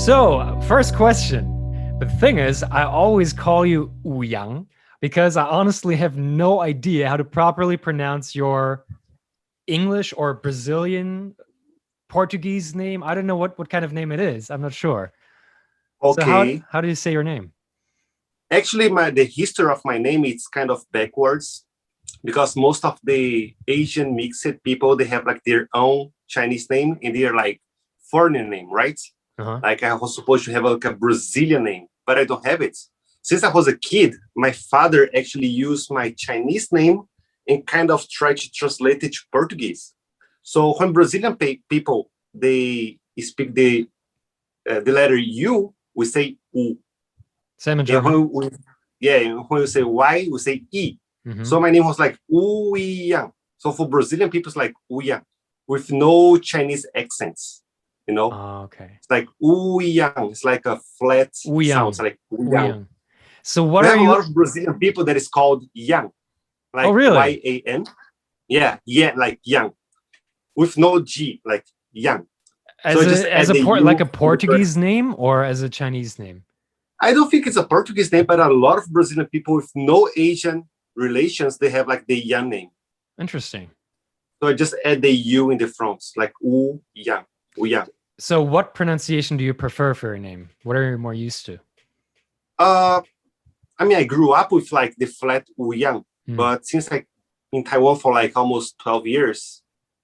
So, first question. But the thing is, I always call you Uyan because I honestly have no idea how to properly pronounce your English or Brazilian Portuguese name. I don't know what kind of name it is. I'm not sure. So Okay. how do you say your name? Actually, the history of my name is kind of backwards because most of the Asian mixed people, they have like their own Chinese name and they're like foreign name, right? Uh-huh. Like I was supposed to have like a Brazilian name, but I don't have it. Since I was a kid, my father actually used my Chinese name and kind of tried to translate it to Portuguese. So when Brazilian people, they speak the letter U, we say U. Same in And German. when we say Y, we say E. Mm-hmm. So my name was like Uyan. So for Brazilian people, it's like Uyan with no Chinese accents. You know, Oh, okay. it's like Uyan. It's like a flat sound. It's Uyang. like Uyan. Uyang. So what We are have a you? lot of Brazilian people that is called Yang, Oh, like really? YAN. Yeah, like Yang with no G, like Yang. So As I just as add a the port U like a in the first. Portuguese name or as a Chinese name? I don't think it's a Portuguese name, but a lot of Brazilian people with no Asian relations, they have like the Yang name. Interesting. So I just add the U in the front, like U Yang, U Yang. So what pronunciation do you prefer for your name? What are you more used to? Uh, I mean, I grew up with like the flat U Yang, Hmm. but since I in Taiwan for like almost 12 years,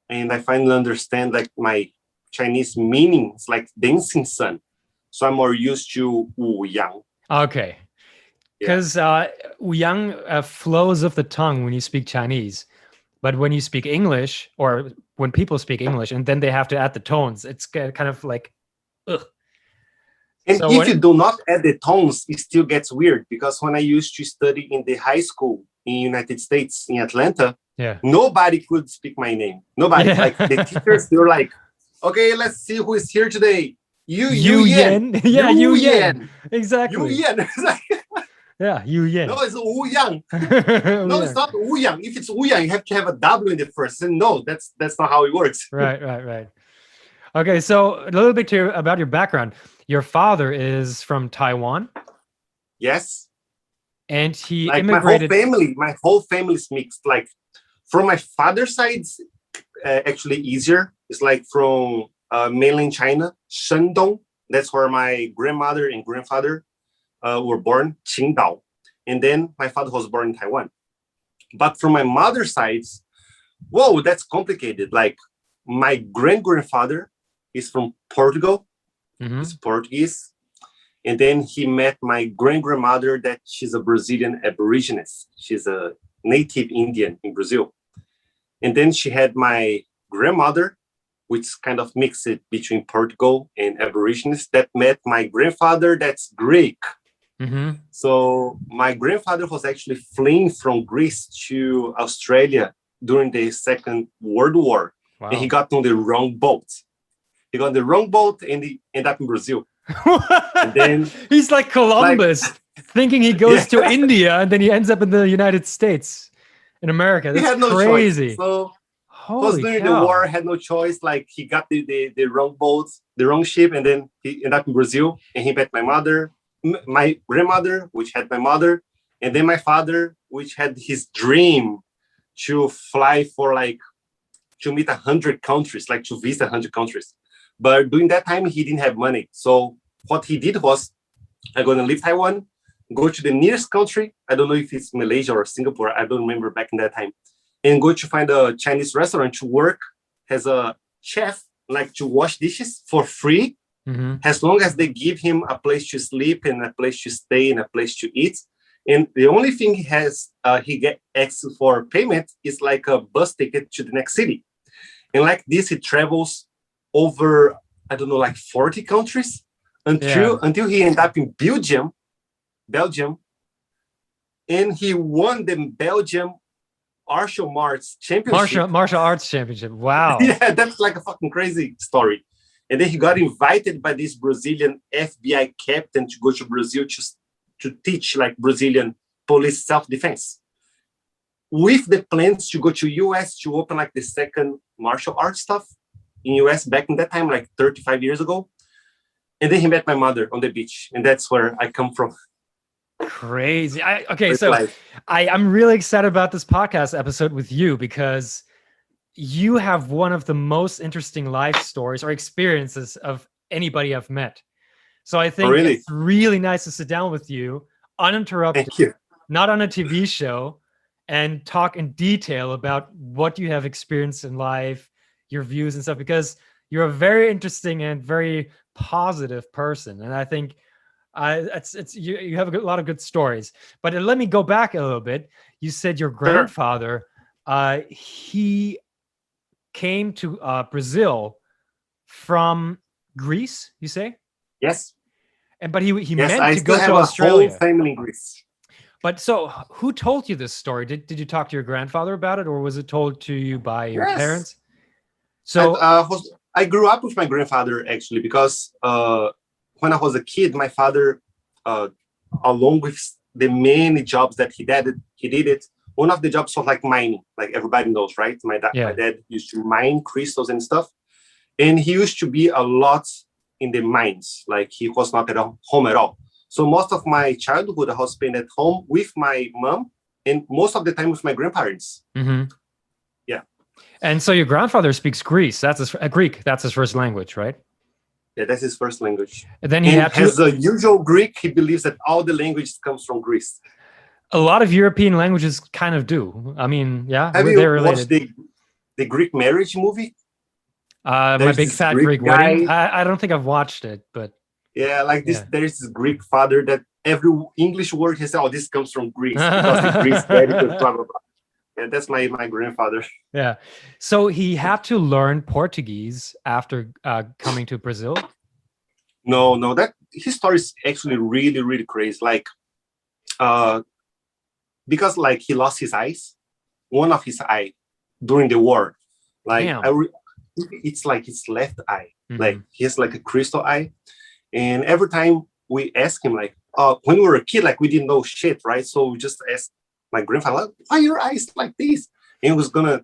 and I finally understand like my Chinese meanings, like dancing sun. So I'm more used to Wu Yang. Okay. Yeah. Because Uyang flows off the tongue when you speak Chinese. But when you speak English or when people speak English and then they have to add the tones, it's kind of like, ugh. And So if when, you do not add the tones, it still gets weird because when I used to study in the high school in United States, in Atlanta, yeah. nobody could speak my name. Nobody. Yeah. Like the teachers, they were like, okay, let's see who is here today. You Yu Yan. Yen. Yeah, Yu You Yen. Yan. You Exactly. Yan. It's like, Yeah, Yu no, Yen. it's Wu Yang. Yu No, it's Yang. not Wu Yang. If it's Wu Yang, you have to have a W in the first. And no, that's not how it works. Right. Okay, so a little bit about your background. Your father is from Taiwan Yes. and he Like immigrated. my whole family is mixed. Like from my father's side, actually easier. It's like from mainland China, Shandong. That's where my grandmother and grandfather were born, Qingdao. And then my father was born in Taiwan. But from my mother's side, whoa, that's complicated. Like my grandfather is from Portugal. Mhm. He's Portuguese. And then he met my grandmother that she's a Brazilian Aborigines. She's a native Indian in Brazil. And then she had my grandmother, which kind of mixed it between Portugal and Aborigines, that met my grandfather that's Greek. Mhm. So my grandfather was actually fleeing from Greece to Australia during the Second World War. Wow. And he got on the wrong boat. He got on the wrong boat and he ended up in Brazil. And then he's like Columbus, thinking he goes to yeah. India and then he ends up in the United States, in America. He That's had no crazy. choice. So Holy during cow. the war, had no choice. Like he got the wrong boat, the wrong ship, and then he ended up in Brazil. And he met my mother, my grandmother, which had my mother, and then my father, which had his dream to fly for like to meet 100 countries, like to visit 100 countries. But during that time, he didn't have money. So what he did was, I'm going to leave Taiwan, go to the nearest country. I don't know if it's Malaysia or Singapore. I don't remember back in that time. And go to find a Chinese restaurant to work as a chef, like to wash dishes for free, as long as they give him a place to sleep and a place to stay and a place to eat. And the only thing he get asked for payment is like a bus ticket to the next city. And like this, he travels over, I don't know, like 40 countries until he ended up in Belgium. And he won the Belgium martial arts championship. Martial arts championship. Wow. Yeah, that's like a fucking crazy story. And then he got invited by this Brazilian FBI captain to go to Brazil to teach like Brazilian police self-defense, with the plans to go to US to open like the second martial arts stuff in US back in that time, like 35 years ago. And then he met my mother on the beach, and that's where I come from. Crazy. Okay, It's so like, I'm really excited about this podcast episode with you because you have one of the most interesting life stories or experiences of anybody I've met. So I oh, think really? it's really nice to sit down with you, uninterrupted, Thank you. not on a TV show, and talk in detail about what you have experienced in life, your views and stuff, because you're a very interesting and very positive person. And I think it's you have lot of good stories. But let me go back a little bit. You said your Sure. grandfather, he came to Brazil from Greece, you say? Yes. But he Yes, meant I to still go have to a whole Australia. family in Greece. But so who told you this story? Did you talk to your grandfather about it, or was it told to you by your Yes. parents? So I grew up with my grandfather actually because when I was a kid, my father, along with the many jobs that he did it. One of the jobs was like mining, like everybody knows, right? My dad used to mine crystals and stuff, and he used to be a lot in the mines. Like he was not at home at all. So most of my childhood I was spent at home with my mom, and most of the time with my grandparents. Mhm. Yeah. And so your grandfather speaks Greek. That's Greek. That's his first language, right? Yeah, that's his first language. And then he And had as to. a usual Greek, he believes that all the languages comes from Greece. A lot of European languages kind of do. I mean, yeah, Have they're you watched related. the Greek marriage movie? My There's Big this Fat Greek Greek Wedding. I don't think I've watched it, but Yeah, like this. yeah. There's this Greek father that every English word he says, "Oh, this comes from Greece because the Greece very good." Blah blah blah. Yeah, that's my grandfather. Yeah. So he had to learn Portuguese after coming to Brazil. No, that his story is actually really really crazy. Like, because like he lost his eyes, one of his eye during the war. Like Damn. it's like his left eye. Mhm. Like he has like a crystal eye, and every time we ask him, like, when we were a kid, like we didn't know shit, right? So we just asked my grandfather, why are your eyes like this? And he was gonna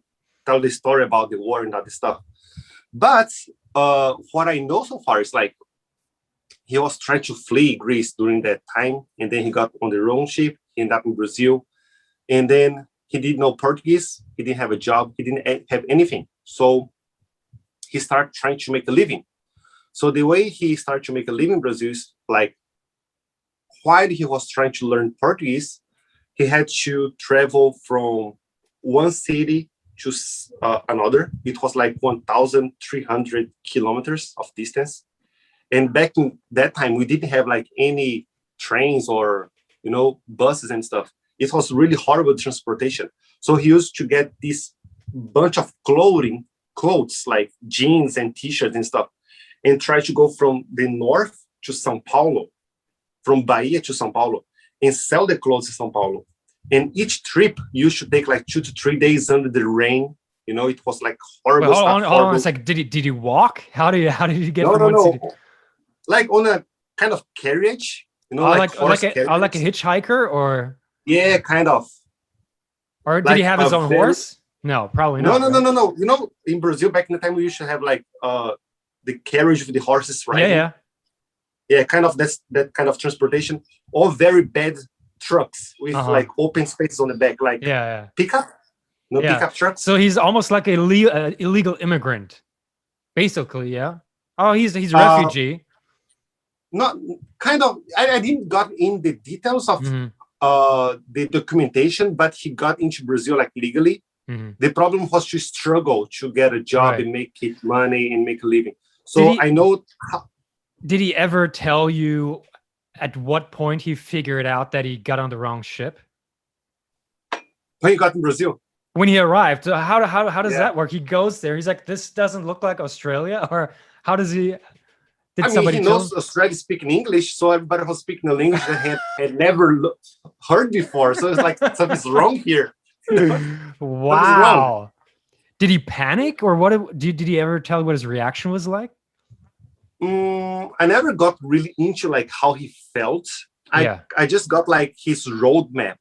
tell the story about the war and all this stuff. But what I know so far is like he was trying to flee Greece during that time, and then he got on the wrong ship, he ended up in Brazil, and then he didn't know Portuguese, he didn't have a job, he didn't have anything. So he started trying to make a living. So the way he started to make a living in Brazil is like, while he was trying to learn Portuguese, he had to travel from one city to another. It was like 1,300 kilometers of distance. And back in that time, we didn't have like any trains or, buses and stuff. It was really horrible transportation. So he used to get this bunch of clothes like jeans and t-shirts and stuff, and try to go from the north to São Paulo, from Bahia to São Paulo, and sell the clothes in São Paulo. And each trip used to take like 2 to 3 days under the rain. It was like horrible stuff. Hold on. It's like, did he walk? How did he get from one city? Like on a kind of carriage, like a hitchhiker, or yeah, kind of. Or did he have his own horse? No, probably not. No. In Brazil back in the time, we used to have like the carriage with the horses, right? Yeah, kind of that kind of transportation. All very bad trucks with like open spaces on the back, like pickup, pickup trucks. So he's almost like a illegal immigrant, basically. Yeah. Oh, he's a refugee. Not kind of. I didn't got in the details of the documentation, but he got into Brazil like legally. Mm-hmm. The problem was to struggle to get a job and make it money and make a living. So I know. Did he ever tell you at what point he figured out that he got on the wrong ship? When he got in Brazil. When he arrived, how does that work? He goes there. He's like, this doesn't look like Australia, or how does he? He knows Australia speaking English, so everybody was speaking a language that had never heard before. So it's like something's wrong here. Wow. Did he panic, or what? Did he ever tell you what his reaction was like? I never got really into like how he felt. I just got like his roadmap,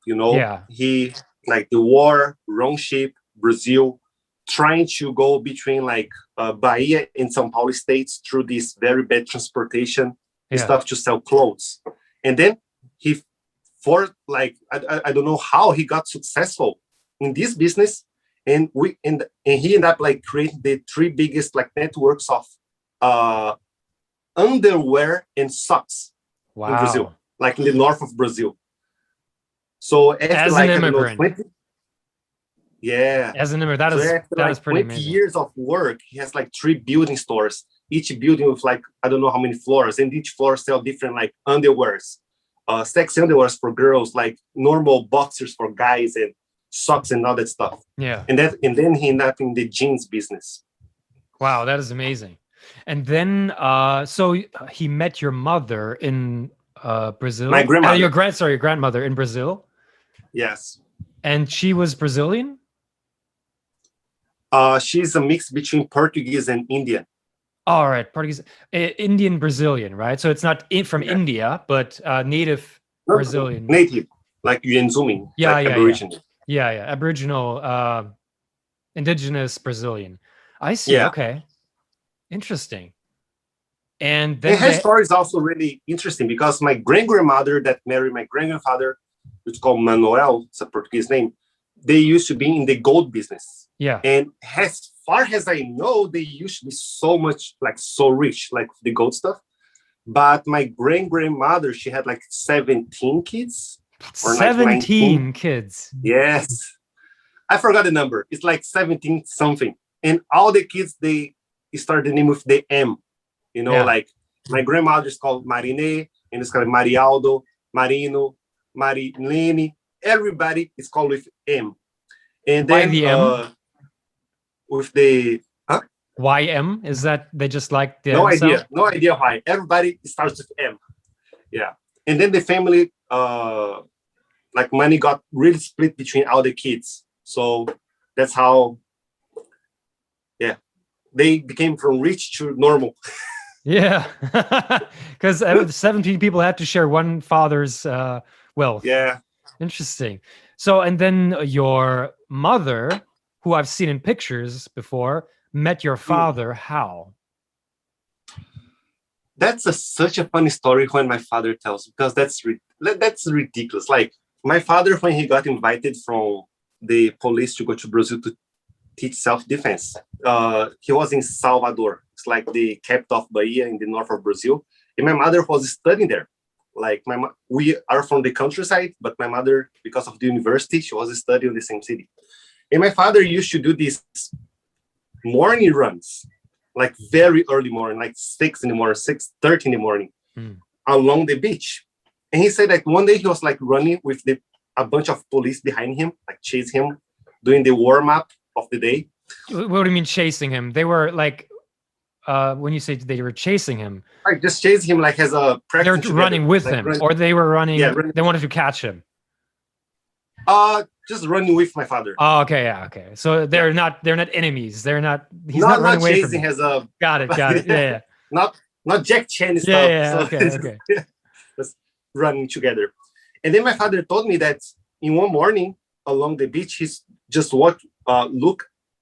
He like the war, wrong ship, Brazil, trying to go between like Bahia and São Paulo states through this very bad transportation. stuff to sell clothes. And then he, for like, I don't know how he got successful in this business. And he ended up like creating the 3 biggest like networks of underwear and socks in Brazil, like in the north of Brazil. So after as like, an immigrant. As an immigrant, that is pretty 20 amazing. years of work, he has like 3 building stores, each building with like, I don't know how many floors, and each floor sell different like underwears, sexy underwears for girls, like normal boxers for guys, and socks and all that stuff. Yeah. And then he ended up in the jeans business. Wow, that is amazing. And then so he met your mother in Brazil. My grandmother. Your grandmother in Brazil. Yes. And she was Brazilian? She's a mix between Portuguese and Indian. All right, Portuguese, Indian Brazilian, right? So it's not from India, but native Brazilian. Native, like Uyan Tien. Yeah, like yeah, Aboriginal. Yeah, Aboriginal, indigenous Brazilian. I see. Yeah. Okay, interesting. And then her story is also really interesting because my great-grandmother that married my great-grandfather, which is called Manuel, it's a Portuguese name, they used to be in the gold business. Yeah. And as far as I know, they used to be so rich, like the gold stuff. But my great-grandmother, she had like 17 kids. Or 17 like kids. Yes. I forgot the number. It's like 17 something. And all the kids, they start the name with the M. You know, like my grandmother is called Marine, and it's called Marialdo, Marino, Marilene. Everybody is called with M. And Why then the M? With the Why M? Is that they just like the no M idea. sound? No idea why. Everybody starts with M. Yeah. And then the family like money got really split between all the kids. So that's how they became from rich to normal. Yeah, because 17 people had to share one father's wealth. Yeah. Interesting. So, and then your mother, who I've seen in pictures before, met your father. How? That's such a funny story when my father tells, because that's ridiculous. Like my father, when he got invited from the police to go to Brazil to teach self-defense, he was in Salvador. It's like the capital of Bahia in the north of Brazil. And my mother was studying there. Like we are from the countryside, but my mother, because of the university, she was studying in the same city. And my father used to do these morning runs, like very early morning, like 6 in the morning, 6:30 in the morning, along the beach. And he said that one day he was like running with a bunch of police behind him, like chasing him, doing the warm-up of the day. What do you mean chasing him? They were like, when you say they were chasing him, like just chasing him, like as a practice. They're running with him, or they were running. Yeah, they wanted to catch him. Just running with my father. Oh, okay, yeah, okay. So they're not enemies. They're not. He's not running away from him. Has a. Got it. Yeah. Not Jack Chan stuff. Yeah. So okay. Just running together, and then my father told me that in one morning along the beach, he's just look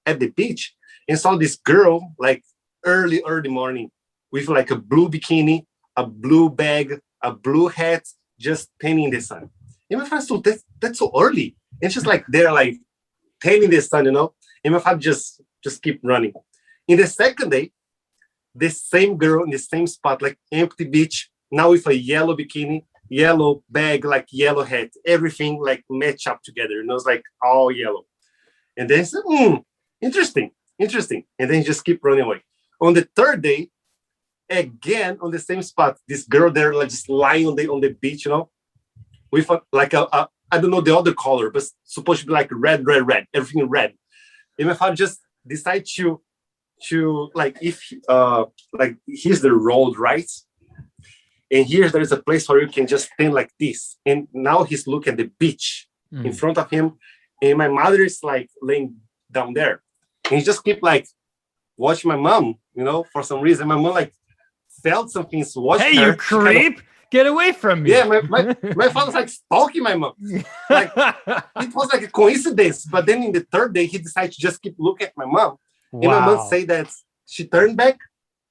at the beach and saw this girl like early morning with like a blue bikini, a blue bag, a blue hat, just tanning in the sun. And my father said, that's so early. And she's like, they're like tanning in the sun, you know? And my father just keep running. In the second day, the same girl in the same spot, like empty beach, now with a yellow bikini, yellow bag, like yellow hat, everything like match up together. And it was like all yellow. And then he said, interesting. And then he just keep running away. On the third day, again on the same spot, this girl there like just lying on the beach, you know, with a I don't know the other color, but supposed to be like red, everything red. And my father just decided to like, if like here's the road, right? And here there is a place where you can just stand like this. And now he's looking at the beach in front of him, and my mother is like laying down there, and he just keep like watching my mom, you know, for some reason. My mom like felt something watching her. Hey, you creep! Get away from me. Yeah, my father's like stalking my mom. Like it was like a coincidence. But then in the third day, he decided to just keep looking at my mom. Wow. And my mom said that she turned back,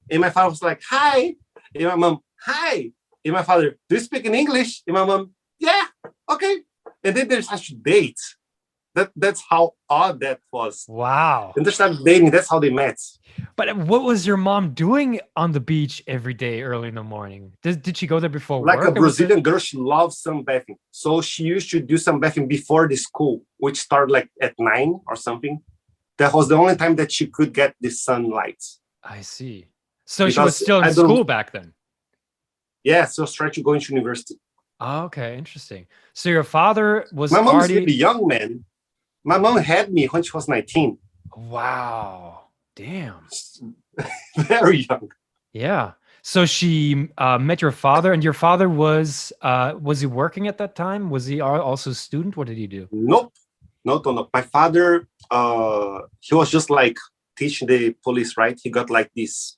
and my father was like, hi. And my mom, hi. And my father, do you speak in English? And my mom, yeah, okay. And then there's such dates. That's how odd that was. Wow. And they started dating. That's how they met. But what was your mom doing on the beach every day early in the morning? Did she go there before Like a work? Or was it- Brazilian girl, she loves sunbathing. So she used to do sunbathing before the school, which started like at 9 or something. That was the only time that she could get the sunlight. I see. So she was Because still I in don't- school back then. Yeah, so try to go into university. Oh, okay, interesting. So your father was My mom is already really young, man. My mom had me when she was 19. wow. Damn. Very young. Yeah. So she met your father, and your father was he working at that time? Was he also a student? What did he do? Nope. No. My father, he was just like teaching the police, right? He got like this.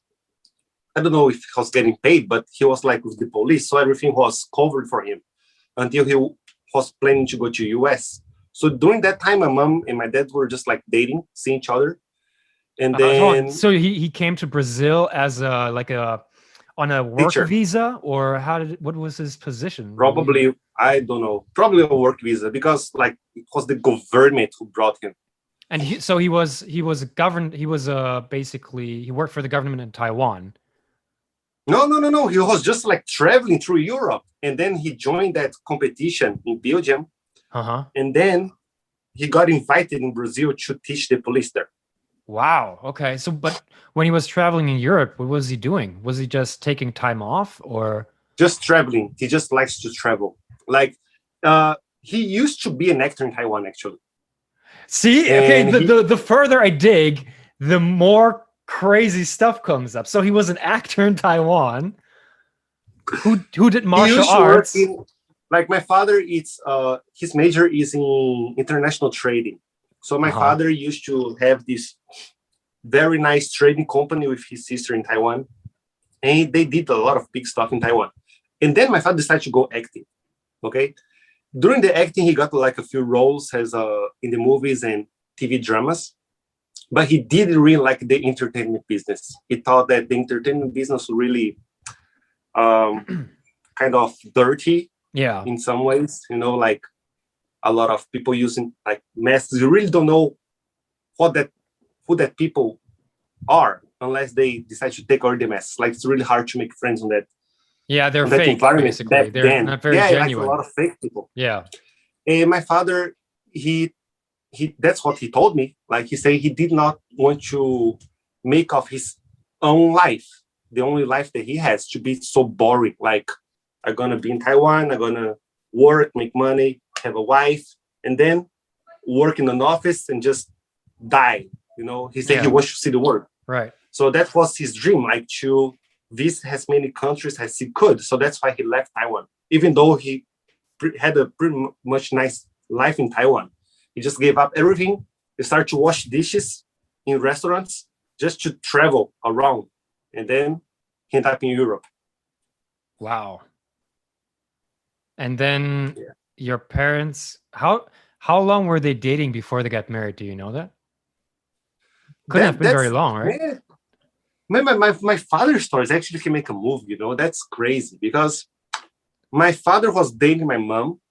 I don't know if he was getting paid, but he was like with the police. So everything was covered for him until he was planning to go to US. So during that time, my mom and my dad were just like dating, seeing each other. And Hold on. then So he came to Brazil as on a work Teacher. visa, or what was his position? probably, I don't know, probably a work visa because like it was the government who brought him. And he was governed. He was basically he worked for the government in Taiwan. No. He was just like traveling through Europe. And then he joined that competition in Belgium. Uh-huh. And then he got invited in Brazil to teach the police there. Wow. Okay. So, but when he was traveling in Europe, what was he doing? Was he just taking time off, or? Just traveling. He just likes to travel. Like he used to be an actor in Taiwan, actually. See, okay. And The further I dig, the more crazy stuff comes up. So he was an actor in Taiwan who did He martial used to work arts. like my father, it's his major is in international trading. So my Uh-huh. father used to have this very nice trading company with his sister in Taiwan. And they did a lot of big stuff in Taiwan. And then my father decided to go acting. Okay. During the acting, he got like a few roles as in the movies and TV dramas. But he didn't really like the entertainment business. He thought that the entertainment business was really kind of dirty Yeah. in some ways, like a lot of people using like masks. You really don't know who that people are unless they decide to take all the masks. Like it's really hard to make friends on that. Yeah, they're on that fake, environment basically. back They're then. not very yeah, genuine. like a lot of fake people. Yeah. And my father, he that's what he told me. Like he said, he did not want to make of his own life, the only life that he has, to be so boring. Like I'm gonna be in Taiwan, I'm gonna work, make money, have a wife, and then work in an office and just die. He said he Yeah. wants to see the world. Right. So that was his dream, like to visit as many countries as he could. So that's why he left Taiwan, even though he had a pretty much nice life in Taiwan. He just gave up everything. He started to wash dishes in restaurants just to travel around. And then he ended up in Europe. Wow. And then Yeah. your parents, how long were they dating before they got married? Do you know that? Couldn't have been very long, right? Man, my father's stories actually can make a movie, That's crazy because my father was dating my mom.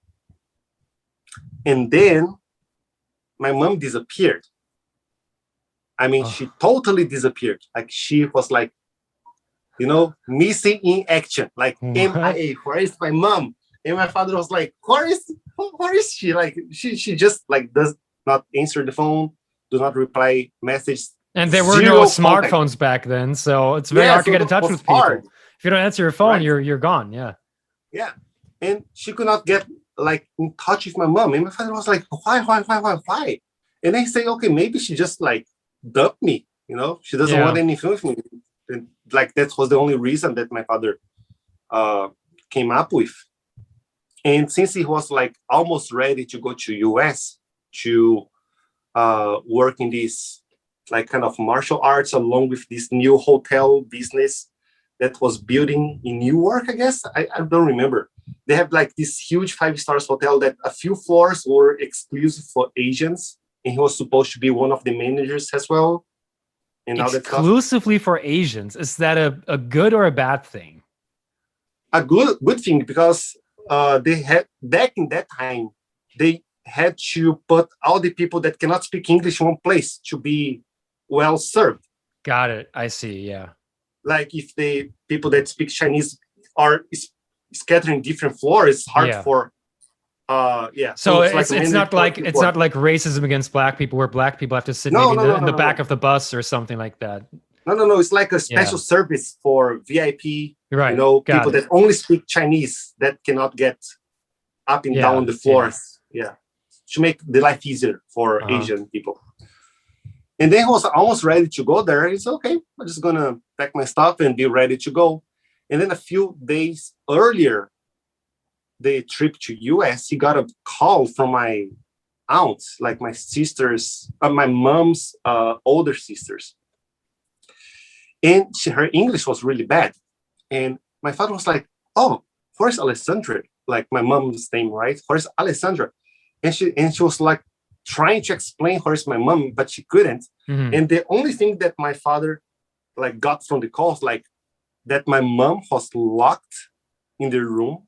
And then my mom disappeared. I mean, she totally disappeared. Like she was like, missing in action, like What? MIA. Where is my mom? And my father was like, where is she? Like she just like does not answer the phone, do not reply messages. And there were Zero no contact. smartphones back then, so it's very Yeah, hard to so get in that touch was with people. hard. If you don't answer your phone, Right. you're gone. Yeah. Yeah. And she could not get like in touch with my mom. And my father was like, why? And they say, okay, maybe she just like dumped me, she doesn't Yeah. want anything with me. And like that was the only reason that my father came up with. And since he was like almost ready to go to US to work in this like kind of martial arts along with this new hotel business that was building in Newark, I guess. I don't remember. They have like this huge 5-star hotel that a few floors were exclusive for Asians. And he was supposed to be one of the managers as well. And all that stuff. Exclusively for Asians. Is that a good or a bad thing? a good thing because they had back in that time they had to put all the people that cannot speak English in one place to be well served. Got it. I see. Yeah. Like if the people that speak Chinese are scattering different floors, it's hard Yeah. for yeah. So it's like it's not like it's not like racism against black people where black people have to sit maybe in the back of the bus or something like that. No. It's like a special service for VIP, right. You know, Got people it. that only speak Chinese that cannot get up and down the floors. Yeah. To make the life easier for Asian people. And then he was almost ready to go there. He said, okay, I'm just gonna pack my stuff and be ready to go. And then a few days earlier, the trip to US, he got a call from my aunts, like my sisters, my mom's older sisters. And her English was really bad. And my father was like, oh, where's Alessandra? Like my mom's name, right? Where's Alessandra? And she was like trying to explain where's my mom, but she couldn't. Mm-hmm. And the only thing that my father like got from the calls, like that my mom was locked in the room.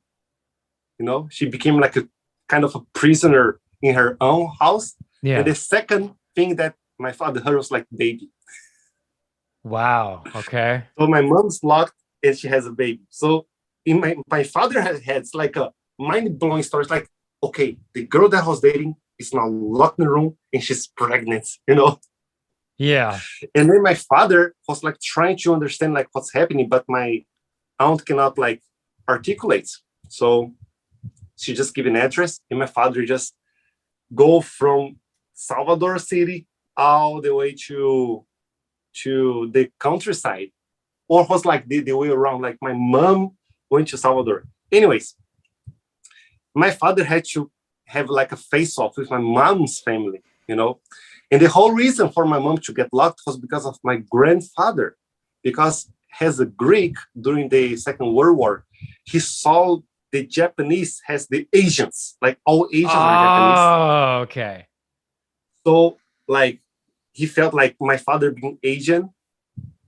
You know, she became like a kind of a prisoner in her own house. Yeah. And the second thing that my father heard was like baby. Wow. Okay. So my mom's locked and she has a baby. So in my father had like a mind-blowing story. It's like, okay, the girl that I was dating is now locked in the room and she's pregnant, you know? Yeah. And then my father was like trying to understand like what's happening, but my aunt cannot like articulate. So she just gave an address and my father just go from Salvador City all the way to the countryside, or was like the way around, like my mom went to Salvador. Anyways, my father had to have like a face-off with my mom's family, you know? And the whole reason for my mom to get locked was because of my grandfather, because as a Greek during the Second World War, he saw the Japanese as the Asians, like all Asians are Japanese. Oh, okay. So like, he felt like my father being Asian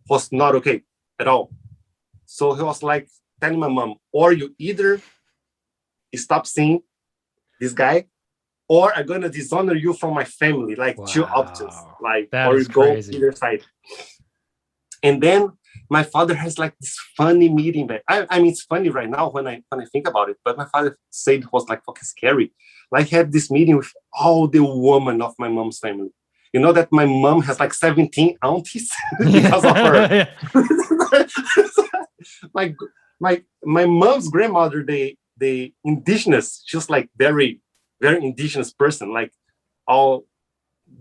was not okay at all. So he was like telling my mom, or you either stop seeing this guy, or I'm gonna dishonor you from my family, like two options, like, that or is you go crazy. either side. And then my father has like this funny meeting. But I mean, it's funny right now when I think about it. But my father said it was like fucking scary. Like he had this meeting with all the women of my mom's family. You know that my mom has like 17 aunties because of her. my mom's grandmother, the indigenous, she was like very, very indigenous person, like all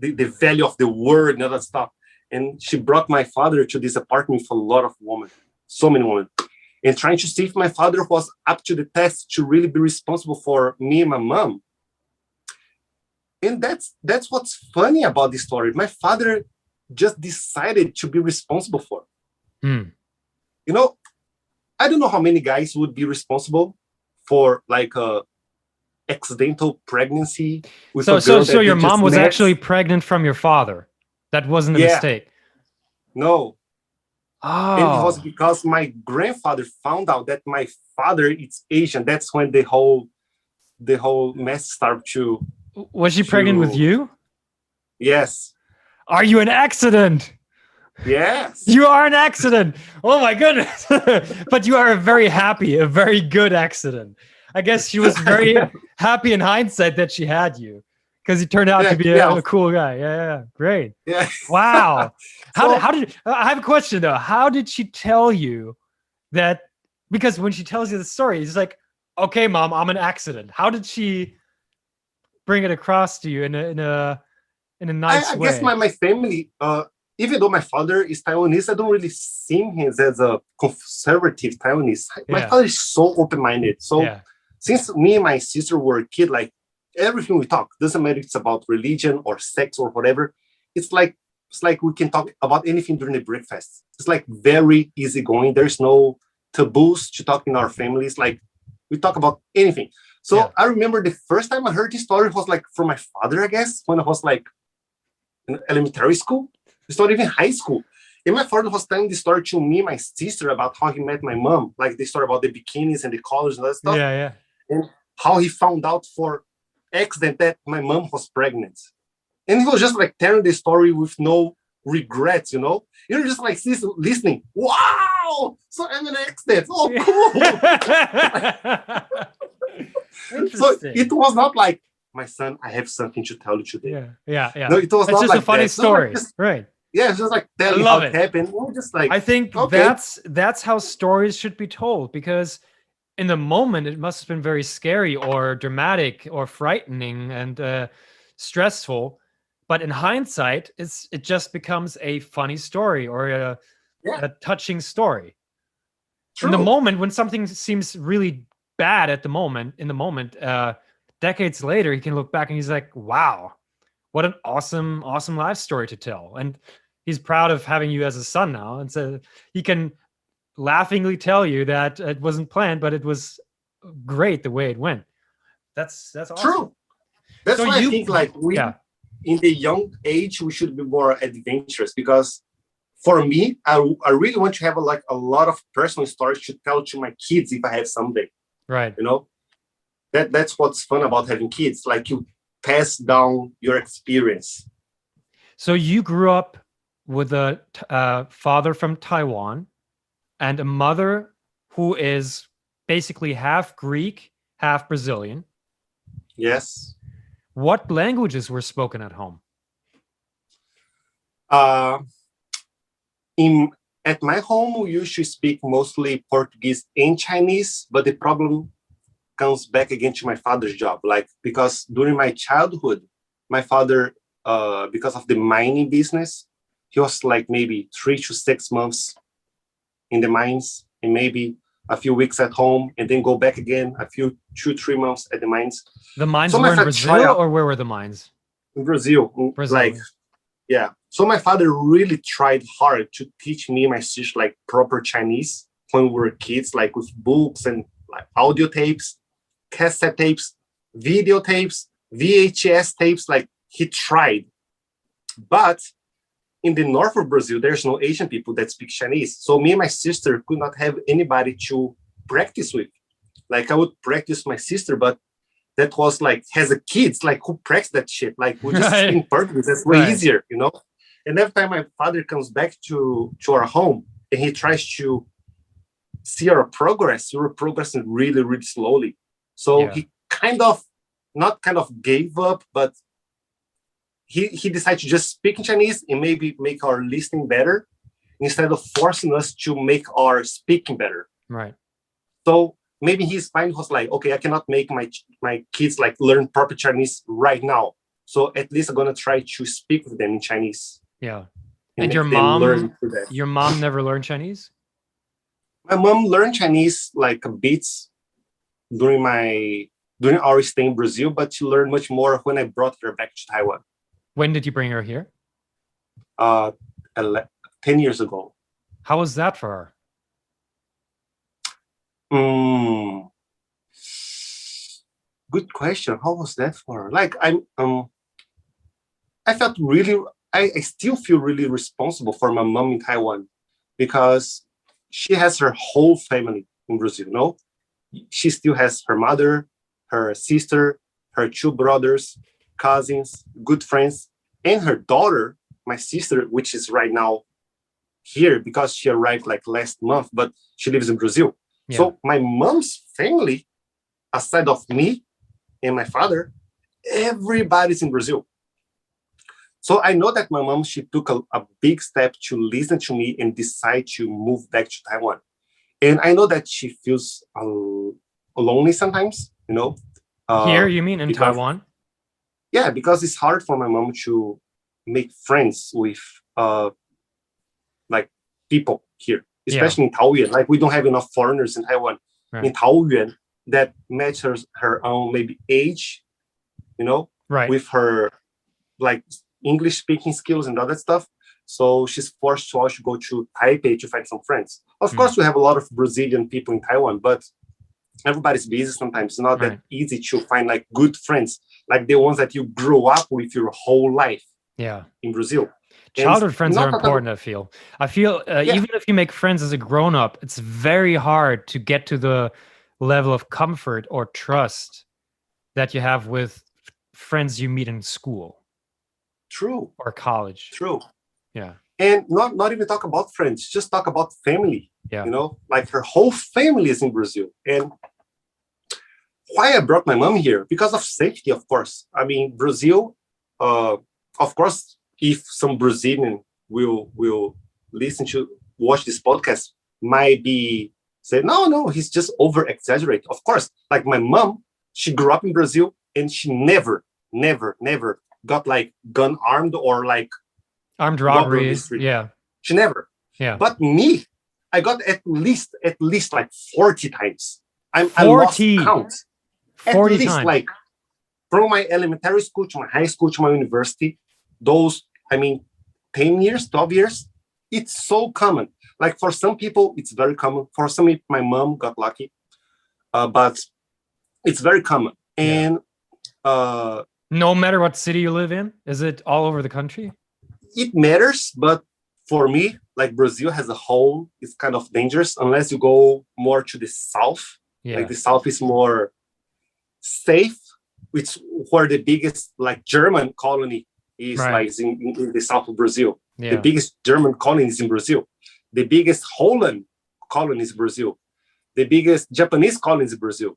the value of the word and all that stuff. And she brought my father to this apartment with a lot of women, so many women, and trying to see if my father was up to the test to really be responsible for me and my mom. And that's what's funny about this story. My father just decided to be responsible for. You know, I don't know how many guys would be responsible for like a accidental pregnancy with a girl. So your mom was actually pregnant from your father. That wasn't a mistake. No. Oh. And it was because my grandfather found out that my father is Asian. That's when the whole mess started to. Was she pregnant with you? Yes. Are you an accident? Yes. You are an accident. Oh my goodness. But you are a very good accident. I guess she was very happy in hindsight that she had you, because he turned out to be a cool guy. Yeah. Great. Yeah. Wow. How did I have a question though? How did she tell you that? Because when she tells you the story, it's like, okay, mom, I'm an accident. How did she bring it across to you in a nice way? I guess my family, even though my father is Taiwanese, I don't really see him as a conservative Taiwanese. My father is so open-minded. So since me and my sister were a kid, like everything we talk, doesn't matter if it's about religion or sex or whatever, it's like we can talk about anything during the breakfast. It's like very easygoing. There's no taboos to talk in our families. Like we talk about anything. So I remember the first time I heard this story was like from my father, I guess, when I was like in elementary school. It's not even high school. And my father was telling the story to me, my sister, about how he met my mom, like the story about the bikinis and the collars and that stuff. Yeah. And how he found out for accident that my mom was pregnant. And he was just like telling the story with no regrets, you know? You're just like listening. Wow! So I'm an accident. Oh, cool. So it was not like, my son, I have something to tell you today. Yeah. No, it was It's not just like a funny that. story. No, just, right. yeah, it's just like telling how it happened. We're just like, I think okay. that's how stories should be told, because in the moment it must have been very scary or dramatic or frightening and stressful, but in hindsight it just becomes a funny story or a touching story. True. In the moment, when something seems really bad in the moment, decades later he can look back and he's like, wow, what an awesome life story to tell. And he's proud of having you as a son now, and so he can laughingly tell you that it wasn't planned, but it was great the way it went. That's awesome. True. That's So why I think like we, in the young age, we should be more adventurous, because for me, I really want to have a lot of personal stories to tell to my kids if I have someday. Right. You know, that's what's fun about having kids. Like, you pass down your experience. So you grew up with a father from Taiwan and a mother who is basically half Greek, half Brazilian. Yes. What languages were spoken at home? At my home, we usually speak mostly Portuguese and Chinese, but the problem comes back again to my father's job. Like, because during my childhood, my father, because of the mining business, he was like maybe 3 to 6 months in the mines and maybe a few weeks at home, and then go back again a few 2-3 months at the mines. The mines were in Brazil, or where were the mines? In Brazil. Like, yeah. So my father really tried hard to teach me and my sister like proper Chinese when we were kids, like with books and like audio tapes, cassette tapes, videotapes, VHS tapes. Like, he tried. But in the north of Brazil, there's no Asian people that speak Chinese. So me and my sister could not have anybody to practice with. Like, I would practice my sister, but that was like, as a kids, like, who practice that shit? Like, we just speak Portuguese. That's way easier, you know? And every time my father comes back to our home and he tries to see our progress, we were progressing really, really slowly. So he not gave up, but he decided to just speak in Chinese and maybe make our listening better instead of forcing us to make our speaking better. Right. So maybe his mind was like, okay, I cannot make my kids like learn proper Chinese right now. So at least I'm gonna try to speak with them in Chinese. Yeah. And your mom never learned Chinese? My mom learned Chinese like a bit during our stay in Brazil, but she learned much more when I brought her back to Taiwan. When did you bring her here? 10 years ago. How was that for her? Good question. How was that for her? Like, I felt really, I still feel really responsible for my mom in Taiwan, because she has her whole family in Brazil, no? She still has her mother, her sister, her 2 brothers, cousins, good friends, and her daughter, my sister, which is right now here because she arrived like last month, but she lives in Brazil. Yeah. So my mom's family, aside of me and my father, everybody's in Brazil. So I know that my mom, she took a big step to listen to me and decide to move back to Taiwan. And I know that she feels lonely sometimes, you know. Here, you mean in Taiwan? Yeah, because it's hard for my mom to make friends with like people here, especially in Taoyuan. Like, we don't have enough foreigners in Taiwan. Right. In Taoyuan, that matches her own maybe age, you know, with her like English speaking skills and other stuff. So she's forced to also go to Taipei to find some friends. Of course, we have a lot of Brazilian people in Taiwan, but everybody's busy sometimes. It's not that easy to find like good friends, like the ones that you grew up with your whole life in Brazil. Childhood friends are not that important, I feel yeah, even if you make friends as a grown-up, it's very hard to get to the level of comfort or trust that you have with friends you meet in school true, or college. true. Yeah. And not even talk about friends, just talk about family. Yeah. You know, like her whole family is in Brazil. And why I brought my mom here? Because of safety, of course. I mean, Brazil, of course, if some Brazilian will listen to watch this podcast, might be say, no, he's just over exaggerate. Of course, like my mom, she grew up in Brazil and she never got like gun armed or like Armed robbed on the robbery. street. Yeah. She never. Yeah. But me, I got at least like 40 times. I lost 40. count. At 40 least times. like from my elementary school to my high school to my university, those, I mean, 10 years, 12 years, it's so common. Like for some people, it's very common. For some people, my mom got lucky, but it's very common. And no matter what city you live in, is it all over the country? it matters, but for me, like Brazil as a whole, it's kind of dangerous unless you go more to the south. Yeah. Like the south is more safe, which where the biggest like German colony is, Right. like in the south of Brazil. Yeah. The biggest German colony is in Brazil. The biggest Holland colony is Brazil. The biggest Japanese colony is Brazil.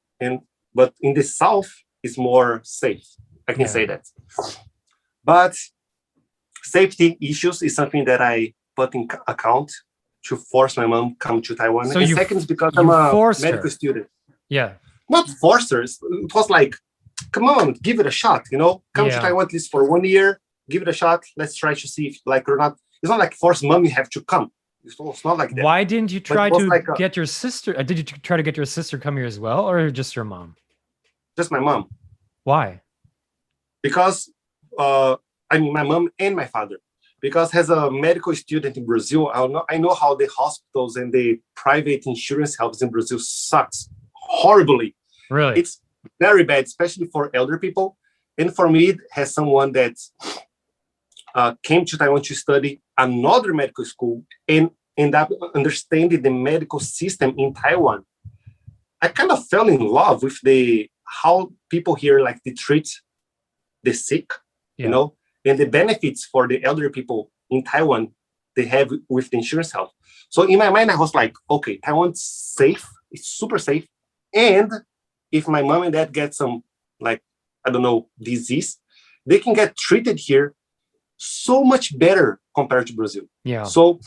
But in the south is more safe. I can say that. But safety issues is something that I put in account to force my mom come to Taiwan. So and second is because I'm a medical student. Yeah. Not forced her. It was like, come on, give it a shot, you know? Come to Taiwan at least for 1 year, give it a shot. Let's try to see if like or not. It's not like force mom, you have to come. It's not like that. Why didn't you try to like get your sister? Did you try to get your sister come here as well, or just your mom? Just my mom. Why? Because I mean my mom and my father. Because as a medical student in Brazil, I know how the hospitals and the private insurance helps in Brazil sucks horribly. Really? It's very bad, especially for elder people. And for me, as someone that came to Taiwan to study another medical school and end up understanding the medical system in Taiwan, I kind of fell in love with how people here like they treat the sick, you know, and the benefits for the elderly people in Taiwan they have with the insurance health. So in my mind, I was like, okay, Taiwan's safe, it's super safe. And if my mom and dad get some, like, I don't know, disease, they can get treated here so much better compared to Brazil. Yeah. So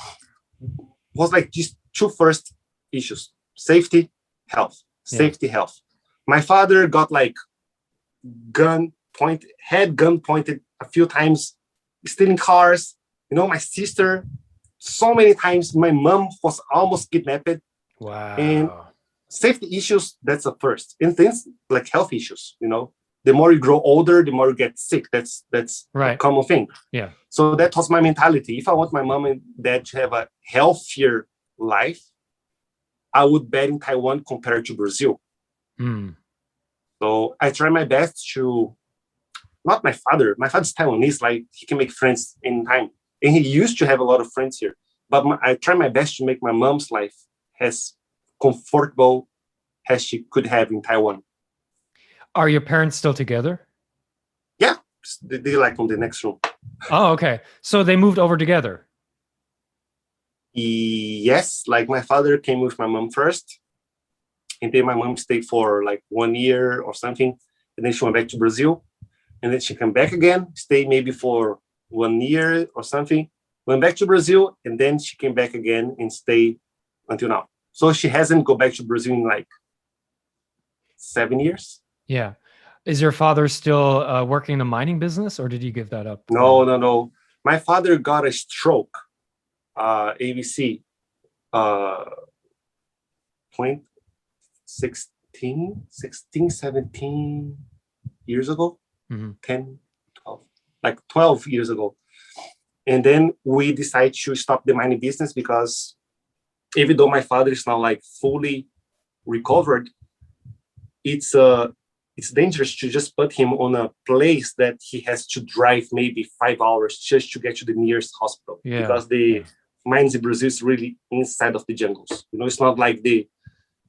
was like these two first issues: safety, health. Safety, health. My father got like gun pointed a few times, stealing cars. You know, my sister so many times. My mom was almost kidnapped. Wow. And safety issues, that's the first. And things like health issues, you know. The more you grow older, the more you get sick. That's right. a common thing. Yeah. So that was my mentality. If I want my mom and dad to have a healthier life, I would bet in Taiwan compared to Brazil. Mm. So I try my best to, not my father's Taiwanese, like he can make friends anytime. And he used to have a lot of friends here. But I try my best to make my mom's life as comfortable as she could have in Taiwan. Are your parents still together? Yeah, they like on the next room. Oh, okay. So they moved over together. Yes, like my father came with my mom first. And then my mom stayed for like 1 year or something. And then she went back to Brazil. And then she came back again, stayed maybe for 1 year or something. Went back to Brazil. And then she came back again and stayed until now. So she hasn't go back to Brazil in like 7 years. Yeah. Is your father still working in the mining business, or did you give that up? No. My father got a stroke, ABC, 17 years ago, 10, 12, like 12 years ago. And then we decided to stop the mining business because even though my father is now like fully recovered, it's it's dangerous to just put him on a place that he has to drive maybe 5 hours just to get to the nearest hospital. Yeah. Because the mines in Brazil is really inside of the jungles. It's not like the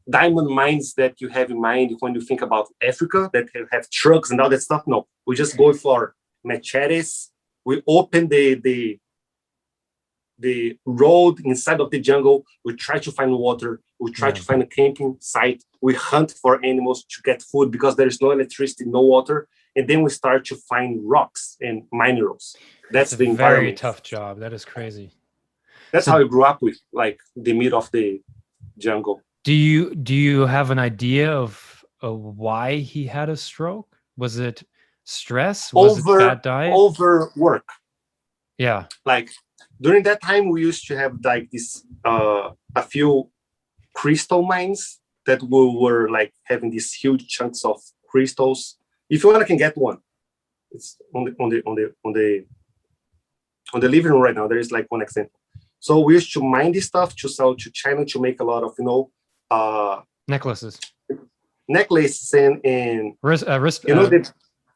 diamond mines that you have in mind when you think about Africa that have trucks and all that stuff. No, we just go for machetes. We open the road inside of the jungle. We try to find water. We try to find a camping site. We hunt for animals to get food because there is no electricity, no water. And then we start to find rocks and minerals. That's the environment. Very tough job. That is crazy. That's how I grew up with, like, the middle of the jungle. Do you have an idea of why he had a stroke? Was it stress? Was it bad diet? Overwork. Yeah. Like, during that time, we used to have like this a few crystal mines that we were like having these huge chunks of crystals. If you want, I can get one. It's on the living room right now. There is like one example. So we used to mine this stuff to sell to China to make a lot of necklaces and wrist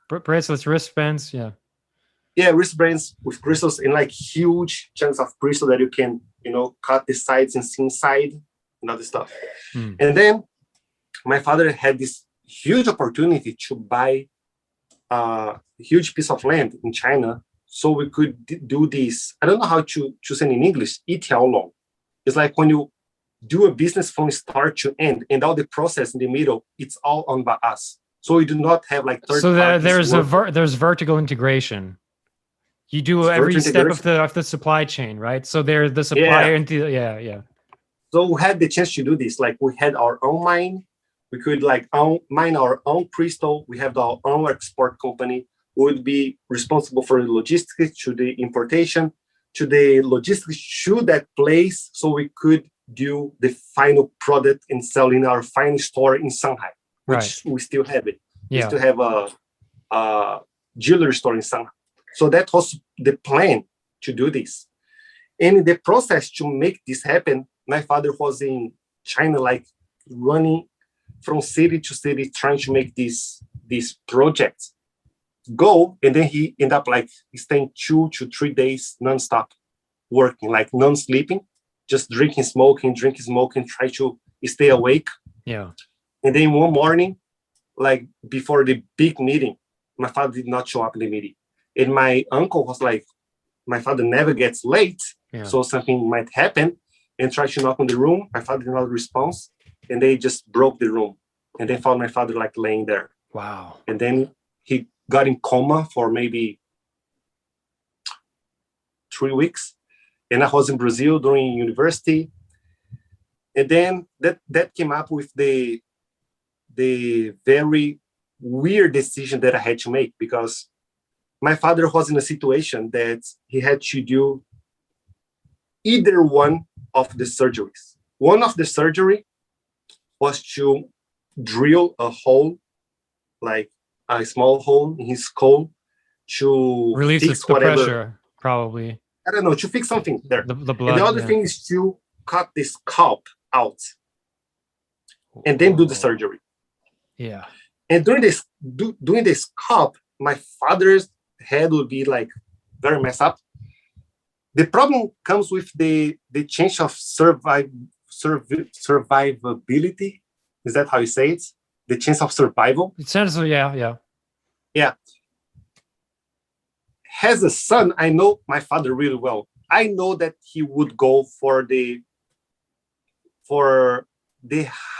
bracelets, wristbands. Yeah, wristbands with crystals and like huge chunks of crystal that you can, cut the sides and see inside and other stuff. And then my father had this huge opportunity to buy a huge piece of land in China so we could do this. I don't know how to say in English, 一条龙. It's like when you do a business from start to end and all the process in the middle, it's all on by us. So we do not have like third parties. So there's vertical integration. You do every step of the supply chain, right? So they're the supplier and So we had the chance to do this. Like we had our own mine. We could like mine our own crystal. We have our own export company. We would be responsible for the logistics to the importation, to the logistics to that place. So we could do the final product and sell in our final store in Shanghai, which we still have it. We still have a jewelry store in Shanghai. So that was the plan to do this. And in the process to make this happen, my father was in China, like running from city to city, trying to make this project go. And then he ended up like staying 2 to 3 days nonstop working, like non-sleeping, just drinking, smoking, try to stay awake. Yeah. And then one morning, like before the big meeting, my father did not show up in the meeting. And my uncle was like, my father never gets late, so something might happen, and tried to knock on the room. My father did not respond, and they just broke the room. And they found my father like laying there. Wow. And then he got in coma for maybe 3 weeks. And I was in Brazil during university. And then that came up with the very weird decision that I had to make, because my father was in a situation that he had to do either one of the surgeries. One of the surgery was to drill a hole, like a small hole in his skull, to release fix the whatever pressure, probably. I don't know, to fix something there. The blood. And the other thing is to cut the scalp out and then do the surgery. Yeah. And doing the scalp, my father's head would be like very messed up. The problem comes with the chance of survivability. Is that how you say it? The chance of survival. It sounds yeah. As a son, I know my father really well. I know that he would go for the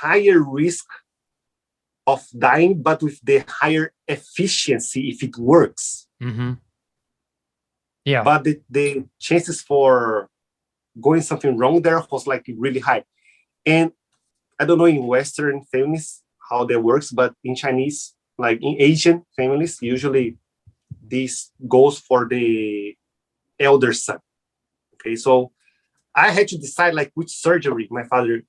higher risk of dying, but with the higher efficiency if it works. Mm-hmm. Yeah. But the chances for going something wrong there was like really high. And I don't know in Western families how that works, but in Chinese, like in Asian families, usually this goes for the elder son. Okay, so I had to decide like which surgery my father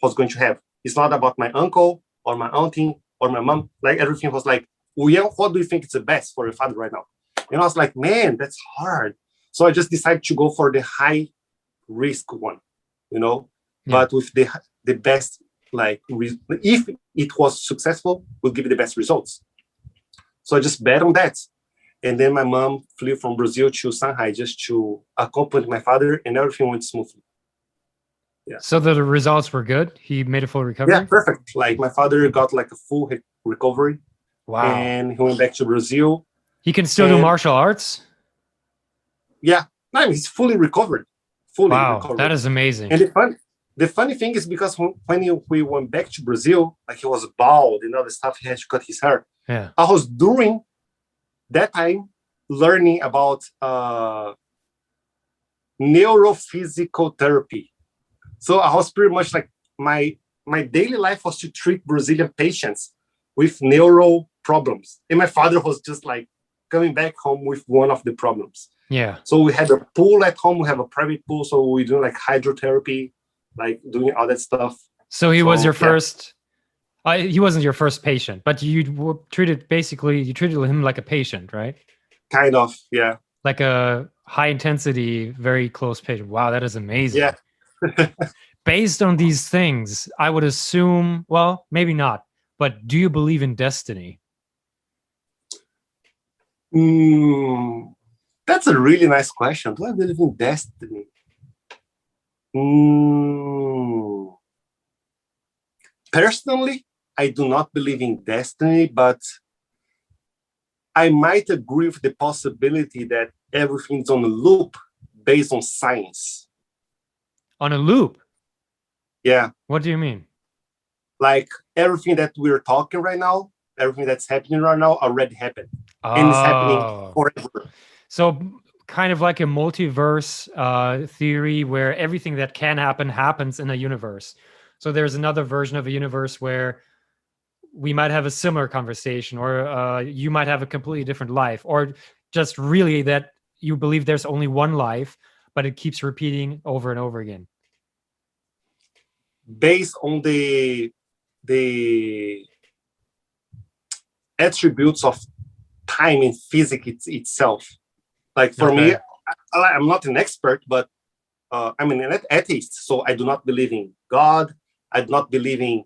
was going to have. It's not about my uncle or my auntie or my mom. Like everything was like, Uyan, what do you think is the best for your father right now? And I was like, man, that's hard. So I just decided to go for the high risk one, but with the best like if it was successful, will give you the best results. So I just bet on that. And then my mom flew from Brazil to Shanghai just to accompany my father, and everything went smoothly. Yeah. So the results were good. He made a full recovery. Yeah, perfect. Like my father got like a full recovery. Wow. And he went back to Brazil. He can still do martial arts? Yeah. No, he's fully recovered. Fully recovered. That is amazing. And the funny thing is because when we went back to Brazil, like he was bald and all the stuff, he had to cut his hair. Yeah. I was during that time learning about neurophysical therapy. So I was pretty much like my daily life was to treat Brazilian patients with neural problems. And my father was just like coming back home with one of the problems. Yeah. So we had a pool at home. We have a private pool. So we do like hydrotherapy, like doing all that stuff. So he was your first, he wasn't your first patient, but you treated him like a patient, right? Kind of, yeah. Like a high intensity, very close patient. Wow, that is amazing. Yeah. Based on these things, I would assume, well, maybe not, but do you believe in destiny? That's a really nice question. Do I believe in destiny? Personally, I do not believe in destiny, but I might agree with the possibility that everything's on a loop based on science. On a loop? Yeah. What do you mean? Like everything that we're talking right now, everything that's happening right now already happened. And it's happening forever. So kind of like a multiverse theory where everything that can happen happens in a universe. So there's another version of a universe where we might have a similar conversation, or you might have a completely different life, or just really that you believe there's only one life, but it keeps repeating over and over again. Based on the attributes of time in physics itself. Like for me, I'm not an expert, but I'm an atheist. So I do not believe in God. I do not believe in,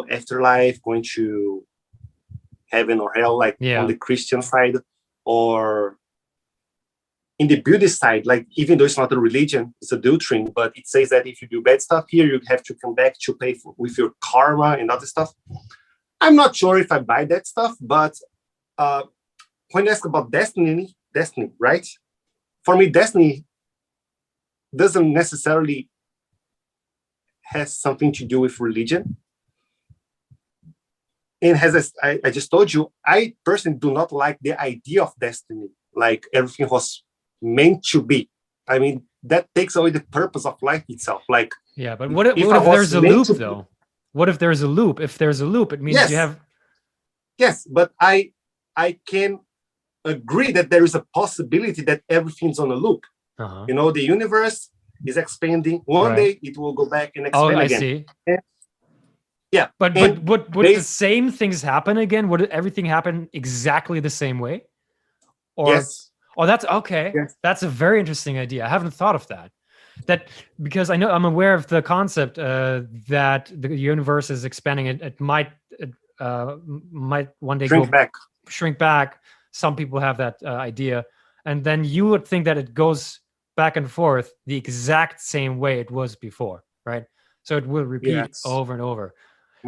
afterlife, going to heaven or hell, like on the Christian side, or in the Buddhist side, like even though it's not a religion, it's a doctrine, but it says that if you do bad stuff here, you have to come back to pay with your karma and other stuff. I'm not sure if I buy that stuff, but when you ask about destiny, right? For me, destiny doesn't necessarily has something to do with religion. And as I just told you, I personally do not like the idea of destiny, like everything was meant to be. I mean, that takes away the purpose of life itself. Like, yeah, but what if there's a loop though? What if there's a loop? If there's a loop, it means you have. Yes, but I can agree that there is a possibility that everything's on a loop. The universe is expanding. One day it will go back and expand again. See. Yeah, but would the same things happen again? Would everything happen exactly the same way? Or, yes. Oh, that's okay. Yes. That's a very interesting idea. I haven't thought of that. Because I'm aware of the concept that the universe is expanding. It might one day shrink back. Some people have that idea, and then you would think that it goes back and forth the exact same way it was before, right? So it will repeat over and over.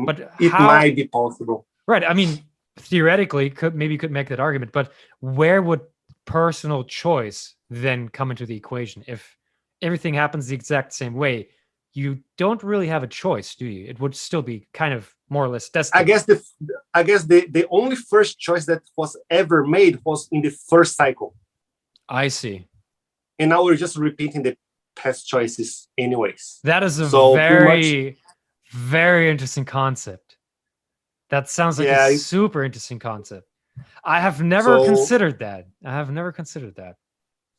But it might be possible, right? I mean, theoretically, could make that argument, but where would personal choice then come into the equation? If everything happens the exact same way, you don't really have a choice, do you? It would still be kind of more or less destiny. I guess the only first choice that was ever made was in the first cycle. I see. And now we're just repeating the past choices anyways. That is a very interesting concept. That sounds like a super interesting concept. I have never considered that.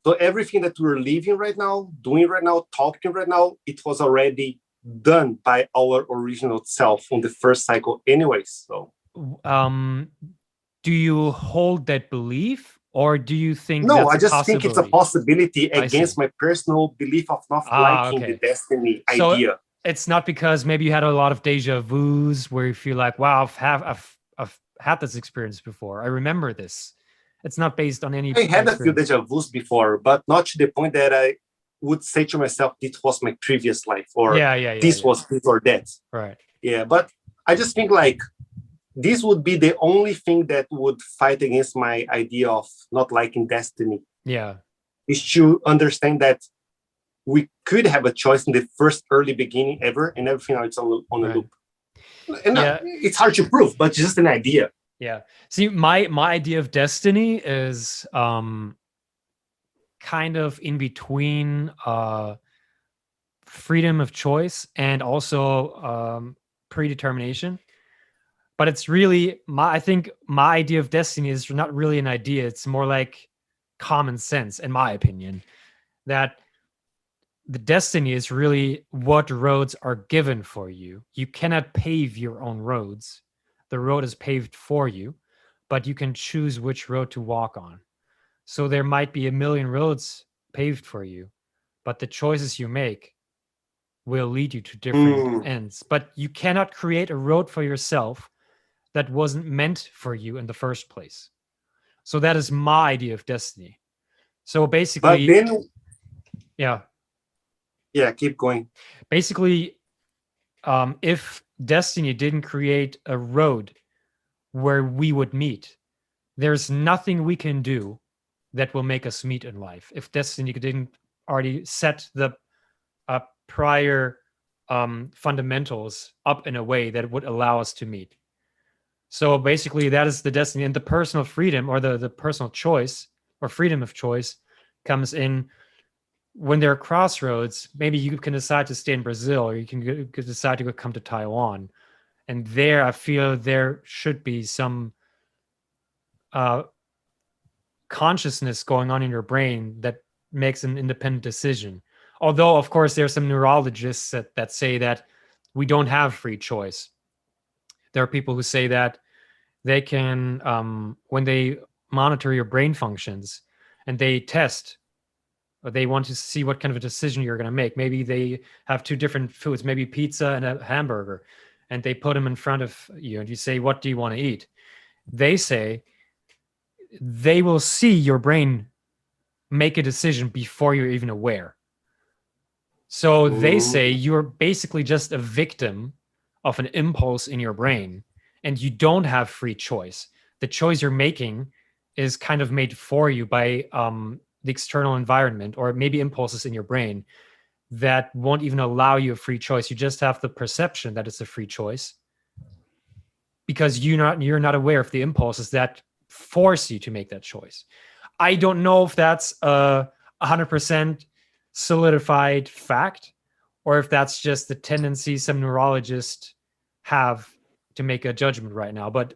So everything that we're living right now, doing right now, talking right now, it was already done by our original self on the first cycle anyways. So do you hold that belief, or do you think no, I just think it's a possibility against my personal belief of not liking the destiny idea. it's not because maybe you had a lot of deja vus where you feel like, wow, I've had this experience before. I remember this. It's not based on any I had a few experience. deja vus before, but not to the point that I would say to myself, this was my previous life, or this was this or that. Right. Yeah, but I just think like this would be the only thing that would fight against my idea of not liking destiny. Yeah. Is to understand that we could have a choice in the first early beginning ever, and everything else on a Right. loop. And it's hard to prove, but just an idea. Yeah. See, my idea of destiny is kind of in between freedom of choice and also predetermination. But it's really I think my idea of destiny is not really an idea. It's more like common sense, in my opinion, that the destiny is really what roads are given for you. You cannot pave your own roads. The road is paved for you, but you can choose which road to walk on. So there might be a million roads paved for you, but the choices you make will lead you to different ends. But you cannot create a road for yourself that wasn't meant for you in the first place. So that is my idea of destiny. So basically, but then, yeah, keep going. Basically, if destiny didn't create a road where we would meet, there's nothing we can do that will make us meet in life. If destiny didn't already set the prior fundamentals up in a way that would allow us to meet. So basically, that is the destiny, and the personal freedom or the personal choice or freedom of choice comes in when there are crossroads. Maybe you can decide to stay in Brazil, or you can decide to come to Taiwan. And there, I feel there should be some consciousness going on in your brain that makes an independent decision. Although, of course, there are some neurologists that say that we don't have free choice. There are people who say that they can, when they monitor your brain functions and they test, or they want to see what kind of a decision you're going to make. Maybe they have two different foods, maybe pizza and a hamburger, and they put them in front of you and you say, what do you want to eat? They say they will see your brain make a decision before you're even aware. So they say you're basically just a victim of an impulse in your brain, and you don't have free choice. The choice you're making is kind of made for you by the external environment, or maybe impulses in your brain that won't even allow you a free choice. You just have the perception that it's a free choice because you're not aware of the impulses that force you to make that choice. I don't know if that's 100% solidified fact, or if that's just the tendency some neurologists have to make a judgment right now. But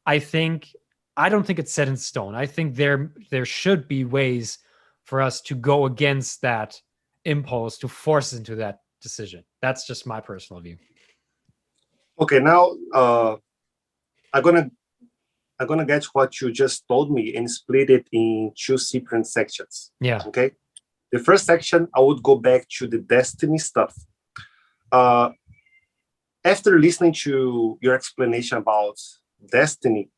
I don't think it's set in stone. I think there should be ways for us to go against that impulse, to force into that decision. That's just my personal view. Okay, now I'm gonna get what you just told me and split it in two different sections. Yeah. Okay. The first section, I would go back to the destiny stuff. After listening to your explanation about destiny,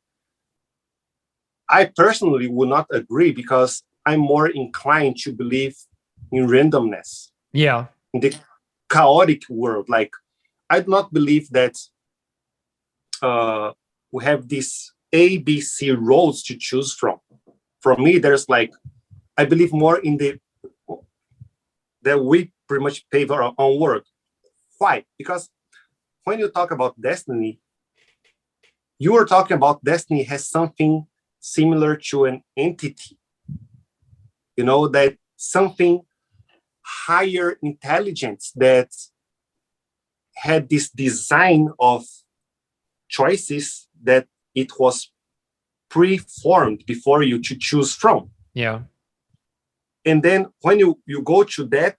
I personally would not agree, because I'm more inclined to believe in randomness. Yeah. In the chaotic world. Like, I do not believe that we have these A, B, C roads to choose from. For me, there's like, I believe more in that we pretty much pave our own world. Why? Because when you talk about destiny, you are talking about destiny has something similar to an entity. You know, that something higher intelligence that had this design of choices that it was pre-formed before you to choose from. Yeah. And then when you go to that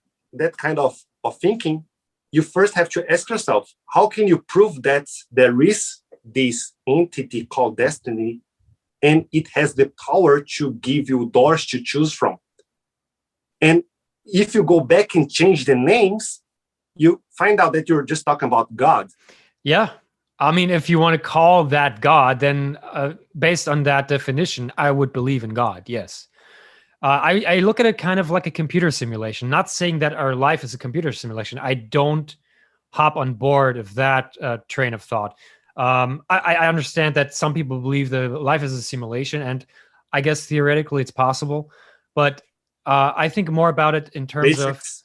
kind of thinking, you first have to ask yourself, how can you prove that there is this entity called destiny and it has the power to give you doors to choose from? And if you go back and change the names, you find out that you're just talking about God. Yeah. I mean, if you want to call that God, then based on that definition, I would believe in God. Yes. I look at it kind of like a computer simulation, not saying that our life is a computer simulation. I don't hop on board of that train of thought. I understand that some people believe that life is a simulation, and I guess theoretically it's possible. But I think more about it in terms of, Basics.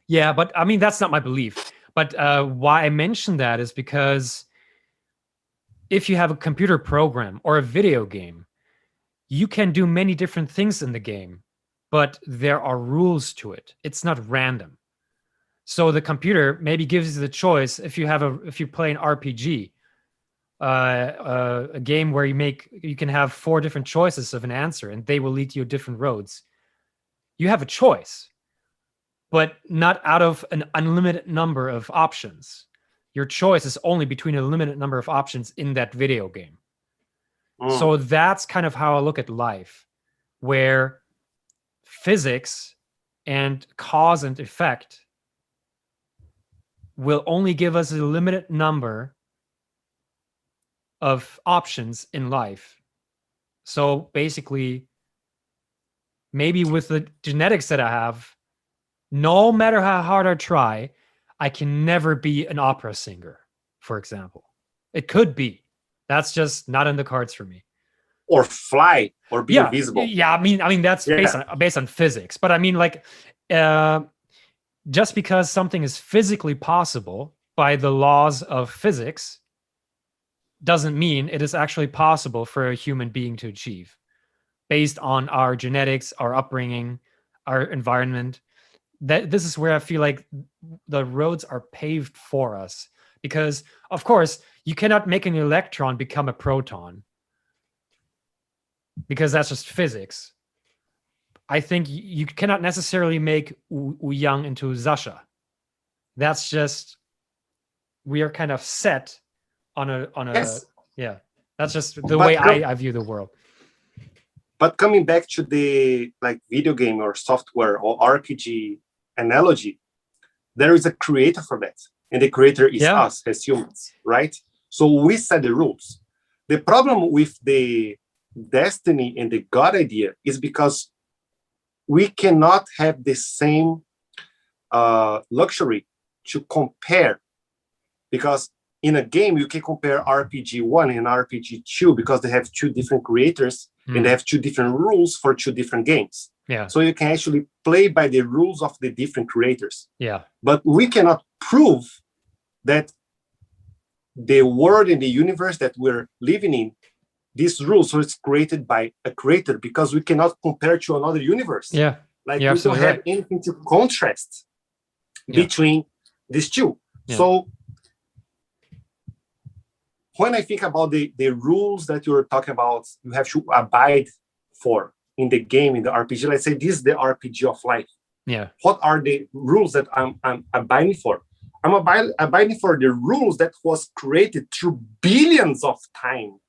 yeah, but I mean, that's not my belief. But why I mention that is because if you have a computer program or a video game, you can do many different things in the game, but there are rules to it. It's not random. So the computer maybe gives you the choice. If you play an RPG, a game where you can have 4 different choices of an answer, and they will lead you different roads. You have a choice, but not out of an unlimited number of options. Your choice is only between a limited number of options in that video game. So that's kind of how I look at life, where physics and cause and effect will only give us a limited number of options in life. So basically, maybe with the genetics that I have, no matter how hard I try, I can never be an opera singer, for example. It could be. That's just not in the cards for me. Or fly, or be invisible. Yeah. I mean that's based on physics. But I mean, like, just because something is physically possible by the laws of physics doesn't mean it is actually possible for a human being to achieve based on our genetics, our upbringing, our environment. That this is where I feel like the roads are paved for us, because of course you cannot make an electron become a proton, because that's just physics. I think you cannot necessarily make Uyan into Sasha. That's just, we are kind of set on a Yes. yeah. That's just the way I view the world. But coming back to the video game or software or RPG analogy, there is a creator for that, and the creator is us as humans, right? So we set the rules. The problem with the destiny and the God idea is because we cannot have the same luxury to compare, because in a game you can compare RPG 1 and RPG 2 because they have 2 different creators and they have 2 different rules for 2 different games. Yeah. So you can actually play by the rules of the different creators. Yeah. But we cannot prove that the world and the universe that we're living in, these rules, so it's created by a creator, because we cannot compare to another universe. Yeah. Like we don't have anything to contrast between these 2. Yeah. So when I think about the rules that you're talking about, you have to abide for in the game, in the RPG, let's say this is the RPG of life. Yeah. What are the rules that I'm abiding for? I'm abiding for the rules that was created through billions of time,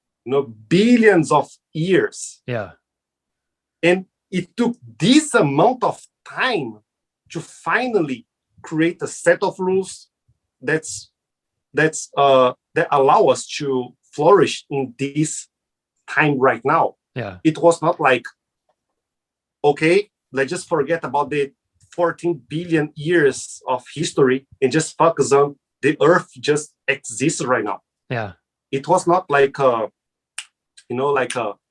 billions of years. Yeah. And it took this amount of time to finally create a set of rules that allow us to flourish in this time right now. Yeah. It was not like, okay, let's just forget about the 14 billion years of history and just focus on the Earth just exists right now. Yeah. It was not like a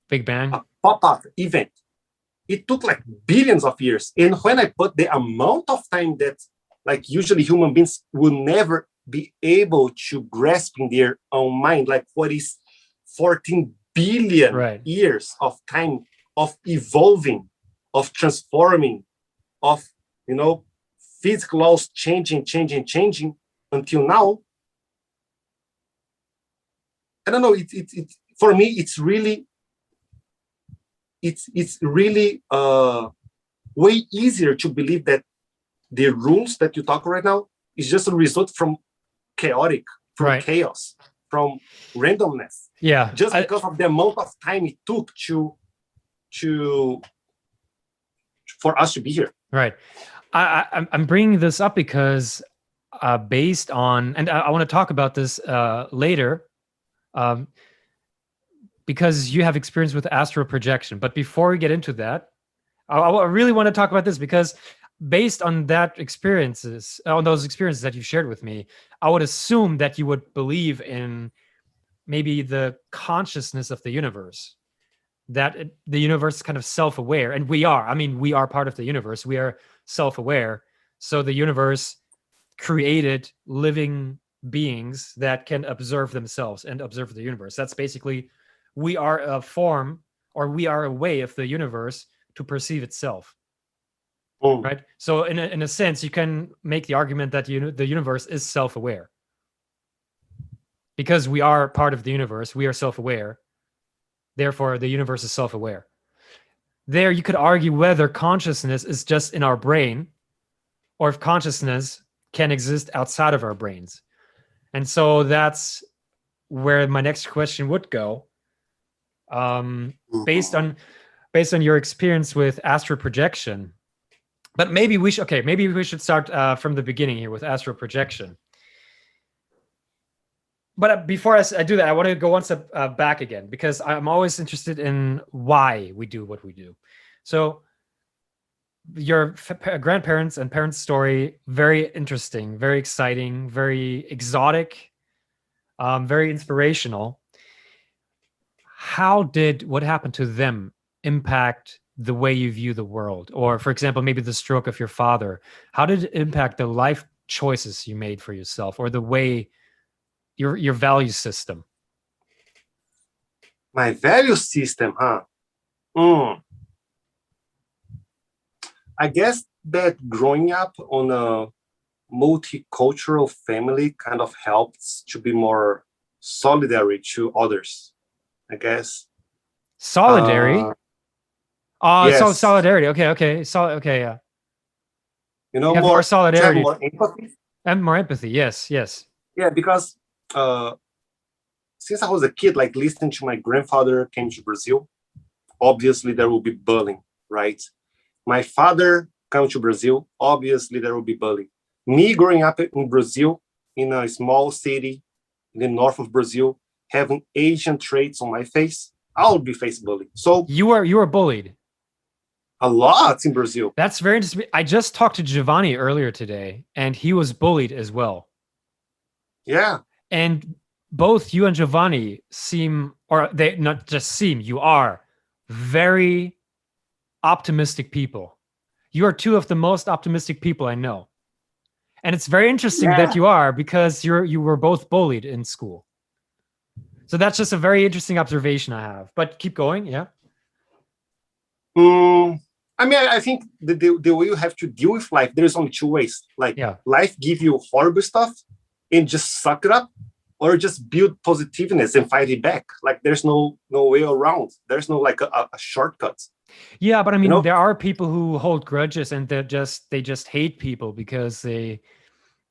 Big Bang, a pop-up event. It took like billions of years. And when I put the amount of time that usually human beings will never be able to grasp in their own mind, like what is 14 billion years of time of evolving, of transforming, of physical laws changing until now. I don't know. It for me, it's really way easier to believe that the rules that you talk right now is just a result from chaos, from randomness. Yeah. Just because of the amount of time it took for us to be here. Right. I'm bringing this up because based on, and I want to talk about this later, um, because you have experience with astral projection. But before we get into that, I really want to talk about this because based on those experiences that you shared with me, I would assume that you would believe in maybe the consciousness of the universe, that the universe is kind of self-aware, and we are. I mean, we are part of the universe. We are self-aware. So the universe created living beings that can observe themselves and observe the universe. That's basically, we are a form, or we are a way of the universe to perceive itself. Right? So in a sense, you can make the argument that the universe is self-aware. Because we are part of the universe, we are self-aware. Therefore, the universe is self-aware. There, you could argue whether consciousness is just in our brain, or if consciousness can exist outside of our brains. And so that's where my next question would go. Based on your experience with astral projection. But maybe we should start from the beginning here with astral projection. But before I do that, I want to go one step back again, because I'm always interested in why we do what we do. So your grandparents and parents' story, very interesting, very exciting, very exotic, very inspirational. How did what happened to them impact the way you view the world? Or, for example, maybe the stroke of your father. How did it impact the life choices you made for yourself, or the way your value system? My value system, huh? I guess that growing up on a multicultural family kind of helps to be more solidary to others, I guess. Solidary? Yes. So solidarity. Okay, yeah. You know, you more solidarity. More empathy. And more empathy, yes. Yeah, because since I was a kid, like listening to my grandfather came to Brazil, obviously there will be bullying, right? My father came to Brazil, obviously there will be bullying. Me growing up in Brazil, in a small city in the north of Brazil, having Asian traits on my face, I would be face bullying. So you were bullied a lot in Brazil. That's very interesting. I just talked to Giovanni earlier today, and he was bullied as well. Yeah. And both you and Giovanni seem, or they not just seem, you are very optimistic people. You are two of the most optimistic people I know. And it's very interesting that you are, because you were both bullied in school. So that's just a very interesting observation I have. But keep going, yeah. I mean, I think the way you have to deal with life, there's only two ways. Like, life give you horrible stuff and just suck it up, or just build positiveness and fight it back. Like, there's no way around. There's no like a shortcut. Yeah, but I mean, there are people who hold grudges and they just hate people because they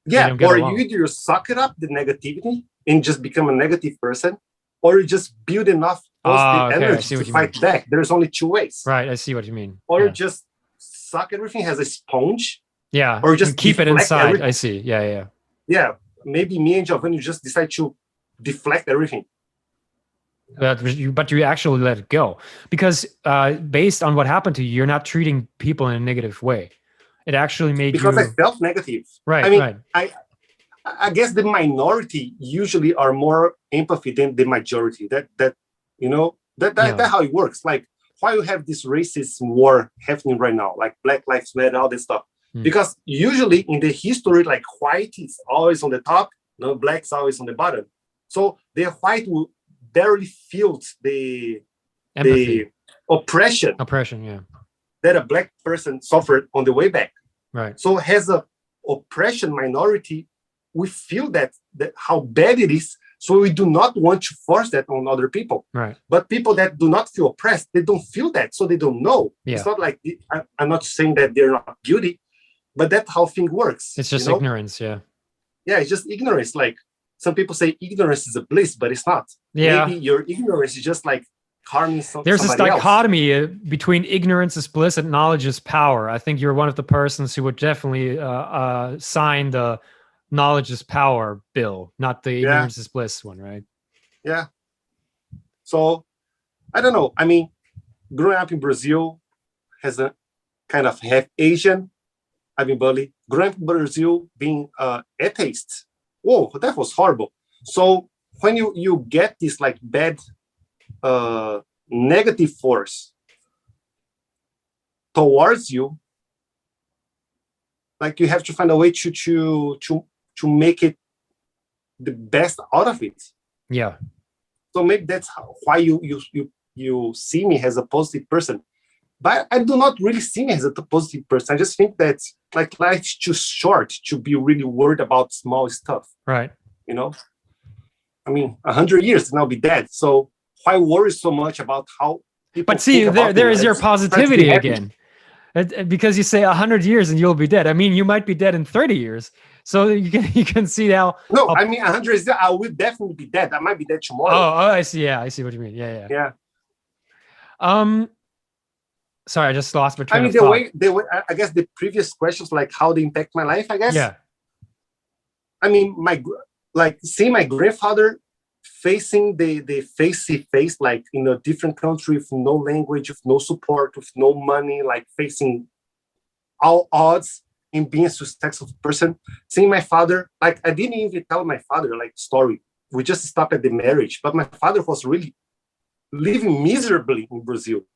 don't get or along. you either suck it up, the negativity, and just become a negative person, or you just build enough positive energy to fight back. There's only two ways. Right, I see what you mean. Or you just suck everything as a sponge. Yeah, or just keep it inside. Everything. I see. Yeah. Yeah, maybe me and Giovanni just decide to deflect everything. But you actually let it go, because based on what happened to you, you're not treating people in a negative way. It actually made because I felt negative. Right. I mean, I guess the minority usually are more empathy than the majority. That's how it works. Like, why you have this racist war happening right now, like Black Lives Matter, all this stuff. Because usually in the history, like, white is always on the top, black is always on the bottom. So the white will barely feel the oppression. That a black person suffered on the way back. Right. So as a oppression minority, we feel that how bad it is. So we do not want to force that on other people. Right. But people that do not feel oppressed, they don't feel that, so they don't know. Yeah. It's not like, I'm not saying that they're not guilty, but that's how things works. It's just ignorance, yeah. Yeah, it's just ignorance. Like, some people say ignorance is a bliss, but it's not. Yeah. Maybe your ignorance is just like harming somebody else. There's this dichotomy between ignorance is bliss and knowledge is power. I think you're one of the persons who would definitely sign the knowledge is power, Bill, not the Yeah. ignorance is bliss one, right? Yeah. So I don't know. I mean, growing up in Brazil has a kind of half Asian. I mean, Bali. Growing up in Brazil being atheist. Whoa, that was horrible. So when you get this like bad negative force towards you, like you have to find a way to make it the best out of it. Yeah. So maybe that's why you see me as a positive person. But I do not really see me as a positive person. I just think that like life's too short to be really worried about small stuff. Right. You know? I mean, 100 years and I'll be dead. So why worry so much about how people But see, there is your Try to be positivity happy. again. Because you say 100 years and you'll be dead. I mean, you might be dead in 30 years. So you can see how. No, I mean 100 years, I will definitely be dead. I might be dead tomorrow. Oh, I see. Yeah, I see what you mean. Yeah. Sorry, I just lost my train of thought. The way I guess the previous questions, like how they impact my life, I guess. Yeah. I mean, seeing my grandfather facing the face-to-face, like in a different country with no language, with no support, with no money, like facing all odds in being a successful person. Seeing my father, like I didn't even tell my father like story. We just stopped at the marriage, but my father was really living miserably in Brazil.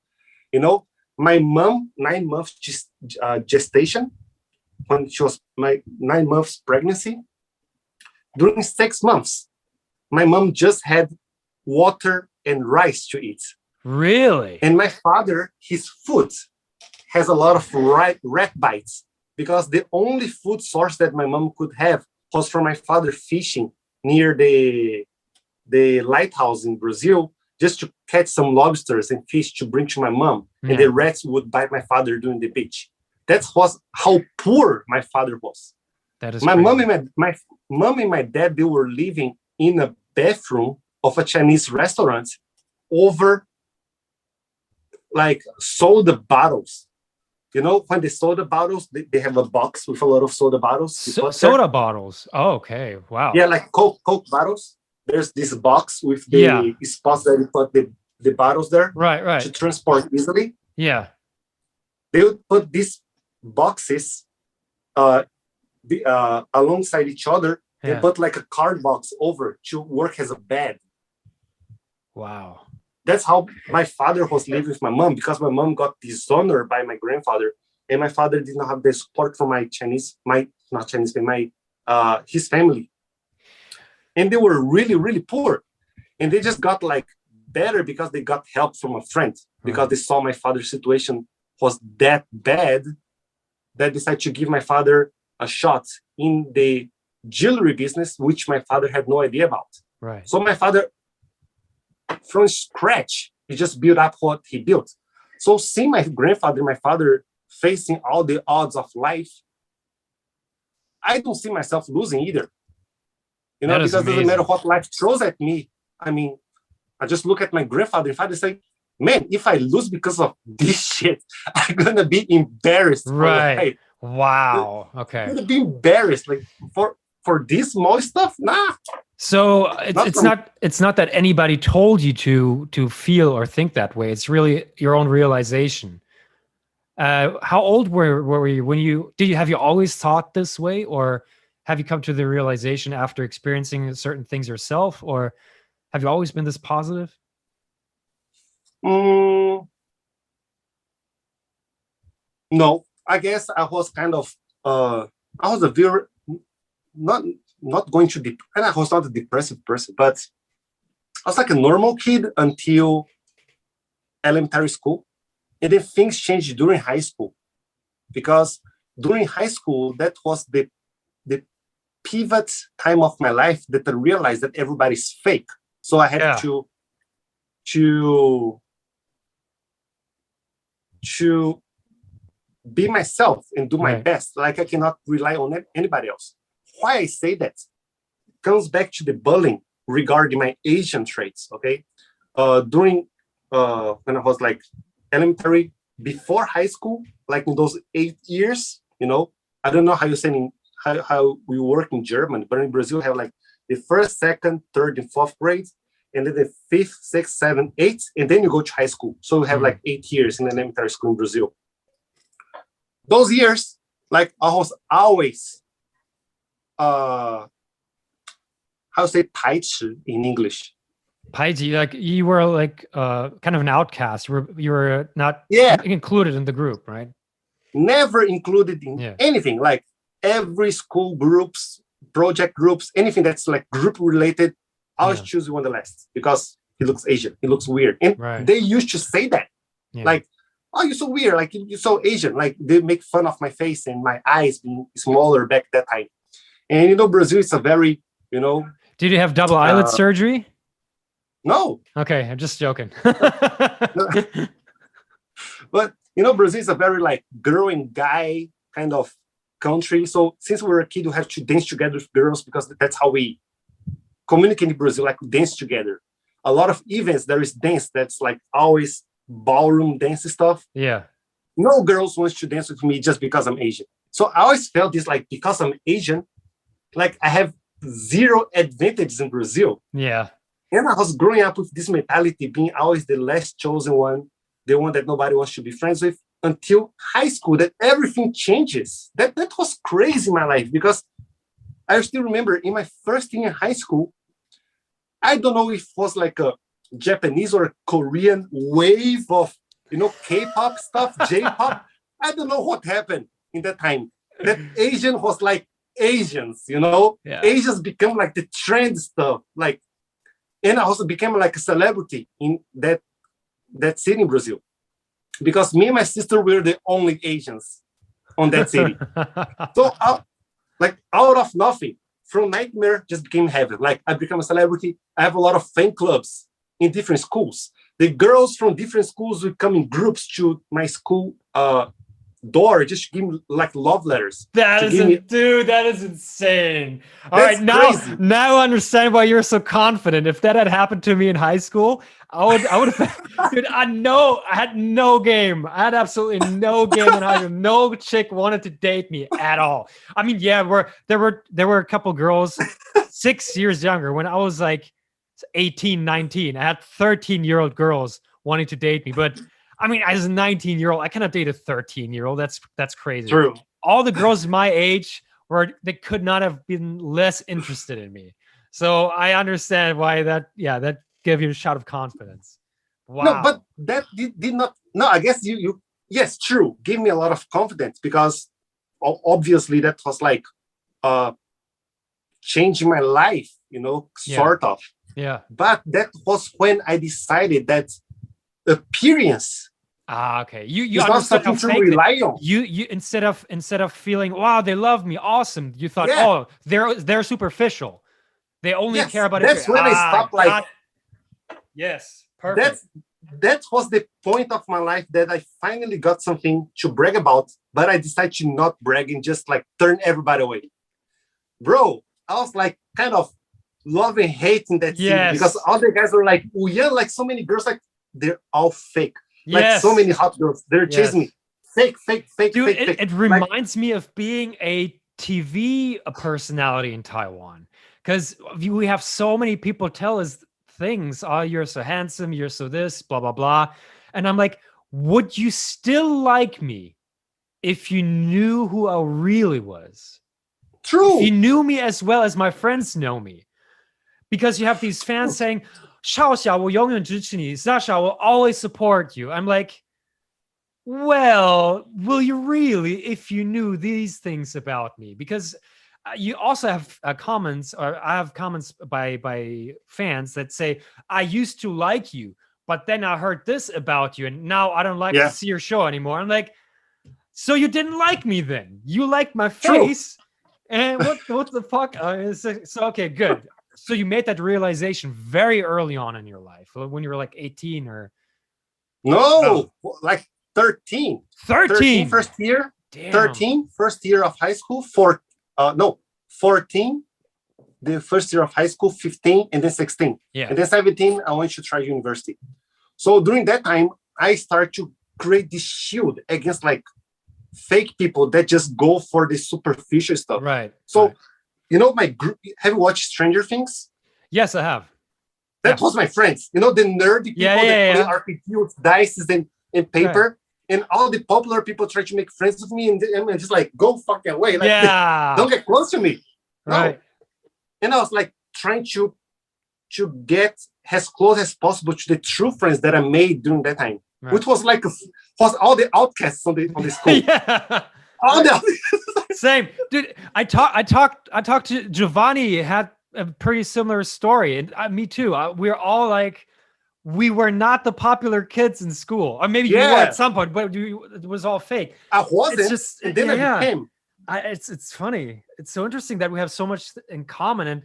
You know, my mom, 9 months gestation, when she was my 9 months pregnancy, during 6 months, my mom just had water and rice to eat. Really? And my father, his food has a lot of rat bites because the only food source that my mom could have was from my father fishing near the lighthouse in Brazil just to catch some lobsters and fish to bring to my mom. Yeah. And the rats would bite my father during the beach. That was how poor my father was. That is my crazy. mom and my mom and my dad, they were living in a bathroom of a Chinese restaurant over like soda bottles. You know, when they soda bottles, they have a box with a lot of soda bottles. Soda bottles. Oh, okay. Wow. Yeah, like Coke bottles. There's this box with the spots that you put the bottles there. Right. To transport easily. Yeah. They would put these boxes alongside each other and put like a card box over to work as a bed. Not That's how my father was living with my mom, because my mom got dishonored by my grandfather, and my father did not have the support from his family. And they were really, really poor. And they just got like better because they got help from a friend, because they saw my father's situation was that bad that decided to give my father a shot in the jewelry business, which my father had no idea about. Right. So my father, from scratch, he just built up what he built. So seeing my grandfather, my father facing all the odds of life, I don't see myself losing either. You know, because it doesn't matter what life throws at me. I mean, I just look at my grandfather and father say, man, if I lose because of this shit, I'm gonna be embarrassed. Right. Wow. Okay. I'm gonna be embarrassed, like for this small stuff. Nah. So it's not that anybody told you to feel or think that way. It's really your own realization. How old were you when have you always thought this way, or have you come to the realization after experiencing certain things yourself, or have you always been this positive? No, I guess I was kind of I was a very not going to and I was not a depressive person, but I was like a normal kid until elementary school, and then things changed during high school, because during high school that was the pivot time of my life that I realized that everybody's fake. So I had to be myself and do my best. Like I cannot rely on anybody else. Why I say that comes back to the bullying regarding my Asian traits. Okay, during when I was like elementary, before high school, like in those 8 years, you know, I don't know how you say how we work in Germany, but in Brazil, we have like the first, second, third, and fourth grades, and then the fifth, sixth, seventh, eighth, and then you go to high school. So we have like 8 years in an elementary school in Brazil. Those years, like I was always, how say 排斥 in English? 排挤, like you were like kind of an outcast. You were not included in the group, right? Never included in anything. Like every school groups, project groups, anything that's like group related, I always choose one of the last because he looks Asian, he looks weird, and they used to say that, like, "Oh, you're so weird, like you're so Asian." Like they make fun of my face and my eyes being smaller back that time. And you know, Brazil is a very, you know. Did you have double eyelid surgery? No. Okay, I'm just joking. But you know, Brazil is a very like girl and guy kind of country. So since we were a kid, we have to dance together with girls because that's how we communicate in Brazil, like dance together. A lot of events, there is dance that's like always ballroom dance stuff. Yeah. No girls wants to dance with me just because I'm Asian. So I always felt this like because I'm Asian, like I have zero advantages in Brazil. Yeah. And I was growing up with this mentality, being always the last chosen one, the one that nobody wants to be friends with, until high school, that everything changes. That was crazy in my life because I still remember in my first year in high school, I don't know if it was like a Japanese or a Korean wave of, you know, K-pop stuff, J-pop. I don't know what happened in that time. That Asian was like Asians, you know? Yeah. Asians become like the trend stuff. Like, and I also became like a celebrity in that city in Brazil. Because me and my sister were the only Asians on that city. So like out of nothing, from nightmare just became heaven. Like I become a celebrity. I have a lot of fan clubs in different schools. The girls from different schools would come in groups to my school door, just give me like love letters. Dude, that is insane. All right, now I understand why you're so confident. If that had happened to me in high school, I would have, dude, I had no game. I had absolutely no game in high school. No chick wanted to date me at all. I mean, yeah, there were a couple girls 6 years younger when I was like 18, 19. I had 13-year-old girls wanting to date me, but I mean, as a 19-year-old, I cannot date a 13-year-old. That's crazy. True. All the girls my age they could not have been less interested in me. So I understand why that gave you a shot of confidence. Wow. No, but that did not. No, I guess you yes, true. Gave me a lot of confidence because obviously that was like changing my life, you know, sort of. Yeah. But that was when I decided that appearance. Okay. You it's not something to rely on. You instead of feeling, wow, they love me, awesome. You thought, oh, they're superficial. They only care about it. That's when I stopped. Like, yes, perfect. That was the point of my life that I finally got something to brag about, but I decided to not brag and just like turn everybody away. Bro, I was like kind of love and hate in that scene because all the guys were like, Uyan, like so many girls, like they're all fake. Like so many hot girls, they're chasing me. Fake. Dude, fake. It reminds me of being a TV personality in Taiwan. Because we have so many people tell us things. Oh, you're so handsome. You're so this, blah, blah, blah. And I'm like, would you still like me if you knew who I really was? True. If you knew me as well as my friends know me. Because you have these fans saying, Sasha, I will always support you. I'm like, well, will you really if you knew these things about me? Because you also have comments, or I have comments by fans that say, I used to like you, but then I heard this about you, and now I don't like to see your show anymore. I'm like, so you didn't like me then? You liked my face? True. And what the fuck? So okay, good. So you made that realization very early on in your life, when you were like 18 or... No, like 13. 13 first year. Damn. 13, first year of high school. 14, the first year of high school, 15, and then 16. Yeah. And then 17, I went to try university. So during that time, I started to create this shield against like fake people that just go for the superficial stuff. Right. So, right. my group, have you watched Stranger Things? Yes, I have. That was my friends. The nerdy people that play RPG with dice and paper. Right. And all the popular people try to make friends with me, and I'm just like, go fucking away. Like, don't get close to me. Right. No. And I was like trying to get as close as possible to the true friends that I made during that time, which was like was all the outcasts on the school. Yeah. All the same, dude. I talked to Giovanni. Had a pretty similar story, and me too. We're all like, we were not the popular kids in school, or maybe you were at some point, but it was all fake. I wasn't. It's just, and then I became. It's funny. It's so interesting that we have so much in common. And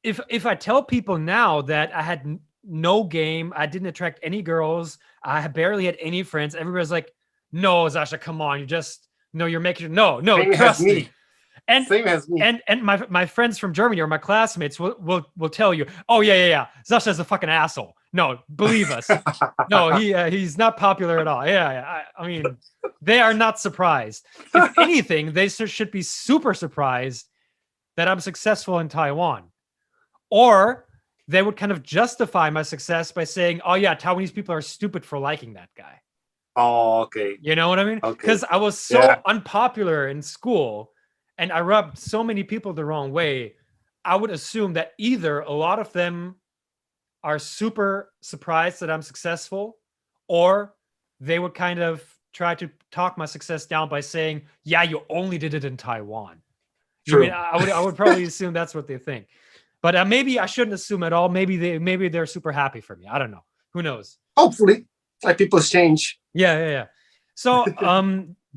if I tell people now that I had no game, I didn't attract any girls, I barely had any friends, everybody's like, "No, Zasha, come on, you're making no, trust me." And same as me. And my friends from Germany or my classmates will tell you, "Oh yeah, Zasha's a fucking asshole." No, believe us. No, he's not popular at all. Yeah. I mean, they are not surprised. If anything, they should be super surprised that I'm successful in Taiwan. Or they would kind of justify my success by saying, "Oh yeah, Taiwanese people are stupid for liking that guy." Oh, okay. You know what I mean? Because I was so unpopular in school and I rubbed so many people the wrong way. I would assume that either a lot of them are super surprised that I'm successful, or they would kind of try to talk my success down by saying, "Yeah, you only did it in Taiwan." True. I would probably assume that's what they think, but maybe I shouldn't assume at all. Maybe they're super happy for me. I don't know. Who knows? Hopefully, it's like people change. Yeah. So,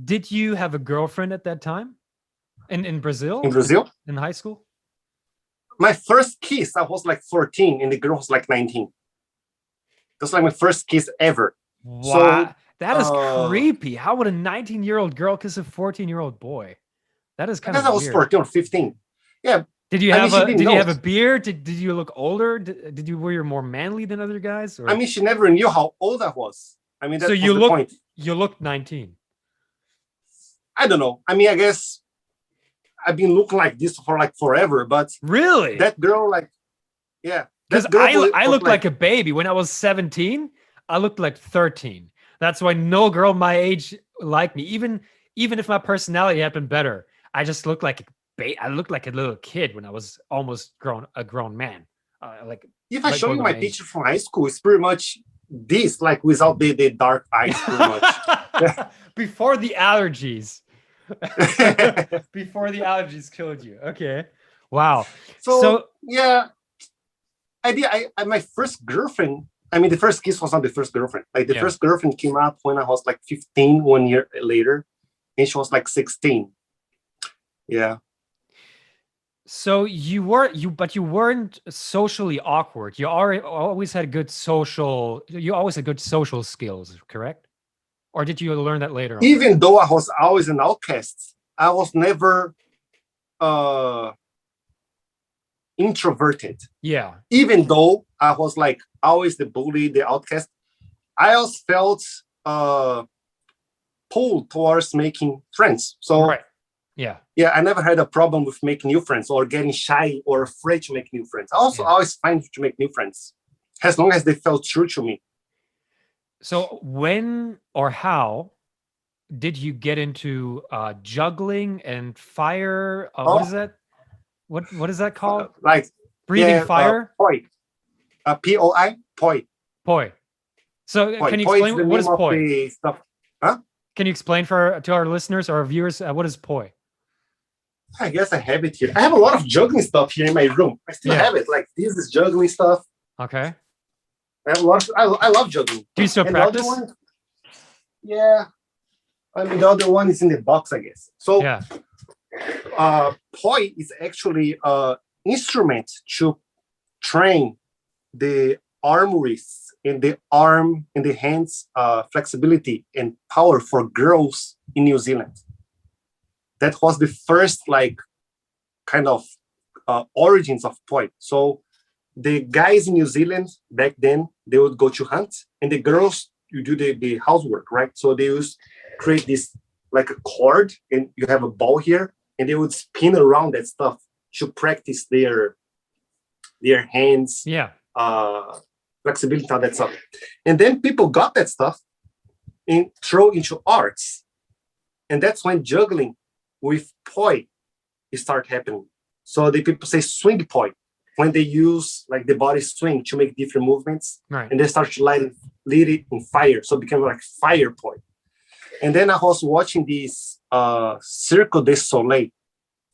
did you have a girlfriend at that time in Brazil? In Brazil, in high school. My first kiss, I was like 14 and the girl was like 19. That's like my first kiss ever. Wow. So, that is creepy. How would a 19-year-old girl kiss a 14-year-old boy? That is kind of weird. I was 14 or 15. Yeah. Did you have a beard? Did you look older? Were you more manly than other guys? Or? I mean, she never knew how old I was. I mean, that's so the point. You looked 19. I don't know. I mean, I guess I've been looking like this for like forever, but really, that girl, like, yeah, because I looked like a baby when I was 17. I looked like 13. That's why no girl my age liked me. Even if my personality had been better, I just looked like I looked like a little kid when I was almost a grown man. If I show you my picture from high school, it's pretty much this, like without the dark eyes, pretty much. Before the allergies. Before the allergies killed you. Okay. Wow. So yeah, my first girlfriend. I mean, the first kiss was not the first girlfriend. Like the first girlfriend came up when I was like 15, 1 year later, and she was like 16. Yeah. So you weren't socially awkward. You always had good social. You always had good social skills, correct? Or did you learn that later on? Even though I was always an outcast, I was never introverted. Yeah. Even though I was like always the bully, the outcast, I always felt pulled towards making friends. So right. Yeah. Yeah, I never had a problem with making new friends or getting shy or afraid to make new friends. I also always find to make new friends as long as they felt true to me. So when or how did you get into juggling and fire? What is that? What is that called? Like breathing fire? Poi. P-O-I? Poi. Poi. So poi. Can you poi explain what is poi? Huh? Can you explain to our listeners or our viewers what is poi? I guess I have it here. I have a lot of juggling stuff here in my room. I still have it. Like this is juggling stuff. Okay. I have a lot. I love juggling. Do you still practice? Yeah. I mean, the other one is in the box, I guess. So, poi is actually an instrument to train the armories in the arm, in the hands, flexibility and power for girls in New Zealand. That was the first, like, kind of origins of poi. So the guys in New Zealand back then, they would go to hunt, and the girls, you do the housework, right? So they used create this like a cord, and you have a ball here, and they would spin around that stuff to practice their hands, flexibility, all that stuff. And then people got that stuff and throw into arts. And that's when juggling with poi start happening. So the people say swing poi, when they use like the body swing to make different movements, and they start to light it in fire. So it became like fire poi. And then I was watching this Cirque du Soleil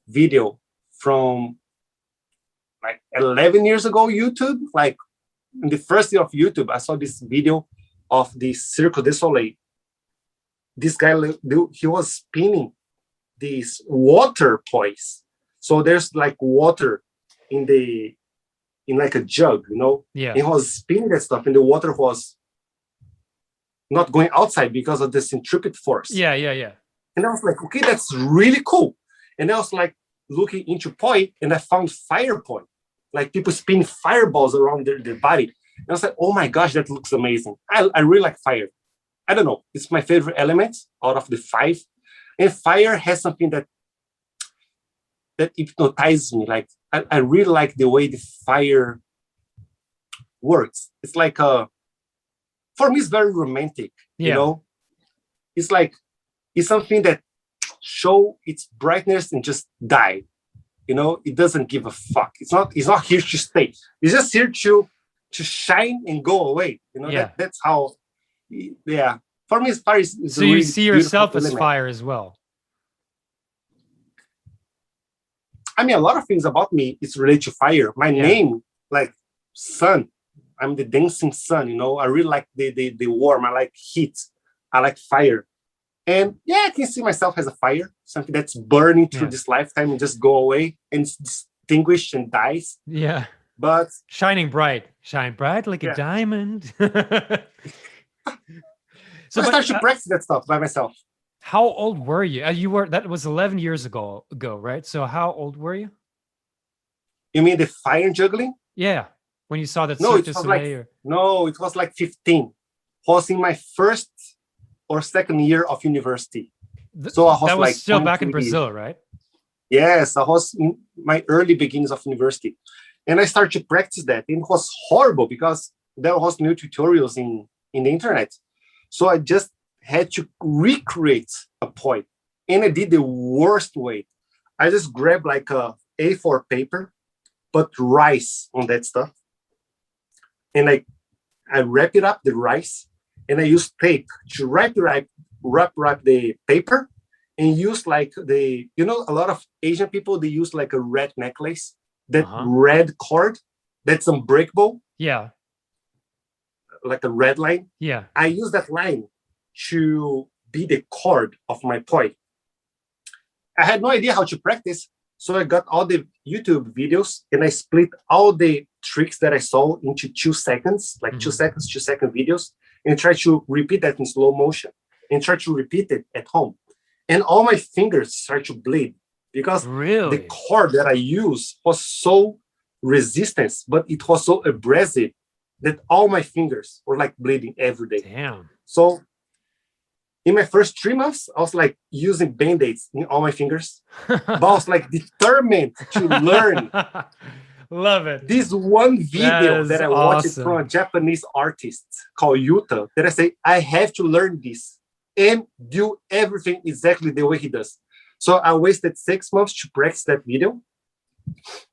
video from like 11 years ago, YouTube. Like in the first year of YouTube, I saw this video of the Cirque du Soleil. This guy, he was spinning these water poise. So there's like water in like a jug, you know? Yeah. He was spinning that stuff, and the water was not going outside because of the centripetal force. Yeah. And I was like, okay, that's really cool. And I was like looking into poi, and I found fire poi, like people spin fireballs around their body. And I was like, oh my gosh, that looks amazing. I really like fire. I don't know. It's my favorite element out of the 5. And fire has something that hypnotizes me. Like I really like the way the fire works. It's like for me, it's very romantic. You know, it's like it's something that show its brightness and just die. You know, it doesn't give a fuck. It's not here to stay. It's just here to shine and go away. You know, that's how. Yeah, for me, fire is so you see yourself as fire as well. I mean, a lot of things about me is related to fire. My name, like sun. I'm the dancing sun. You know, I really like the warm. I like heat. I like fire. And I can see myself as a fire, something that's burning through this lifetime and just go away and extinguish and dies. Yeah, but shine bright like a diamond. So I started to practice that stuff by myself. How old were you? That was 11 years ago, right? So how old were you? You mean the fire juggling? Yeah, when you saw that. No, it was like 15. Was in my first or second year of university. So I was that was like still back in Brazil, right? Yes, I was in my early beginnings of university, and I started to practice that. And it was horrible because there was no tutorials in the internet. So I just had to recreate a poi, and I did the worst way. I just grabbed like a A4 paper, put rice on that stuff, and I wrap it up, the rice, and I use tape to wrap the paper, and use like a lot of Asian people, they use like a red necklace, that red cord that's unbreakable. Yeah. Like a red line. Yeah. I use that line to be the cord of my poi. I had no idea how to practice, so I got all the YouTube videos and I split all the tricks that I saw into 2 seconds, like 2 seconds, 2-second videos, and try to repeat that in slow motion and try to repeat it at home. And all my fingers start to bleed because the cord that I used was so resistant, but it was so abrasive that all my fingers were like bleeding every day. Damn. So in my first 3 months, I was like using Band-Aids in all my fingers. But I was like determined to learn. Love it. This one video that I watched from a Japanese artist called Yuta, that I say, I have to learn this and do everything exactly the way he does. So I wasted 6 months to practice that video.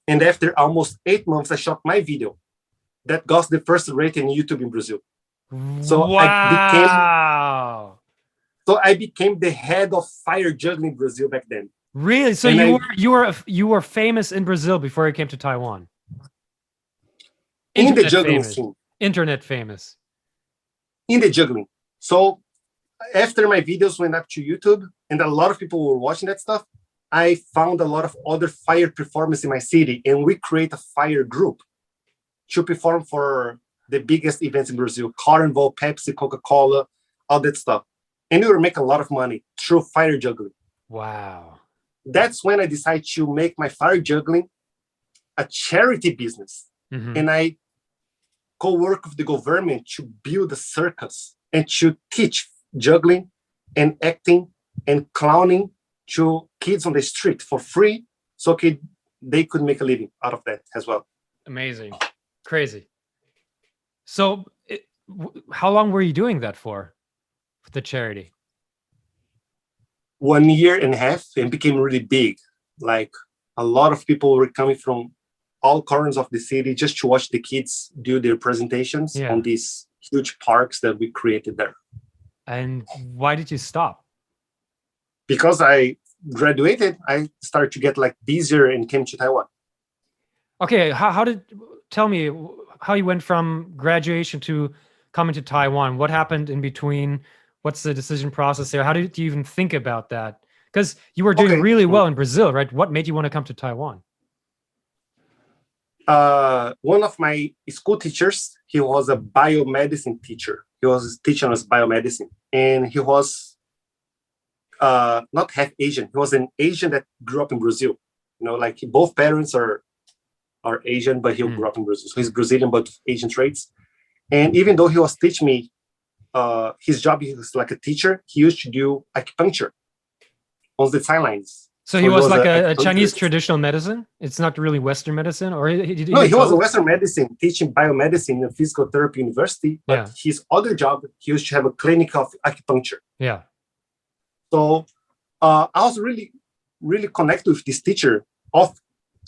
And after almost 8 months, I shot my video. That got the first rating in YouTube in Brazil. So I became the head of fire juggling in Brazil back then. Really? So you were famous in Brazil before you came to Taiwan. In the juggling scene. Internet famous. In the juggling. So after my videos went up to YouTube and a lot of people were watching that stuff, I found a lot of other fire performers in my city, and we create a fire group to perform for the biggest events in Brazil, Carnival, Pepsi, Coca-Cola, all that stuff. And we were making a lot of money through fire juggling. Wow. That's when I decided to make my fire juggling a charity business. And I co-work with the government to build a circus and to teach juggling and acting and clowning to kids on the street for free, so they could make a living out of that as well. Amazing. Crazy. So how long were you doing that for the charity? 1 year and a half, and became really big. Like a lot of people were coming from all corners of the city just to watch the kids do their presentations on these huge parks that we created there. And why did you stop? Because I graduated, I started to get like busier and came to Taiwan. Okay, tell me how you went from graduation to coming to Taiwan. What happened in between? What's the decision process there? How did you even think about that? Because you were doing really well in Brazil, right? What made you want to come to Taiwan? One of my school teachers, he was a biomedicine teacher. He was teaching us biomedicine, and he was not half Asian. He was an Asian that grew up in Brazil. You know, like both parents are Asian, but he grew up in Brazil. So he's Brazilian, but Asian traits. And even though he was teaching me, his job is like a teacher, he used to do acupuncture on the sidelines. So he was like a Chinese traditional medicine? It's not really Western medicine? Or he was a Western medicine, teaching biomedicine in physical therapy university. But his other job, he used to have a clinic of acupuncture. Yeah. So I was really, really connected with this teacher, of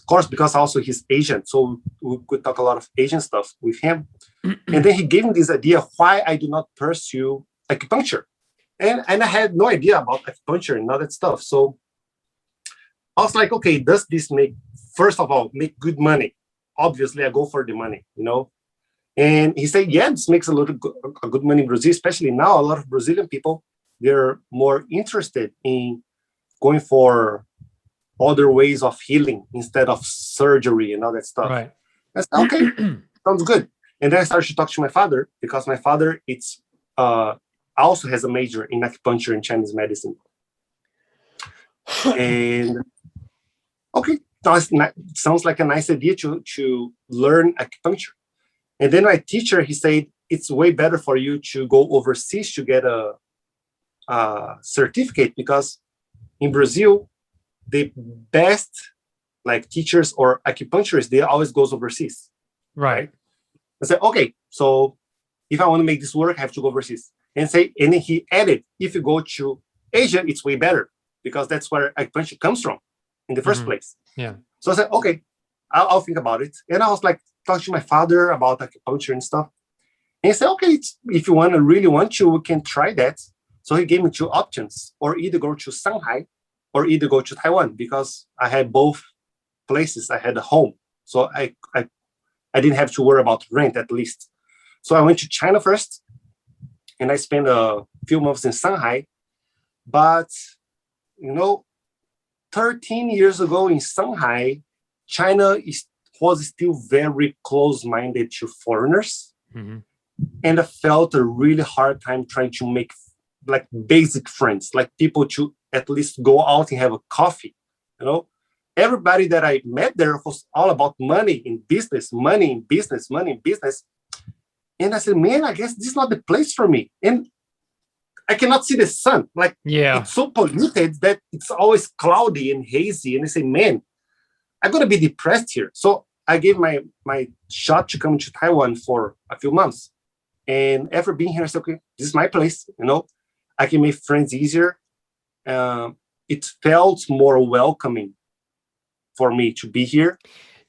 course, because also he's Asian. So we could talk a lot of Asian stuff with him. And then he gave me this idea why I do not pursue acupuncture. And I had no idea about acupuncture and all that stuff. So I was like, okay, does this first of all, make good money? Obviously, I go for the money, you know? And he said, yeah, this makes a good money in Brazil, especially now. A lot of Brazilian people, they're more interested in going for other ways of healing instead of surgery and all that stuff. Right. I said, okay, sounds good. And then I started to talk to my father, because my father also has a major in acupuncture and Chinese medicine. And okay, sounds like a nice idea to learn acupuncture. And then my teacher, he said, it's way better for you to go overseas to get a certificate, because in Brazil, the best like teachers or acupuncturists, they always goes overseas. Right. I said, okay, so if I want to make this work, I have to go overseas. And then he added, if you go to Asia, it's way better, because that's where acupuncture comes from in the first place. Yeah. So I said, okay, I'll think about it. And I was like talking to my father about acupuncture and stuff. And he said, okay, if you really want to, we can try that. So he gave me two options, or either go to Shanghai or either go to Taiwan, because I had both places. I had a home. So I didn't have to worry about rent, at least. So I went to China first, and I spent a few months in Shanghai. But, 13 years ago in Shanghai, China was still very close-minded to foreigners. Mm-hmm. And I felt a really hard time trying to make like basic friends, like people to at least go out and have a coffee. Everybody that I met there was all about money in business, money in business, money in business. And I said, man, I guess this is not the place for me. And I cannot see the sun. Like, it's so polluted that it's always cloudy and hazy. And I say, man, I'm going to be depressed here. So I gave my shot to come to Taiwan for a few months. And after being here, I said, okay, this is my place. I can make friends easier. It felt more welcoming for me to be here.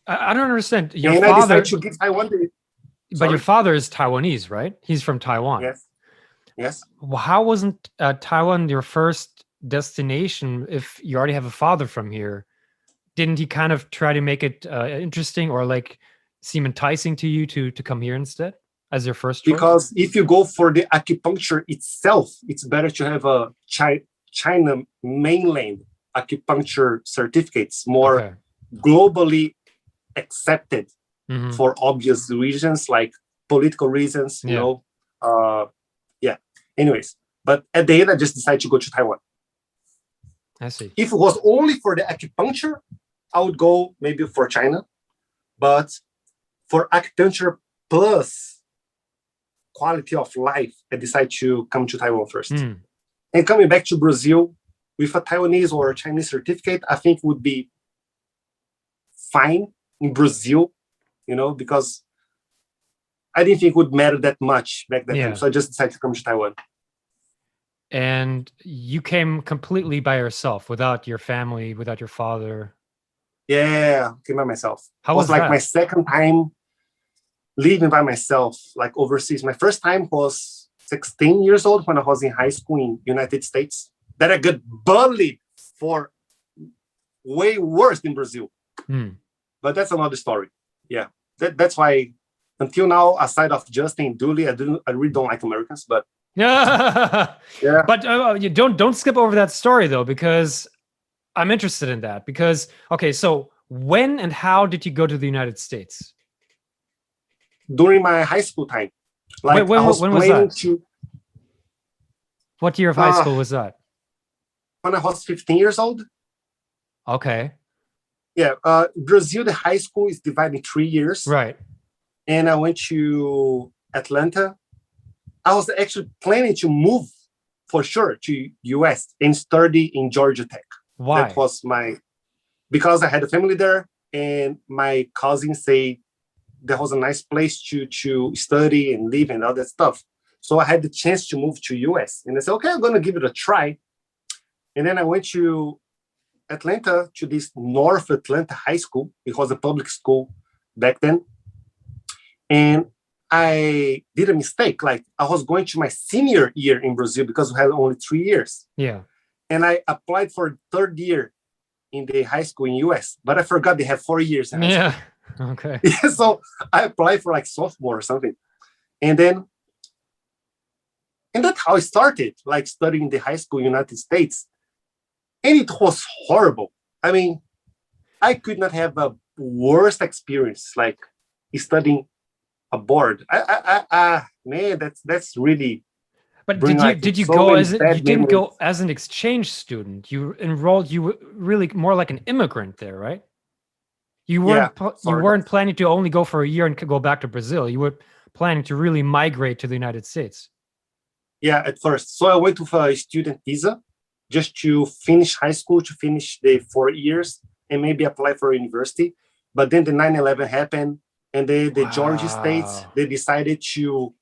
I don't understand. I decided to give Taiwan But your father is Taiwanese, right? He's from Taiwan. Yes. Well, how wasn't Taiwan your first destination if you already have a father from here? Didn't he kind of try to make it interesting or like seem enticing to you to come here instead as your first choice? Because if you go for the acupuncture itself, it's better to have a China mainland acupuncture certificates, more globally accepted for obvious reasons, like political reasons, Anyways, but at the end, I just decided to go to Taiwan. I see. If it was only for the acupuncture, I would go maybe for China. But for acupuncture plus quality of life, I decided to come to Taiwan first. And coming back to Brazil, with a Taiwanese or Chinese certificate, I think would be fine in Brazil, because I didn't think it would matter that much back then. Yeah. So I just decided to come to Taiwan. And you came completely by yourself, without your family, without your father. Yeah, came by myself. How It was was like that? my second time living by myself, like overseas. My first time was 16 years old when I was in high school in United States. That I got bullied for way worse in Brazil. But that's another story. Yeah, that's why until now, aside of Justin and Dooley, I really don't like Americans. But Yeah. yeah, But you don't skip over that story though, because I'm interested in that. Because okay, so when and how did you go to the United States? during my high school time, like When I was was planning that? to What year of high school was that? when I was 15 years old. Okay. Yeah, Brazil, the high school is divided in 3 years. Right. And I went to Atlanta. I was actually planning to move for sure to US and study in Georgia Tech. Why? That was because I had a family there, and my cousin said there was a nice place to study and live and all that stuff. So I had the chance to move to US, and I said, okay, I'm gonna give it a try. And then I went to Atlanta, to this North Atlanta High School. It was a public school back then. And I did a mistake. Like, I was going to my senior year in Brazil because we had only 3 years. Yeah. And I applied for third year in the high school in US, but I forgot they have 4 years. Yeah. Okay. Yeah, so I applied for like sophomore or something. And that's how I started, like studying the high school in the United States. And it was horrible. I mean, I could not have a worse experience, like studying abroad. Man, that's really. But bring, like, did you so go many as you bad didn't go memories. as an exchange student? You enrolled. You were really more like an immigrant there, right? You weren't you sort of. weren't planning to only go for a year and go back to Brazil. You were planning to really migrate to the United States. Yeah, at first. So I went with a student visa just to finish high school, to finish the 4 years and maybe apply for university. But then the 9/11 happened, and the Georgia states, they decided to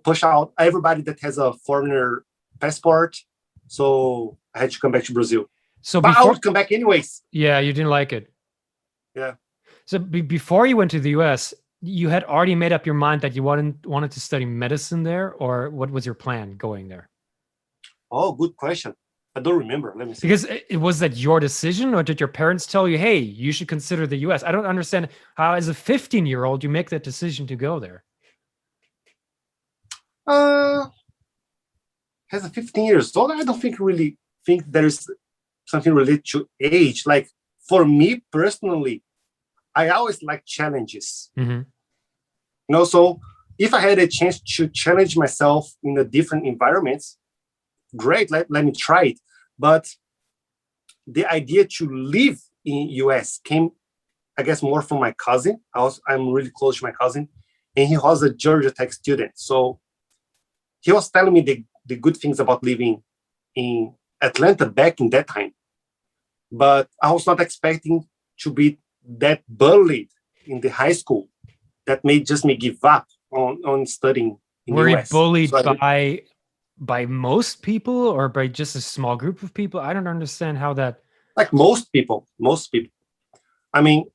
push out everybody that has a foreigner passport. So I had to come back to Brazil. So but I would come back anyways. Yeah, you didn't like it. Yeah. So before you went to the US, you had already made up your mind that you wanted to study medicine there, or what was your plan going there? Oh, good question. I don't remember. Let me see. Because was that your decision, or did your parents tell you, hey, you should consider the US? I don't understand how, as a 15-year-old, you make that decision to go there. As a 15 years old, I don't really think there is something related to age. Like, for me personally, I always like challenges. So if I had a chance to challenge myself in a different environments, great, let me try it. But the idea to live in US came, I guess, more from my cousin. I'm really close to my cousin, and he was a Georgia Tech student. So he was telling me the good things about living in Atlanta back in that time. But I was not expecting to be that bullied in the high school that made me give up on studying in the US. Were you bullied by most people, or by just a small group of people? I don't understand how that. Like most people. I mean,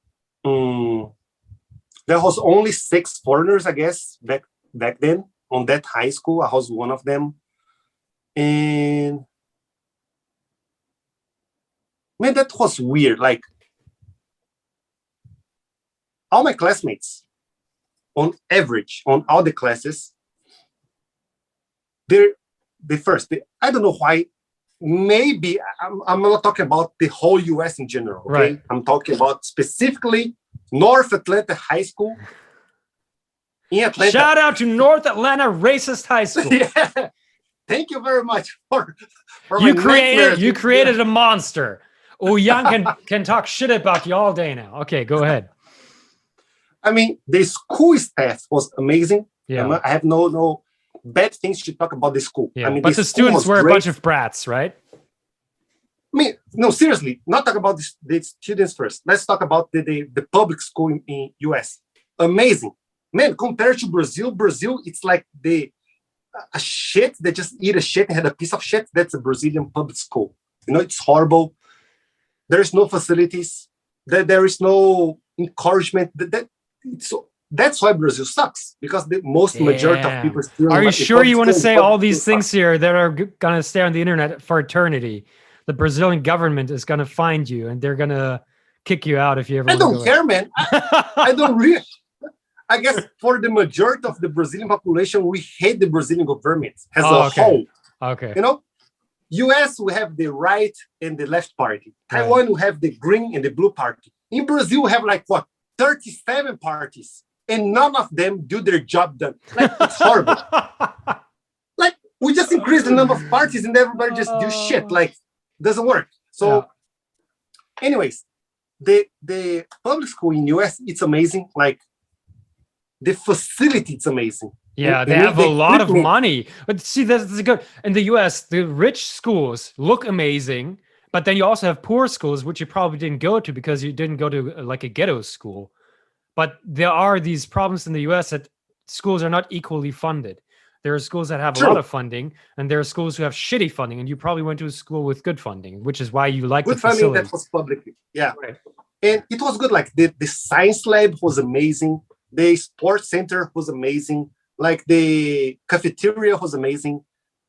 there was only 6 foreigners, I guess, back then on that high school. I was one of them. And man, that was weird. Like, all my classmates, on average, on all the classes, I don't know why. Maybe I'm not talking about the whole US in general. Okay, right. I'm talking about specifically North Atlanta High School in Atlanta. Shout out to North Atlanta Racist High School. Yeah. Thank you very much for you created a monster. Uyan can talk shit about you all day now. Okay, go ahead. I mean, the school staff was amazing. Yeah. I have no bad things to talk about the school. Yeah, I mean, but the students were a bunch of brats, right? I mean, no, seriously, not talk about the students first. Let's talk about the public school in US. Amazing. Man, compared to Brazil, it's like a shit that just eat a shit and had a piece of shit. That's a Brazilian public school. You know, it's horrible. There's no facilities. There is no encouragement. That's why Brazil sucks, because the most majority of people still. Are you sure you want to say all these things here that are going to stay on the internet for eternity? The Brazilian government is going to find you and they're going to kick you out if you ever. I don't care, man. I don't really. I guess for the majority of the Brazilian population, we hate the Brazilian government as a whole. Okay. You know, US, we have the right and the left party. Taiwan, we have the green and the blue party. In Brazil, we have 37 parties, and none of them do their job done. It's horrible. We just increase the number of parties and everybody just do shit. Doesn't work. So, anyways, the public school in US, it's amazing. The facility, it's amazing. Yeah, they have a lot of money. But see, that's good. In the US, the rich schools look amazing, but then you also have poor schools, which you probably didn't go to because you didn't go to a ghetto school. But there are these problems in the US that schools are not equally funded. There are schools that have a lot of funding, and there are schools who have shitty funding, and you probably went to a school with good funding, which is why you like the facility. Good funding that was public. Yeah. Right. And it was good. The science lab was amazing. The sports center was amazing. The cafeteria was amazing.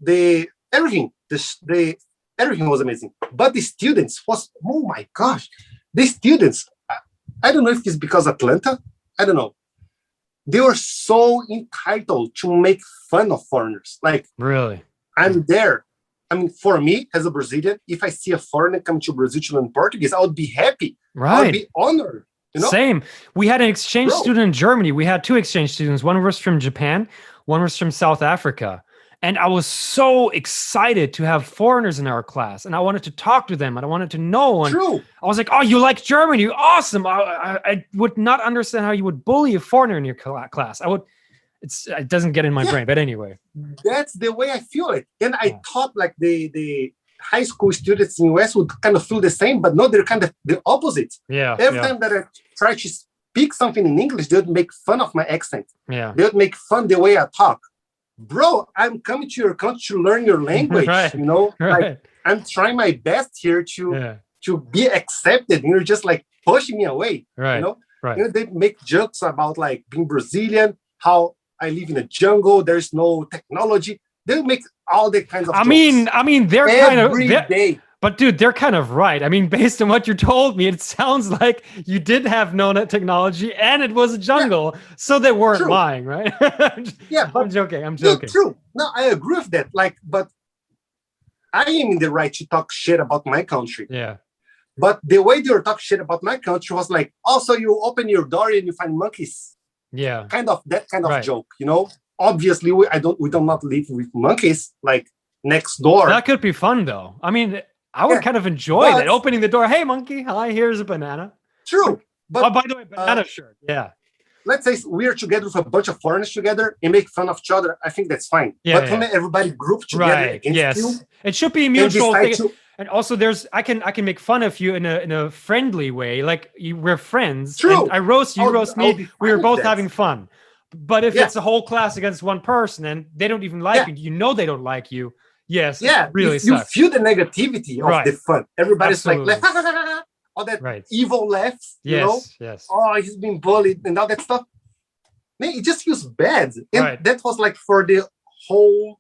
Everything was amazing. But the students oh my gosh, the students, I don't know if it's because Atlanta, I don't know. They were so entitled to make fun of foreigners. Really? I'm there. I mean, for me, as a Brazilian, if I see a foreigner come to Brazil to learn Portuguese, I would be happy. Right. I would be honored. You know? Same. We had an exchange student in Germany. We had two exchange students. One was from Japan, one was from South Africa. And I was so excited to have foreigners in our class. And I wanted to talk to them. And I wanted to know. And True. I was like, oh, you like Germany? Awesome. I would not understand how you would bully a foreigner in your class. It doesn't get in my brain. But anyway. That's the way I feel it. And I thought the high school students in US would kind of feel the same, but no, they're kind of the opposite. Yeah. Every time that I try to speak something in English, they would make fun of my accent. Yeah. They would make fun the way I talk. Bro, I'm coming to your country to learn your language. Right. You know, right. I'm trying my best here to be accepted. And you're just pushing me away. Right. You know, right. They make jokes about being Brazilian, how I live in a jungle. There's no technology. They make all the kinds of jokes. I mean, they're every day. But dude, they're kind of right. I mean, based on what you told me, it sounds like you did have no technology and it was a jungle, so they weren't lying, right? Yeah, but I'm joking. Yeah, true. No, I agree with that. But I am in the right to talk shit about my country. Yeah. But the way they were talking shit about my country was also you open your door and you find monkeys. Yeah. That kind of joke, you know? Obviously, we do not live with monkeys next door. That could be fun though. I mean, I would kind of enjoy that. Opening the door. Hey, monkey. Hi, here's a banana. True. But by the way, banana shirt. Yeah. Let's say we're together with a bunch of foreigners together and make fun of each other. I think that's fine. Yeah, but when everybody group together against you, it should be mutual. And also, I can make fun of you in a friendly way. We're friends. True. And I roast you, roast me. We were both having fun. But if it's a whole class against one person and they don't even like you, you know they don't like you. Yes. Yeah. Really you sucks. feel the negativity of the fun. Everybody's all that evil laughs. Yes. You know? Yes. Oh, he's been bullied and all that stuff. Man, it just feels bad. And that was for the whole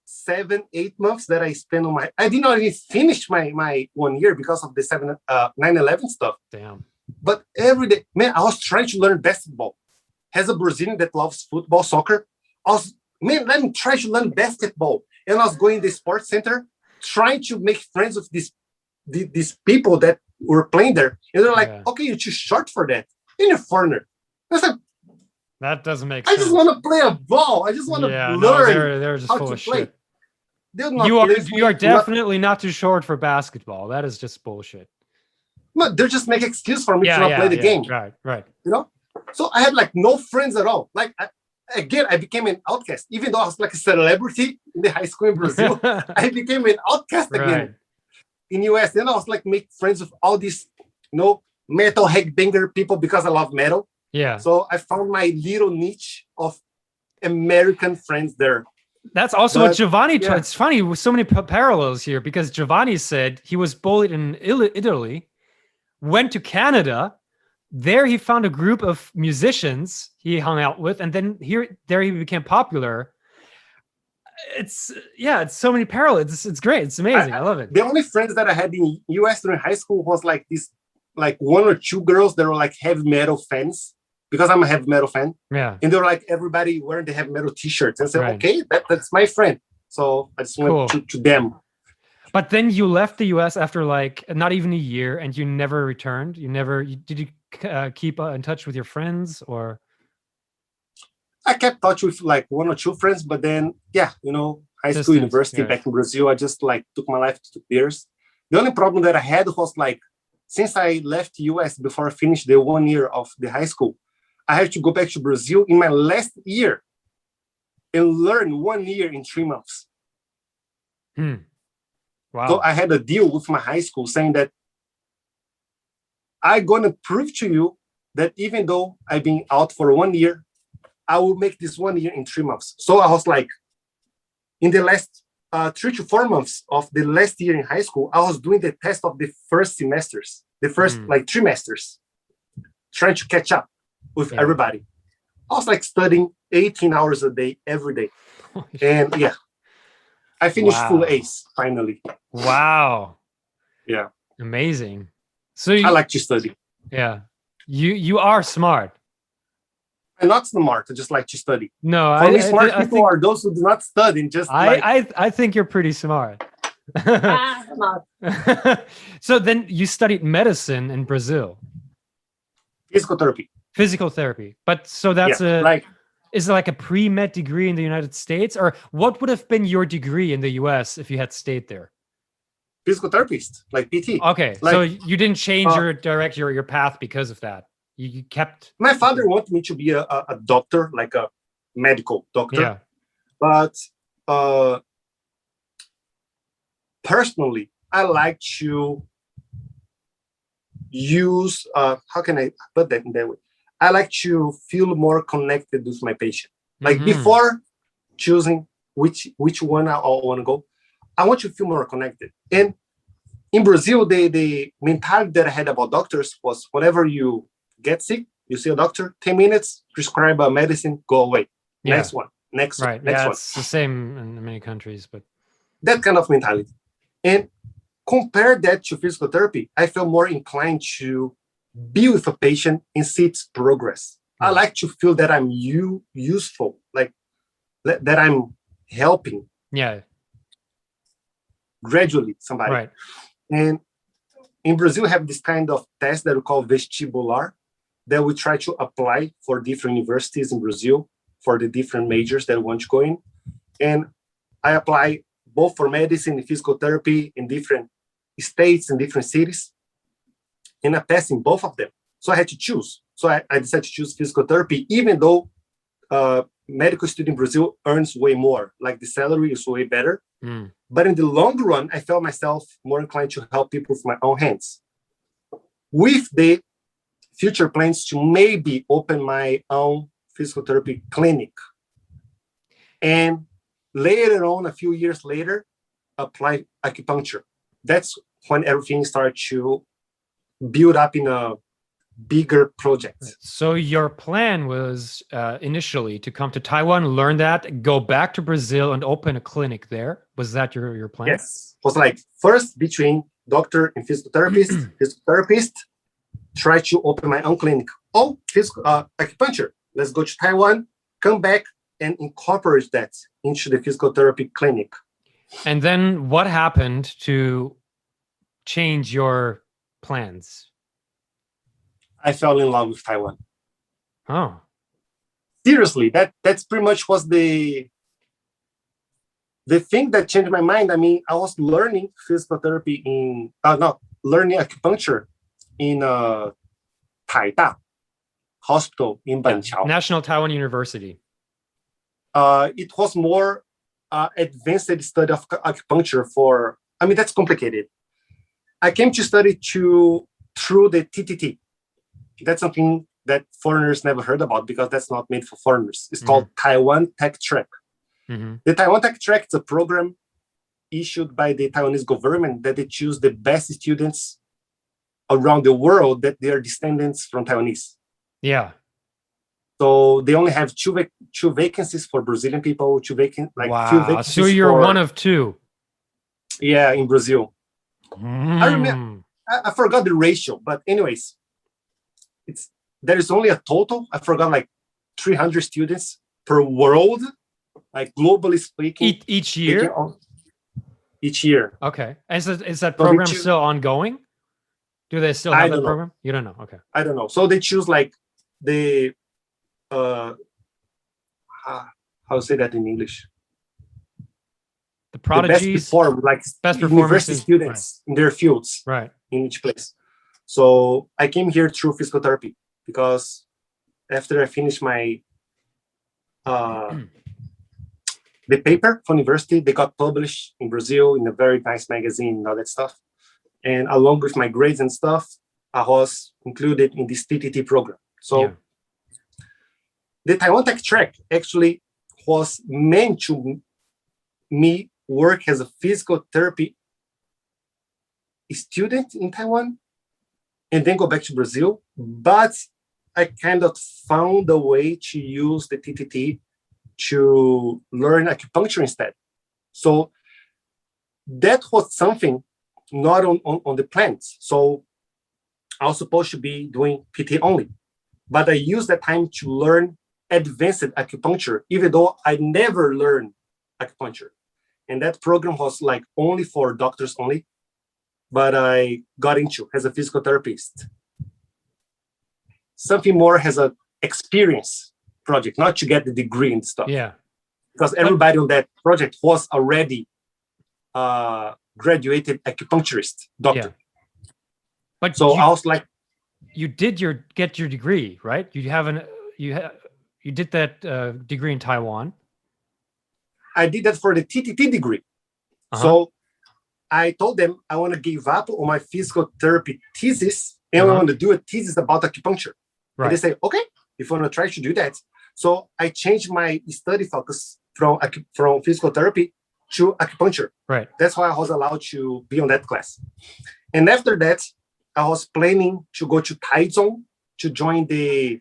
7-8 months that I spent on I did not even finish my 1 year because of the 9/11 stuff. Damn. But every day, man, I was trying to learn basketball. As a Brazilian that loves football, soccer, let me try to learn basketball. And I was going to the sports center, trying to make friends with these people that were playing there. And they're okay, you're too short for that. And you're a foreigner. I was that doesn't make sense. I just want to play a ball. I just want to learn they're just how full to of play. shit. You are definitely not too short for basketball. That is just bullshit. But they're just making excuse for me to not play the game. Right. You know? So I had no friends at all. again, I became an outcast. Even though I was like a celebrity in the high school in Brazil, I became an outcast again in US. Then I was like make friends with all these, metal headbanger people because I love metal. Yeah. So I found my little niche of American friends there. That's also what Giovanni told. It's funny with so many parallels here because Giovanni said he was bullied in Italy, went to Canada. There he found a group of musicians he hung out with, and then there he became popular. It's so many parallels. It's great. It's amazing. I love it. The only friends that I had in US during high school was like this, like one or two girls that were like heavy metal fans. Because I'm a heavy metal fan. Yeah. And they were like, everybody wearing the heavy metal t-shirts. And I said, okay, that's my friend. So I just went to them. But then you left the US after like not even a year and you never returned. Did you keep in touch with your friends or? I kept touch with like one or two friends, but then, high school, university back in Brazil, I just like took my life to theirs. The only problem that I had was like, since I left US before I finished the 1 year of the high school, I had to go back to Brazil in my last year and learn 1 year in 3 months. Wow. So I had a deal with my high school saying that I'm going to prove to you that even though I've been out for 1 year, I will make this 1 year in 3 months. So I was like, in the last 3 to 4 months of the last year in high school, I was doing the test of the first semesters, the first like trimesters, trying to catch up with everybody. I was like studying 18 hours a day, every day. And I finished full ace finally. Wow. Yeah. Amazing. So I like to study. Yeah. You are smart. I'm not smart. I just like to study. No, for me, smart people are those who do not study. Just I think you're pretty smart. I'm not. So then you studied medicine in Brazil. Physical therapy. But so that's is it like a pre-med degree in the United States? Or what would have been your degree in the US if you had stayed there? Physical therapist, like PT. Okay. So you didn't change your path because of that. You kept. My father wanted me to be a doctor, like a medical doctor. Yeah. But personally, I like to use, how can I put that in that way? I like to feel more connected with my patient. Like before choosing which one I want to go, I want to feel more connected. And in Brazil, the mentality that I had about doctors was whenever you get sick, you see a doctor, 10 minutes, prescribe a medicine, go away. Yeah. Next one. Next one. It's the same in many countries, but that kind of mentality. And compare that to physical therapy, I feel more inclined to be with a patient and see its progress. I like to feel that I'm useful, like that I'm helping. Yeah. Gradually somebody. Right. And in Brazil, we have this kind of test that we call vestibular that we try to apply for different universities in Brazil for the different majors that we want to go in. And I apply both for medicine and physical therapy in different states and different cities. And I passed in both of them. So I had to choose. So I decided to choose physical therapy, even though medical student in Brazil earns way more, like the salary is way better. But in the long run, I felt myself more inclined to help people with my own hands. With the future plans to maybe open my own physical therapy clinic. And later on, a few years later, apply acupuncture. That's when everything started to build up in a bigger project. So your plan was initially to come to Taiwan, learn that, go back to Brazil and open a clinic there. Was that your plan? Yes. It was like first between doctor and physical therapist, try to open my own clinic. Oh, acupuncture. Let's go to Taiwan, come back and incorporate that into the physical therapy clinic. And then what happened to change your plans? I fell in love with Taiwan. Oh. Seriously, that's pretty much was the thing that changed my mind. I mean, I was learning physical therapy learning acupuncture in Taida Hospital in Banqiao. National Taiwan University. it was more advanced study of acupuncture for, I mean, that's complicated. I came to study through the TTT. That's something that foreigners never heard about because that's not made for foreigners. It's called Taiwan Tech Track. The Taiwan Tech Track is a program issued by the Taiwanese government that they choose the best students around the world that they are descendants from Taiwanese. Yeah. So they only have two vacancies for Brazilian people, few vacancies. So you're one of two. Yeah, in Brazil. I remember, I forgot the ratio, but anyways, there is only a total, I forgot, like 300 students per world, like globally speaking. Each year? Each year. Okay. Is that program still ongoing? Do they still have that program? You don't know. Okay. I don't know. So they choose like the how to say that in English? The prodigies, best university students in their fields, right? In each place. So I came here through physical therapy because after I finished my the paper for university, they got published in Brazil in a very nice magazine and all that stuff. And along with my grades and stuff, I was included in this TTT program. So the Taiwan Tech Track actually was meant to me work as a physical therapy student in Taiwan and then go back to Brazil. But I kind of found a way to use the TTT to learn acupuncture instead. So that was something not on the plans. So I was supposed to be doing PT only, but I used that time to learn advanced acupuncture, even though I never learned acupuncture. And that program was like only for doctors only, but I got into as a physical therapist. Something more as an experience project, not to get the degree and stuff. Yeah. Because everybody on that project was already graduated acupuncturist, doctor. Yeah. But so I was like, you did get your degree, right? You did that degree in Taiwan. I did that for the TTT degree. So I told them I want to give up on my physical therapy thesis and I want to do a thesis about acupuncture. Right. And they say, okay, if you want to try to do that. So I changed my study focus from physical therapy to acupuncture. Right. That's why I was allowed to be on that class. And after that, I was planning to go to Taiwan to join the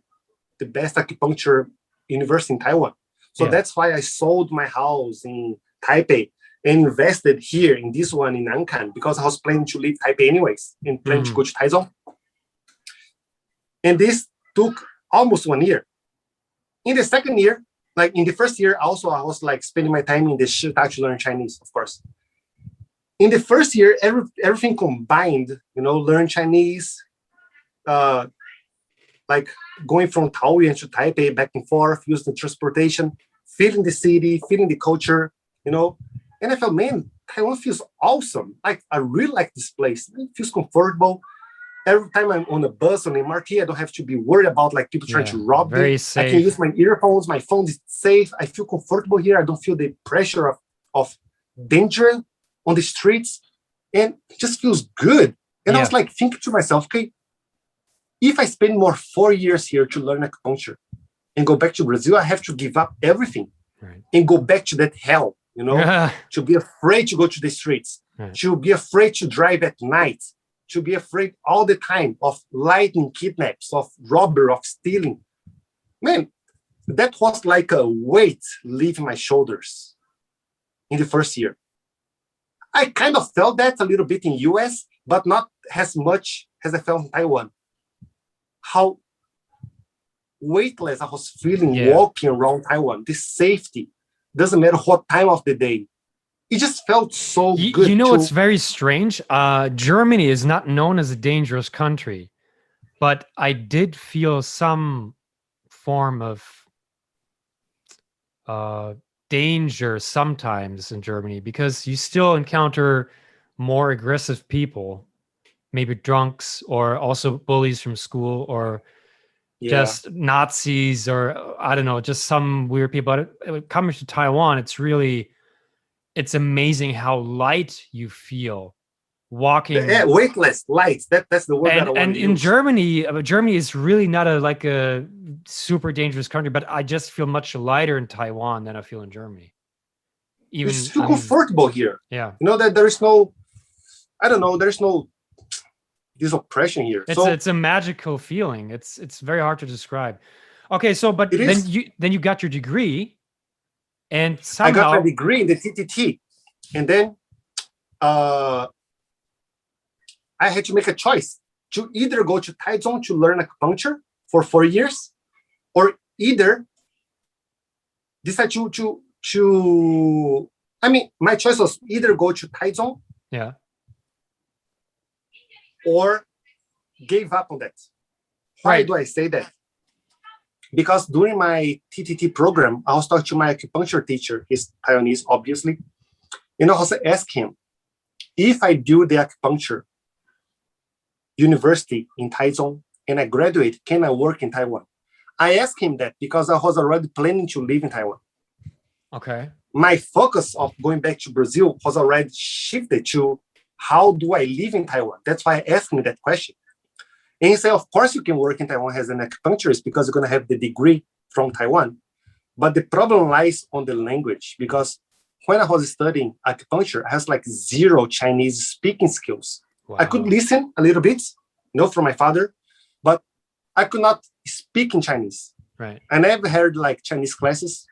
best acupuncture university in Taiwan. So that's why I sold my house in Taipei and invested here in this one in Nankan, because I was planning to leave Taipei anyways and plan to go to Taiwan. And this took almost 1 year. In the second year, like in the first year, also I was like spending my time in the Shita to learn Chinese, of course. In the first year, everything combined, learn Chinese, like going from Taoyuan to Taipei, back and forth, using transportation, feeling the city, feeling the culture, And I felt, man, Taiwan feels awesome. Like, I really like this place. It feels comfortable. Every time I'm on a bus, on the MRT, I don't have to be worried about like people trying to rob me. Safe. I can use my earphones. My phone is safe. I feel comfortable here. I don't feel the pressure of danger on the streets. And it just feels good. And I was like thinking to myself, okay, if I spend more 4 years here to learn acupuncture and go back to Brazil, I have to give up everything and go back to that hell, to be afraid to go to the streets, to be afraid to drive at night, to be afraid all the time of lightning kidnaps, of robbery, of stealing. Man, that was like a weight leaving my shoulders in the first year. I kind of felt that a little bit in US, but not as much as I felt in Taiwan. How weightless I was feeling walking around Taiwan. This safety, doesn't matter what time of the day. It just felt so good. It's very strange. Germany is not known as a dangerous country, but I did feel some form of danger sometimes in Germany because you still encounter more aggressive people, maybe drunks or also bullies from school or Yeah. just Nazis or I don't know, just some weird people. But when it comes to Taiwan, it's amazing how light you feel walking. Yeah, weightless, light. That's the word that I want And to in use. Germany, Germany is really not a super dangerous country, but I just feel much lighter in Taiwan than I feel in Germany. You Even feel comfortable here. yeah, You know that there is no, I don't know, there's no this oppression here. it's a magical feeling. It's very hard to describe. Okay, so but it is. then you got your degree, and I got my somehow degree in the TTT, and then I had to make a choice to either go to Taiwan to learn acupuncture for 4 years, or either decide to. I mean, my choice was either go to Taiwan yeah, or gave up on that. Why Right. do I say that? Because during my TTT program, I was talking to my acupuncture teacher. He's Taiwanese, obviously. And I also asked him, if I do the acupuncture university in Taiwan and I graduate, can I work in Taiwan? I asked him that because I was already planning to live in Taiwan. okay, My focus of going back to Brazil was already shifted to how do I live in Taiwan? That's why I asked him that question. And he said, of course you can work in Taiwan as an acupuncturist because you're going to have the degree from Taiwan. But the problem lies on the language, because when I was studying acupuncture, I has like zero Chinese speaking skills. wow. I could listen a little bit, from my father, but I could not speak in Chinese. Right. I never heard like Chinese classes.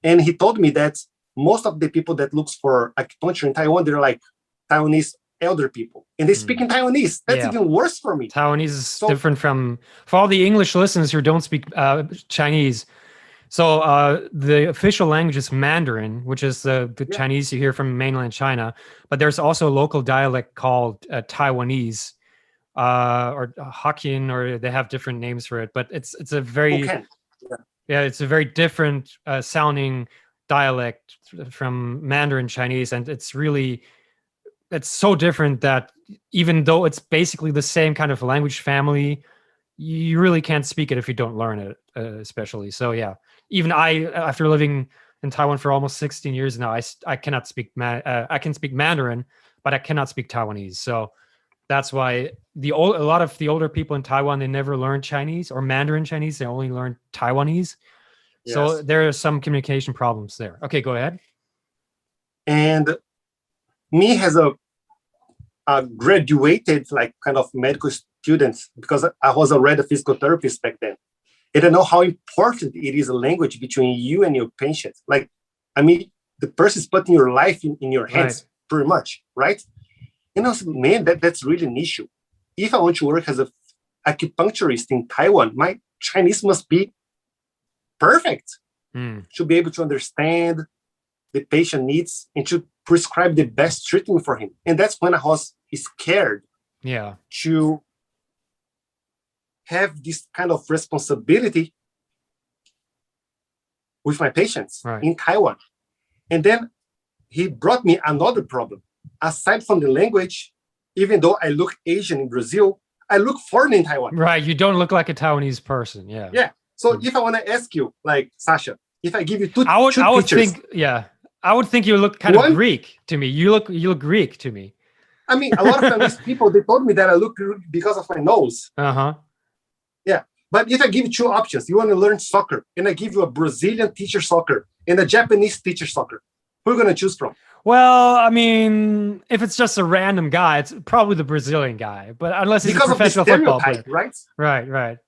And he told me that most of the people that looks for acupuncture in Taiwan, they're like Taiwanese elder people. And they speak in Taiwanese. That's Yeah. even worse for me. Taiwanese is different from, for all the English listeners who don't speak Chinese. So the official language is Mandarin, which is the Chinese you hear from mainland China. But there's also a local dialect called Taiwanese or Hokkien, or they have different names for it. But it's a very it's a very different sounding dialect from Mandarin Chinese, and it's so different that even though it's basically the same kind of language family, you really can't speak it if you don't learn it, especially. So yeah, even I, after living in Taiwan for almost 16 years now, I cannot speak I can speak Mandarin, but I cannot speak Taiwanese. So that's why a lot of the older people in Taiwan, they never learned Chinese or Mandarin Chinese. They only learned Taiwanese. Yes. So there are some communication problems there. Okay, go ahead. And me as a graduated like kind of medical student, because I was already a physical therapist back then, and I know how important it is a language between you and your patient. Like, I mean, the person is putting your life in your hands, pretty much, right? And I was, man, that's really an issue. If I want to work as an acupuncturist in Taiwan, my Chinese must be perfect to be able to understand the patient needs and to prescribe the best treatment for him. And that's when I was scared to have this kind of responsibility with my patients in Taiwan. And then he brought me another problem. Aside from the language, even though I look Asian in Brazil, I look foreign in Taiwan. Right. You don't look like a Taiwanese person. Yeah. Yeah. So if I want to ask you, like, Sasha, if I give you two I would pictures, think, I would think you look kind of Greek to me. You look Greek to me. I mean, a lot of Chinese people, they told me that I look Greek because of my nose. Yeah. But if I give you two options, you want to learn soccer, and I give you a Brazilian teacher soccer and a Japanese teacher soccer, who are you going to choose from? Well, I mean, if it's just a random guy, it's probably the Brazilian guy. But unless he's a professional football player, right? Right.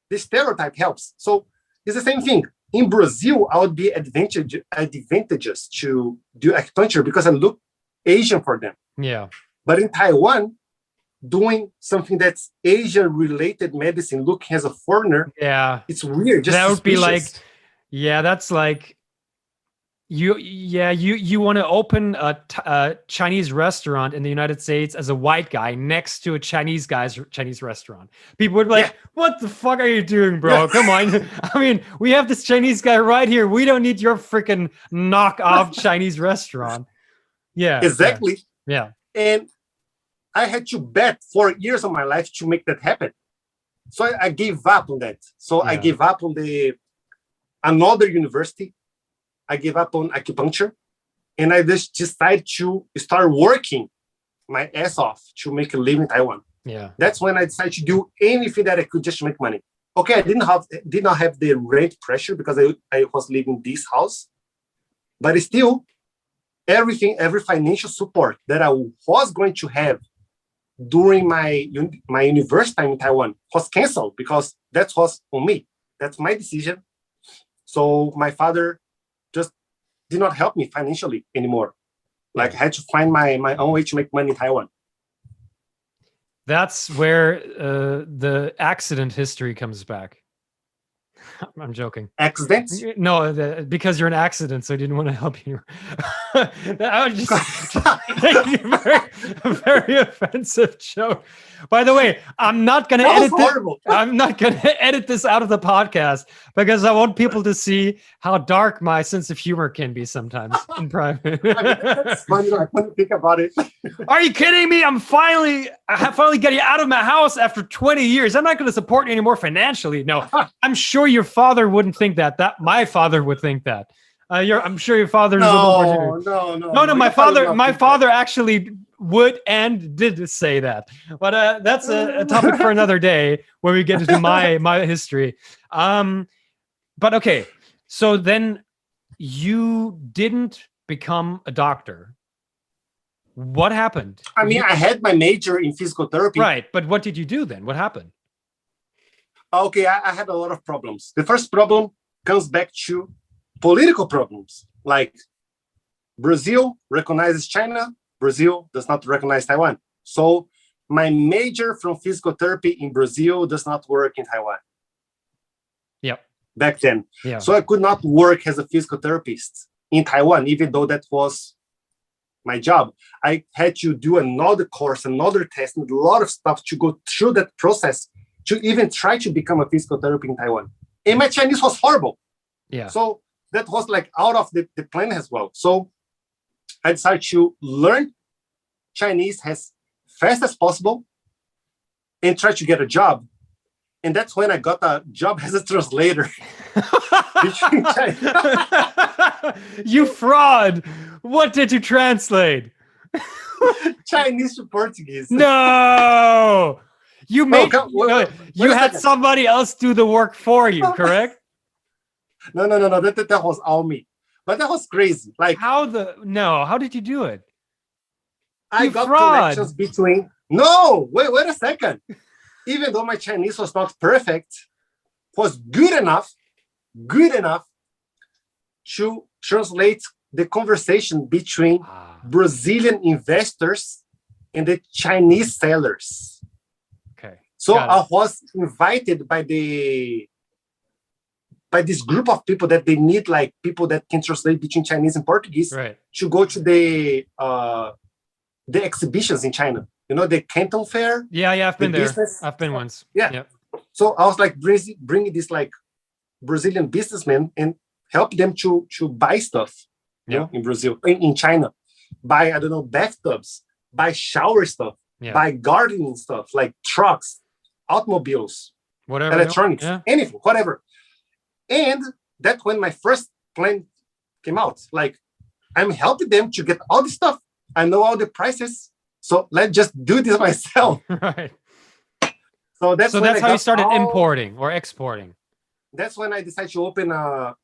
The stereotype helps. So it's the same thing. In Brazil, I would be advantageous to do acupuncture because I look Asian for them. Yeah. But in Taiwan, doing something that's Asian-related medicine, looking as a foreigner, it's weird. Just that would suspicious. Be like, that's like you want to open a Chinese restaurant in the United States as a white guy next to a Chinese guy's Chinese restaurant. People would be like, what the fuck are you doing, bro? Come on. I mean, we have this Chinese guy right here. We don't need your freaking knockoff Chinese restaurant. Yeah. Exactly. Yeah. And I had to bet 4 years of my life to make that happen. So I gave up on that. So I Yeah. gave up on another university. I gave up on acupuncture, and I just decided to start working my ass off to make a living in Taiwan. Yeah. That's when I decided to do anything that I could just to make money. Okay, I did not have the rent pressure because I was living in this house, but still, every financial support that I was going to have during my university time in Taiwan was canceled because that was on me. That's my decision. So my father just did not help me financially anymore. Like I had to find my own way to make money in Taiwan. That's where the accident history comes back. I'm joking. Accidents? No, because you're an accident, so I didn't want to help you. I was just a very offensive joke. By the way, I'm not going to edit this. I'm not going to edit this out of the podcast because I want people to see how dark my sense of humor can be sometimes in private. That's funny. I couldn't think about it. Are you kidding me? I finally getting out of my house after 20 years. I'm not going to support you anymore financially. No, I'm sure your father wouldn't think that. My father would think that. I'm sure your father. No. My father actually would and did say that. But that's a topic for another day when we get into my history. But okay, so then you didn't become a doctor. What happened? I mean, I had my major in physical therapy. Right, but what did you do then? What happened? Okay, I had a lot of problems. The first problem comes back to political problems. Like Brazil recognizes China, Brazil does not recognize Taiwan. So my major from physical therapy in Brazil does not work in Taiwan. Yep. Back then. Yeah. So I could not work as a physical therapist in Taiwan, even though that was my job. I had to do another course, another test, and a lot of stuff to go through that process to even try to become a physical therapist in Taiwan. And my Chinese was horrible. Yeah. So that was like out of the plan as well. So I decided to learn Chinese as fast as possible and try to get a job. And that's when I got a job as a translator. You fraud! What did you translate? Chinese to Portuguese. No! You had somebody else do the work for you, correct? No. That was all me. But that was crazy. Like how did you do it? I got connections between. No, wait a second. Even though my Chinese was not perfect, was good enough to translate the conversation between Brazilian investors and the Chinese sellers. Okay. So I was invited by this group of people that they need, like people that can translate between Chinese and Portuguese, right, to go to the exhibitions in China. You know, the Canton Fair. Yeah, I've been there. Business. I've been once. Yeah. Yep. So I was like bringing this like Brazilian businessmen and help them to buy stuff. You know, in Brazil, in China, buy, I don't know, bathtubs, buy shower stuff, buy gardening stuff like trucks, automobiles, whatever, electronics, anything, whatever. And that's when my first plan came out. Like, I'm helping them to get all this stuff. I know all the prices. So let's just do this myself. Right. So that's how you started importing or exporting. That's when I decided to open a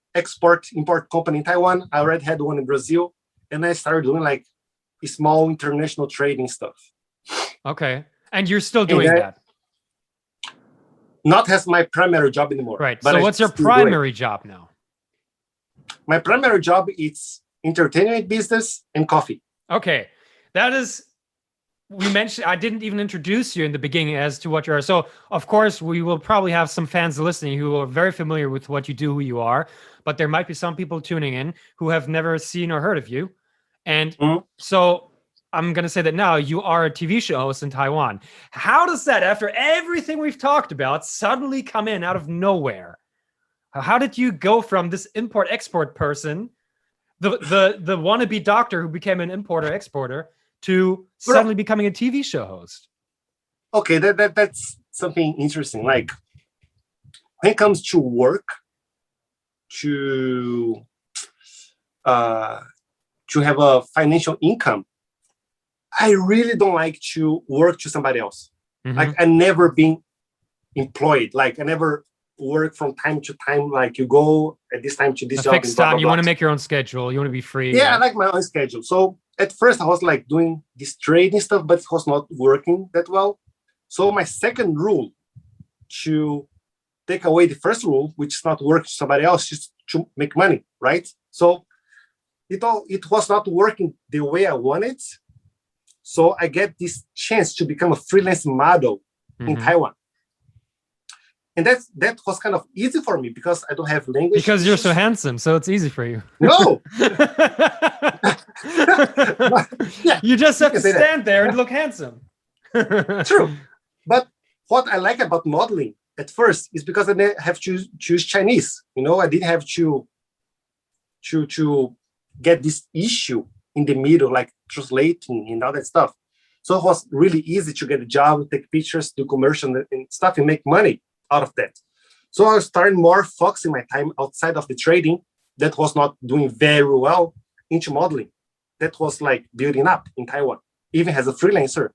import company in Taiwan. I already had one in Brazil. And I started doing like small international trading stuff. Okay. And you're still doing that? Not as my primary job anymore. Right. But so what's your primary job now? My primary job is entertainment business and coffee. Okay. That is, we mentioned, I didn't even introduce you in the beginning as to what you are. So, of course, we will probably have some fans listening who are very familiar with what you do, who you are. But there might be some people tuning in who have never seen or heard of you. And so I'm going to say that now you are a TV show host in Taiwan. How does that, after everything we've talked about, suddenly come in out of nowhere? How did you go from this import-export person, the wannabe doctor who became an importer-exporter, to suddenly becoming a TV show host? Okay, that's something interesting. Like when it comes to work, to have a financial income, I really don't like to work to somebody else. Like I never been employed. Like I never work from time to time. Like you go at this time to this job. Fixed time. You want to make your own schedule. You want to be free. Yeah, I like my own schedule. So at first I was like doing this trading stuff, but it was not working that well. So my second rule to take away the first rule, which is not work to somebody else, is to make money, right? So it was not working the way I wanted. So I get this chance to become a freelance model in Taiwan. And that was kind of easy for me because I don't have language. Because you're so handsome, so it's easy for you. No. Yeah, you just have to stand there and look handsome. True. But what I like about modeling at first is because I didn't have to choose Chinese. You know, I didn't have to get this issue in the middle, like translating and all that stuff. So it was really easy to get a job, take pictures, do commercial and stuff and make money out of that. So I started more focusing my time outside of the trading that was not doing very well into modeling. That was like building up in Taiwan, even as a freelancer.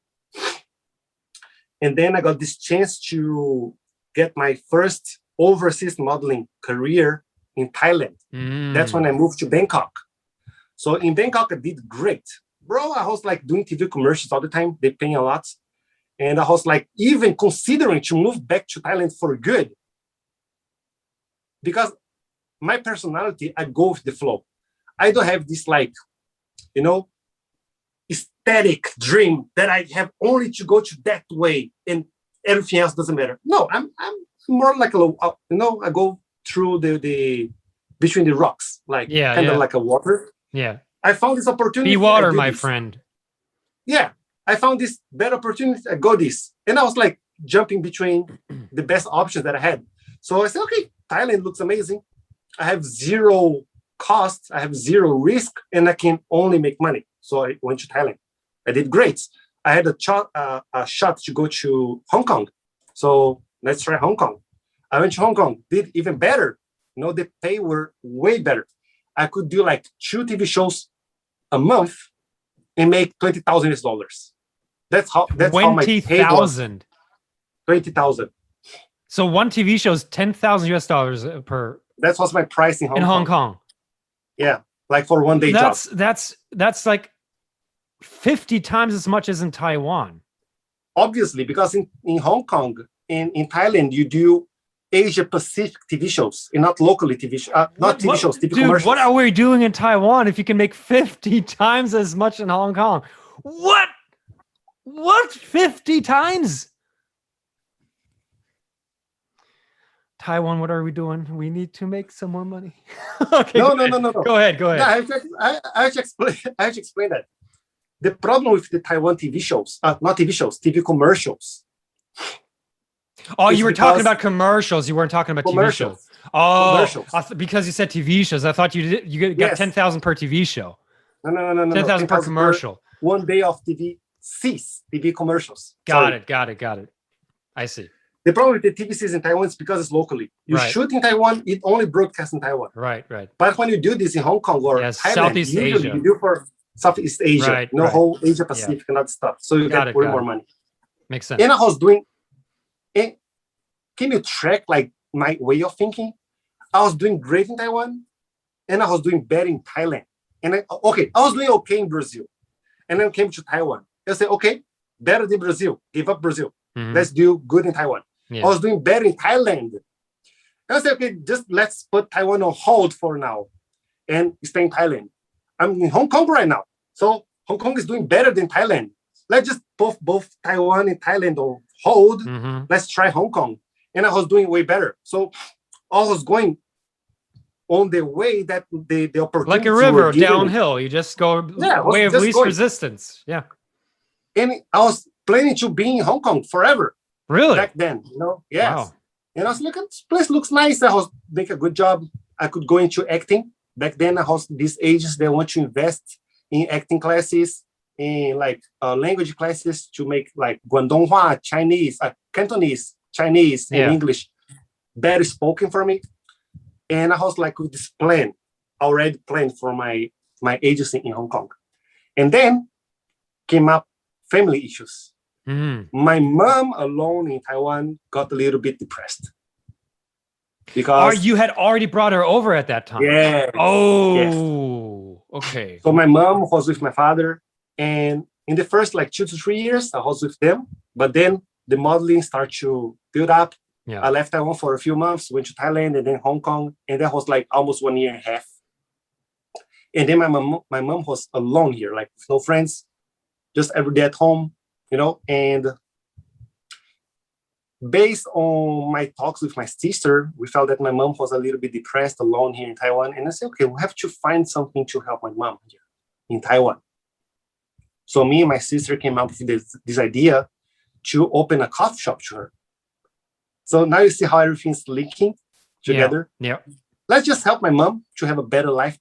And then I got this chance to get my first overseas modeling career in Thailand. That's when I moved to Bangkok. So in Bangkok, I did great. Bro, I was like doing TV commercials all the time. They pay a lot. And I was like even considering to move back to Thailand for good. Because my personality, I go with the flow. I don't have this like, you know, aesthetic dream that I have only to go to that way and everything else doesn't matter. No, I'm more like I go through the between the rocks, like kind of like a water. Yeah. I found this opportunity. Be water, my friend. Yeah. I found this better opportunity. I got this. And I was like jumping between the best options that I had. So I said, okay, Thailand looks amazing. I have zero costs. I have zero risk and I can only make money. So I went to Thailand. I did great. I had a shot to go to Hong Kong. So let's try Hong Kong. I went to Hong Kong, did even better. You know, the pay were way better. I could do like 2 TV shows a month and make $20,000. That's how my pay was. 20,000. So one TV show is $10,000 per. That was my price in Hong Kong. Yeah, like for one day job. That's like 50 times as much as in Taiwan. Obviously, because in Hong Kong, in Thailand, you do Asia Pacific TV shows and not locally TV shows, TV commercials. What are we doing in Taiwan if you can make 50 times as much in Hong Kong? What? 50 times? Taiwan, what are we doing? We need to make some more money. Okay, no. Go ahead. No, I have to explain that. The problem with the Taiwan TV shows, not TV shows, TV commercials. Oh, you were talking about commercials. You weren't talking about TV shows. Oh, commercials. Because you said TV shows. I thought you got 10,000 per TV show. No. 10,000 per commercial. One day of TV commercials. Got it. I see. The problem with the TV series in Taiwan is because it's locally. You shoot in Taiwan, it only broadcasts in Taiwan. Right. But when you do this in Hong Kong or Thailand, Southeast Asia. You do for Southeast Asia, whole Asia Pacific and that stuff. So you get way more money. Makes sense. And I was doing, can you track like my way of thinking? I was doing great in Taiwan and I was doing bad in Thailand. And I was doing okay in Brazil. And then came to Taiwan. I said, okay, better than Brazil. Give up Brazil. Let's do good in Taiwan. I was doing better in Thailand. I said, okay, just let's put Taiwan on hold for now and stay in Thailand. I'm in Hong Kong right now. So Hong Kong is doing better than Thailand. Let's just put both Taiwan and Thailand on hold. Let's try Hong Kong. And I was doing way better. So I was going on the way that the opportunity. Like a river downhill. You just go way of least resistance. Yeah. And I was planning to be in Hong Kong forever. Really? Back then, Yes. Wow. And I was looking, this place looks nice. I was make a good job. I could go into acting. Back then, I was these ages that want to invest in acting classes. in like language classes to make like Guangdonghua, Chinese, Cantonese, Chinese, and English better spoken for me. And I was like with this plan, already planned for my agency in Hong Kong. And then came up family issues. My mom alone in Taiwan got a little bit depressed. Because you had already brought her over at that time. Yeah. Oh, yes. Okay. So my mom was with my father, and in the first like 2 to 3 years, I was with them. But then the modeling started to build up. Yeah. I left Taiwan for a few months, went to Thailand, and then Hong Kong, and that was like almost 1 year and a half. And then my mom was alone here, like with no friends, just every day at home, you know. And based on my talks with my sister, we felt that my mom was a little bit depressed alone here in Taiwan. And I said, okay, we have to find something to help my mom here in Taiwan. So me and my sister came up with this idea to open a coffee shop to her. So now you see how everything's linking together. Yeah. Let's just help my mom to have a better life,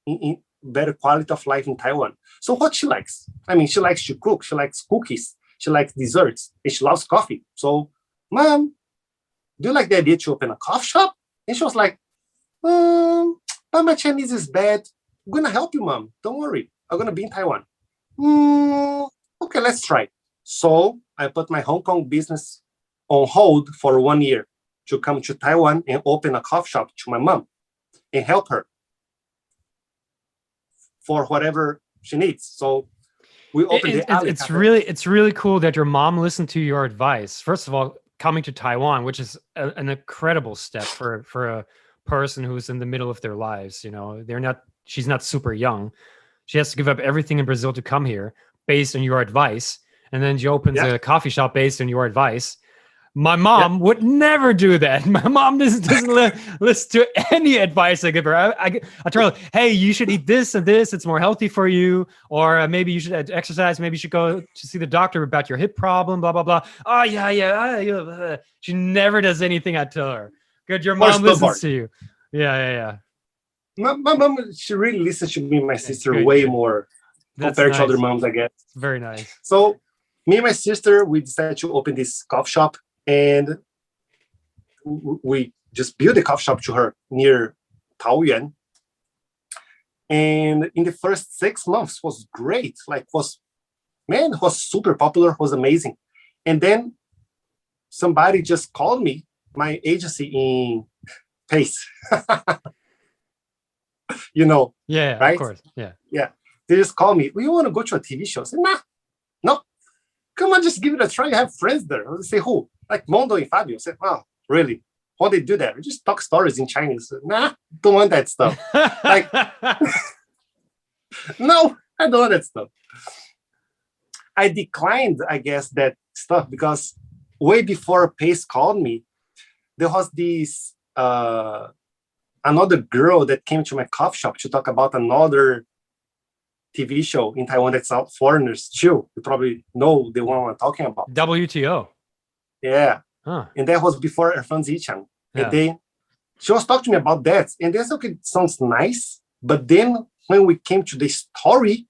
in better quality of life in Taiwan. So what she likes? I mean, she likes to cook. She likes cookies. She likes desserts. And she loves coffee. So, Mom, do you like the idea to open a coffee shop? And she was like, but my Chinese is bad. I'm going to help you, Mom. Don't worry. I'm going to be in Taiwan. Okay, let's try. So I put my Hong Kong business on hold for 1 year to come to Taiwan and open a coffee shop to my mom and help her for whatever she needs. So we opened it's really cool that your mom listened to your advice. First of all, coming to Taiwan, which is an incredible step for a person who's in the middle of their lives. You know, she's not super young. She has to give up everything in Brazil to come here based on your advice. And then she opens a coffee shop based on your advice. My mom would never do that. My mom doesn't listen to any advice I give her. I tell her, hey, you should eat this and this. It's more healthy for you. Or maybe you should exercise. Maybe you should go to see the doctor about your hip problem, blah, blah, blah. Oh, yeah. She never does anything I tell her. Good, your mom listens to you. Yeah. My mom, she really listens to me and my sister way more compared to other moms, I guess. Very nice. So me and my sister, we decided to open this coffee shop. And we just built a coffee shop to her near Taoyuan. And in the first 6 months was great. Was super popular, was amazing. And then somebody just called me, my agency in Pace. You know, right? Of course. Yeah. They just called me, you want to go to a TV show? I said, no. Come on, just give it a try. You have friends there. I say, who? Like Mondo and Fabio. I said, wow, really? What they do there? Just talk stories in Chinese. Don't want that stuff. Like, no, I don't want that stuff. I declined, I guess, that stuff because way before Pace called me, there was this another girl that came to my coffee shop to talk about another TV show in Taiwan that's out foreigners too. You probably know the one I'm talking about. WTO. Yeah. Huh. And that was before Erfan Zichang. Yeah. And she was talking to me about that. And they said, okay, it sounds nice. But then when we came to the story,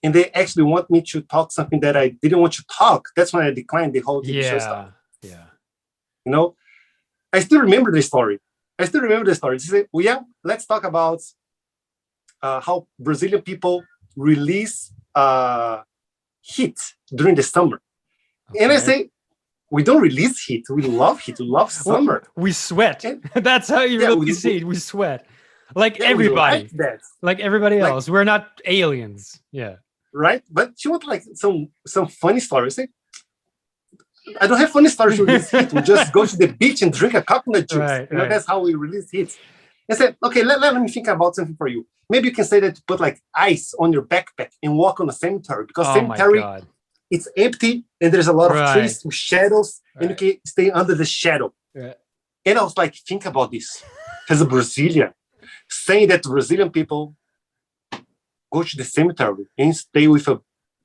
and they actually want me to talk something that I didn't want to talk, that's when I declined the whole TV show stuff. Yeah. You know, I still remember the story. They say, let's talk about how Brazilian people release heat during the summer. Okay. And I say, we don't release heat. We love heat. We love summer. We sweat. That's how you really see it. We sweat. Like everybody. Like everybody else. We're not aliens. Yeah. Right? But you want like some funny stories. I don't have funny stories to release heat. We just go to the beach and drink a coconut juice. Right. That's how we release heat. I said, okay, let me think about something for you. Maybe you can say that to put like ice on your backpack and walk on a cemetery because cemetery, it's empty and there's a lot of trees with shadows and you can stay under the shadow. Right. And I was like, think about this as a Brazilian, saying that Brazilian people go to the cemetery and stay with a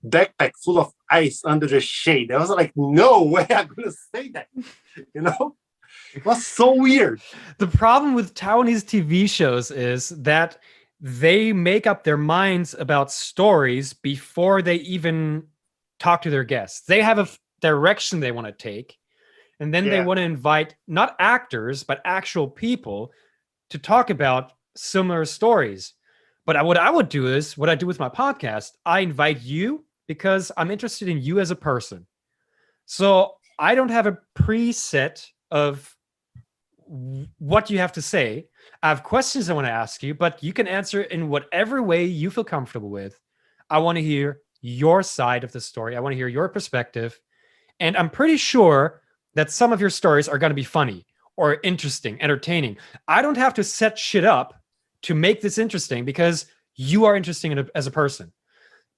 backpack full of ice under the shade. I was like, no way I'm going to say that, you know? It was so weird. The problem with Taiwanese TV shows is that they make up their minds about stories before they even talk to their guests. They have a direction they want to take, and then they want to invite not actors, but actual people to talk about similar stories. But what I would do is what I do with my podcast. I invite you because I'm interested in you as a person. So I don't have a preset of what you have to say. I have questions I want to ask you, but you can answer in whatever way you feel comfortable with. I want to hear your side of the story. I want to hear your perspective. And I'm pretty sure that some of your stories are going to be funny or interesting, entertaining. I don't have to set shit up to make this interesting because you are interesting as a person.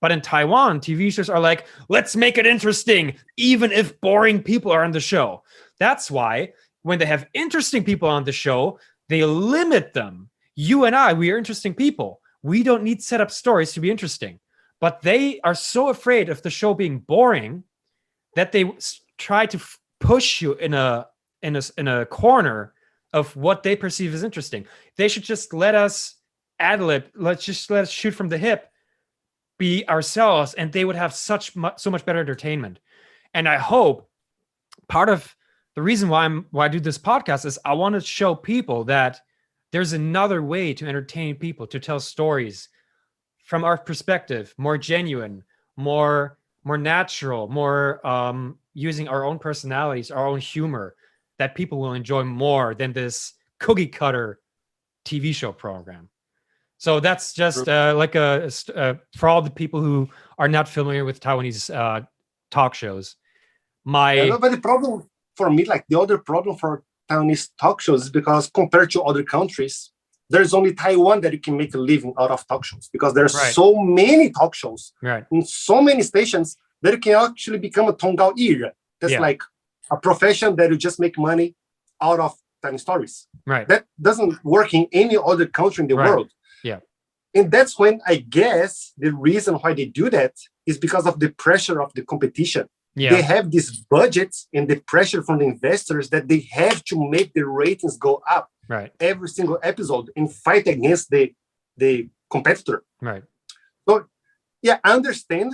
But in Taiwan, TV shows are like, let's make it interesting, even if boring people are on the show. That's why when they have interesting people on the show, they limit them. You and I, we are interesting people. We don't need set up stories to be interesting. But they are so afraid of the show being boring that they try to push you in a corner of what they perceive as interesting. They should just let us ad-lib, let us shoot from the hip, be ourselves, and they would have so much better entertainment. And I hope part of the reason why I do this podcast is I want to show people that there's another way to entertain people, to tell stories from our perspective, more genuine, more natural, more using our own personalities, our own humor, that people will enjoy more than this cookie cutter TV show program. So that's just like for all the people who are not familiar with Taiwanese talk shows. But the problem for me, like the other problem for Taiwanese talk shows is because compared to other countries, there's only Taiwan that you can make a living out of talk shows because there's so many talk shows in so many stations that you can actually become a Tonggao Yi. That's like a profession that you just make money out of telling stories. Right. That doesn't work in any other country in the world. Yeah. And that's when I guess the reason why they do that is because of the pressure of the competition. Yeah. They have these budgets and the pressure from the investors that they have to make the ratings go up every single episode and fight against the competitor. Right. So, yeah, I understand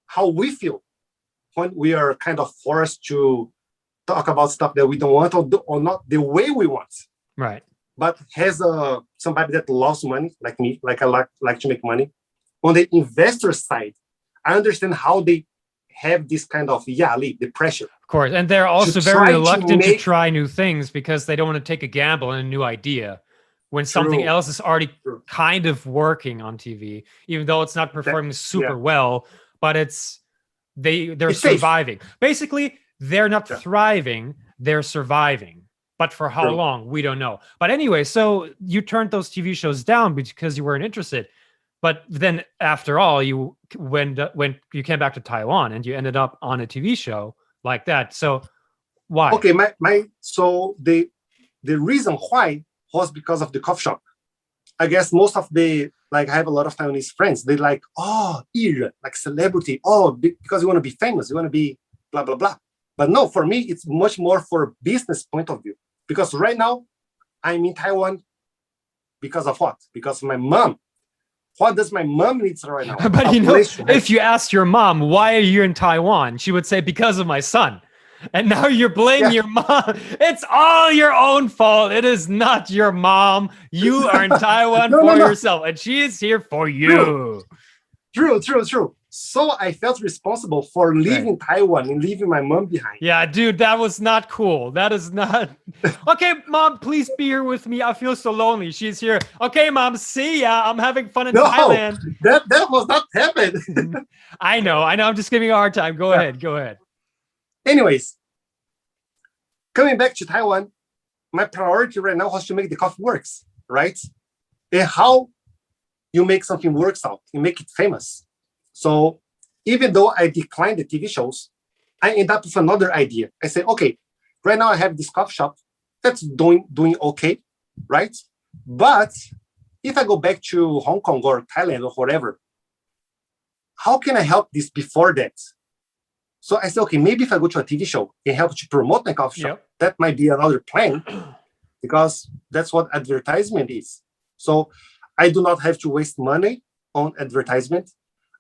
how we feel when we are kind of forced to talk about stuff that we don't want or not the way we want. Right. But as somebody that loves money, like me, like I like to make money, on the investor side, I understand how they have this kind of the pressure. Of course, and they're also very reluctant to try new things because they don't want to take a gamble on a new idea when something else is already kind of working on TV, even though it's not performing super well, but they're surviving. Basically, they're not thriving, they're surviving. But for how long, we don't know. But anyway, so you turned those TV shows down because you weren't interested. But then after all, when you came back to Taiwan and you ended up on a TV show like that. So why? Okay, so the reason why was because of the coffee shop. I guess most of I have a lot of Taiwanese friends. They like, like celebrity. Because you want to be famous, you want to be blah, blah, blah. But no, for me, it's much more for a business point of view. Because right now, I'm in Taiwan because of what? Because of my mom. What does my mom need right now? But if you asked your mom, why are you in Taiwan? She would say, because of my son. And now you're blaming your mom. It's all your own fault. It is not your mom. You are in Taiwan yourself. And she is here for you. True. So I felt responsible for leaving Taiwan and leaving my mom behind. Yeah, dude, that was not cool. That is not... Okay, mom, please be here with me. I feel so lonely. She's here. Okay, mom, see ya. I'm having fun in Thailand. That was not happen. I know. I'm just giving you a hard time. Go ahead. Anyways, coming back to Taiwan, my priority right now was to make the coffee works, right? And how you make something works out, you make it famous. So even though I declined the TV shows, I end up with another idea. I say, okay, right now I have this coffee shop that's doing okay, right? But if I go back to Hong Kong or Thailand or whatever, how can I help this before that? So I said, okay, maybe if I go to a TV show and help to promote my coffee shop, that might be another plan because that's what advertisement is. So I do not have to waste money on advertisement.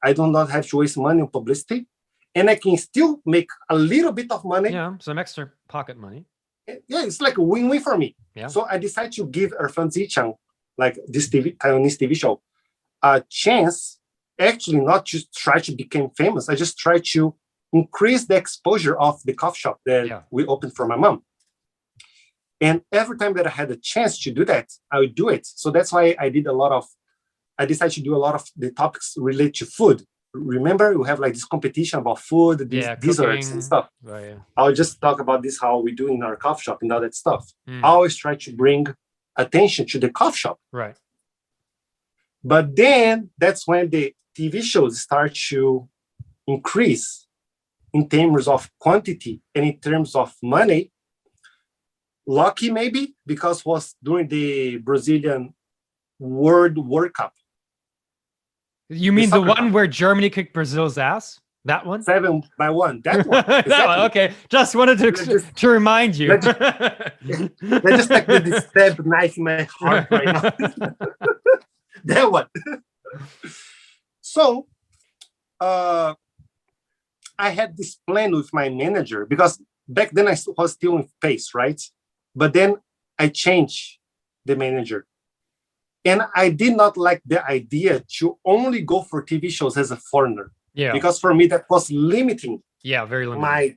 I do not have to waste money on publicity. And I can still make a little bit of money. Yeah, some extra pocket money. Yeah, it's like a win-win for me. Yeah. So I decided to give Erfan Zichang, like this Taiwanese TV show, a chance. Actually, not just try to become famous. I just try to increase the exposure of the coffee shop that we opened for my mom. And every time that I had a chance to do that, I would do it. So that's why I decided to do a lot of the topics related to food. Remember, we have like this competition about food, these desserts and stuff. Right, yeah. I'll just talk about this, how we do in our coffee shop and all that stuff. I always try to bring attention to the coffee shop. Right. But then that's when the TV shows start to increase in terms of quantity and in terms of money. Lucky maybe, because it was during the Brazilian World Cup. You mean the one where Germany kicked Brazil's ass? That one? 7-1. That one. Exactly. That one. Okay. Just wanted to remind you. Let's just like the stab knife in my heart right now. That one. So, I had this plan with my manager because back then I was still in Pace, right? But then I changed the manager. And I did not like the idea to only go for TV shows as a foreigner. Yeah. Because for me, that was limiting. Yeah, very limiting.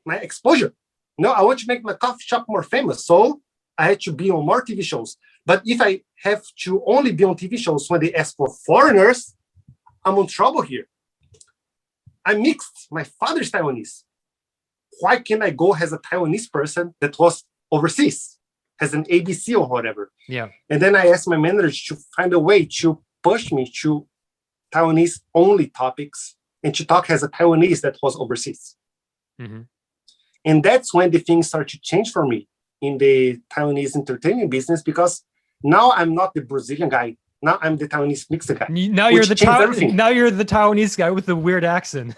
My exposure. No, I want to make my coffee shop more famous. So I had to be on more TV shows. But if I have to only be on TV shows when they ask for foreigners, I'm in trouble here. I'm mixed. My father's Taiwanese. Why can't I go as a Taiwanese person that was overseas, as an ABC or whatever? Yeah. And then I asked my manager to find a way to push me to Taiwanese only topics and to talk as a Taiwanese that was overseas. Mm-hmm. And that's when the things start to change for me in the Taiwanese entertainment business, because now I'm not the Brazilian guy. Now I'm the Taiwanese mixed guy. Now you're the Taiwanese guy with the weird accent.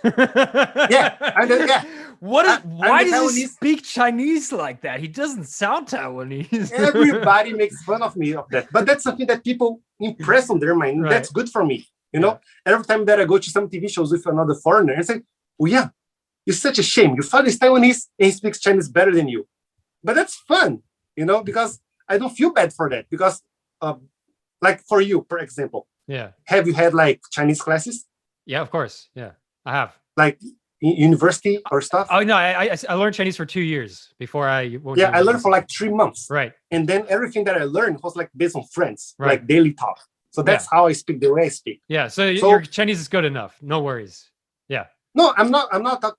Yeah. Why does he speak Chinese like that? He doesn't sound Taiwanese. Everybody makes fun of me of that. But that's something that people impress on their mind. Right. That's good for me. You know, every time that I go to some TV shows with another foreigner, I say, oh yeah, it's such a shame. Your father is Taiwanese and he speaks Chinese better than you. But that's fun, you know, because I don't feel bad for that. Because like for you, for example, have you had like Chinese classes? Yeah, of course. Yeah, I have. Like university or stuff? Oh no, I learned Chinese for 2 years before I. I learned for like 3 months. Right. And then everything that I learned was like based on friends, like daily talk. So that's how I speak the way I speak. Yeah. So your Chinese is good enough. No worries. Yeah. No, I'm not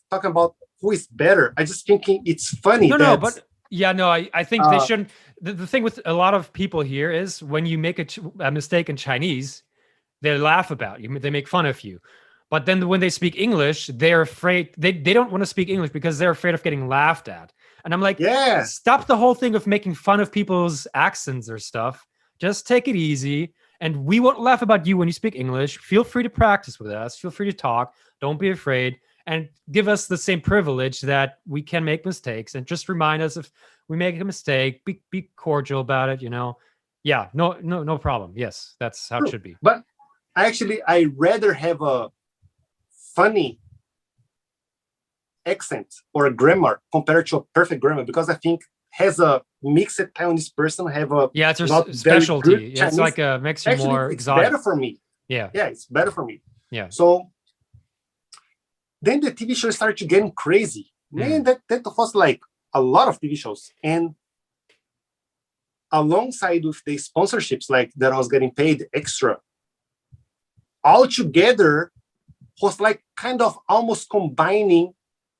talking about who is better. I just thinking it's funny. I think they shouldn't. The thing with a lot of people here is when you make a mistake in Chinese, they laugh about you. They make fun of you. But then when they speak English, they're afraid. They don't want to speak English because they're afraid of getting laughed at. And I'm like, stop the whole thing of making fun of people's accents or stuff. Just take it easy. And we won't laugh about you when you speak English. Feel free to practice with us. Feel free to talk. Don't be afraid. And give us the same privilege that we can make mistakes. And just remind us if we make a mistake. Be cordial about it, you know. Yeah, no problem. Yes, that's how it should be. But actually, I rather have a funny accent or a grammar compared to a perfect grammar, because I think as a mixed Taiwanese person have a it's a specialty. It's like makes you more exotic. It's better for me. Yeah, it's better for me. Yeah. So then the TV shows started to getting crazy. Man, that was like a lot of TV shows, and alongside with the sponsorships, like that I was getting paid extra, all together was like kind of almost combining,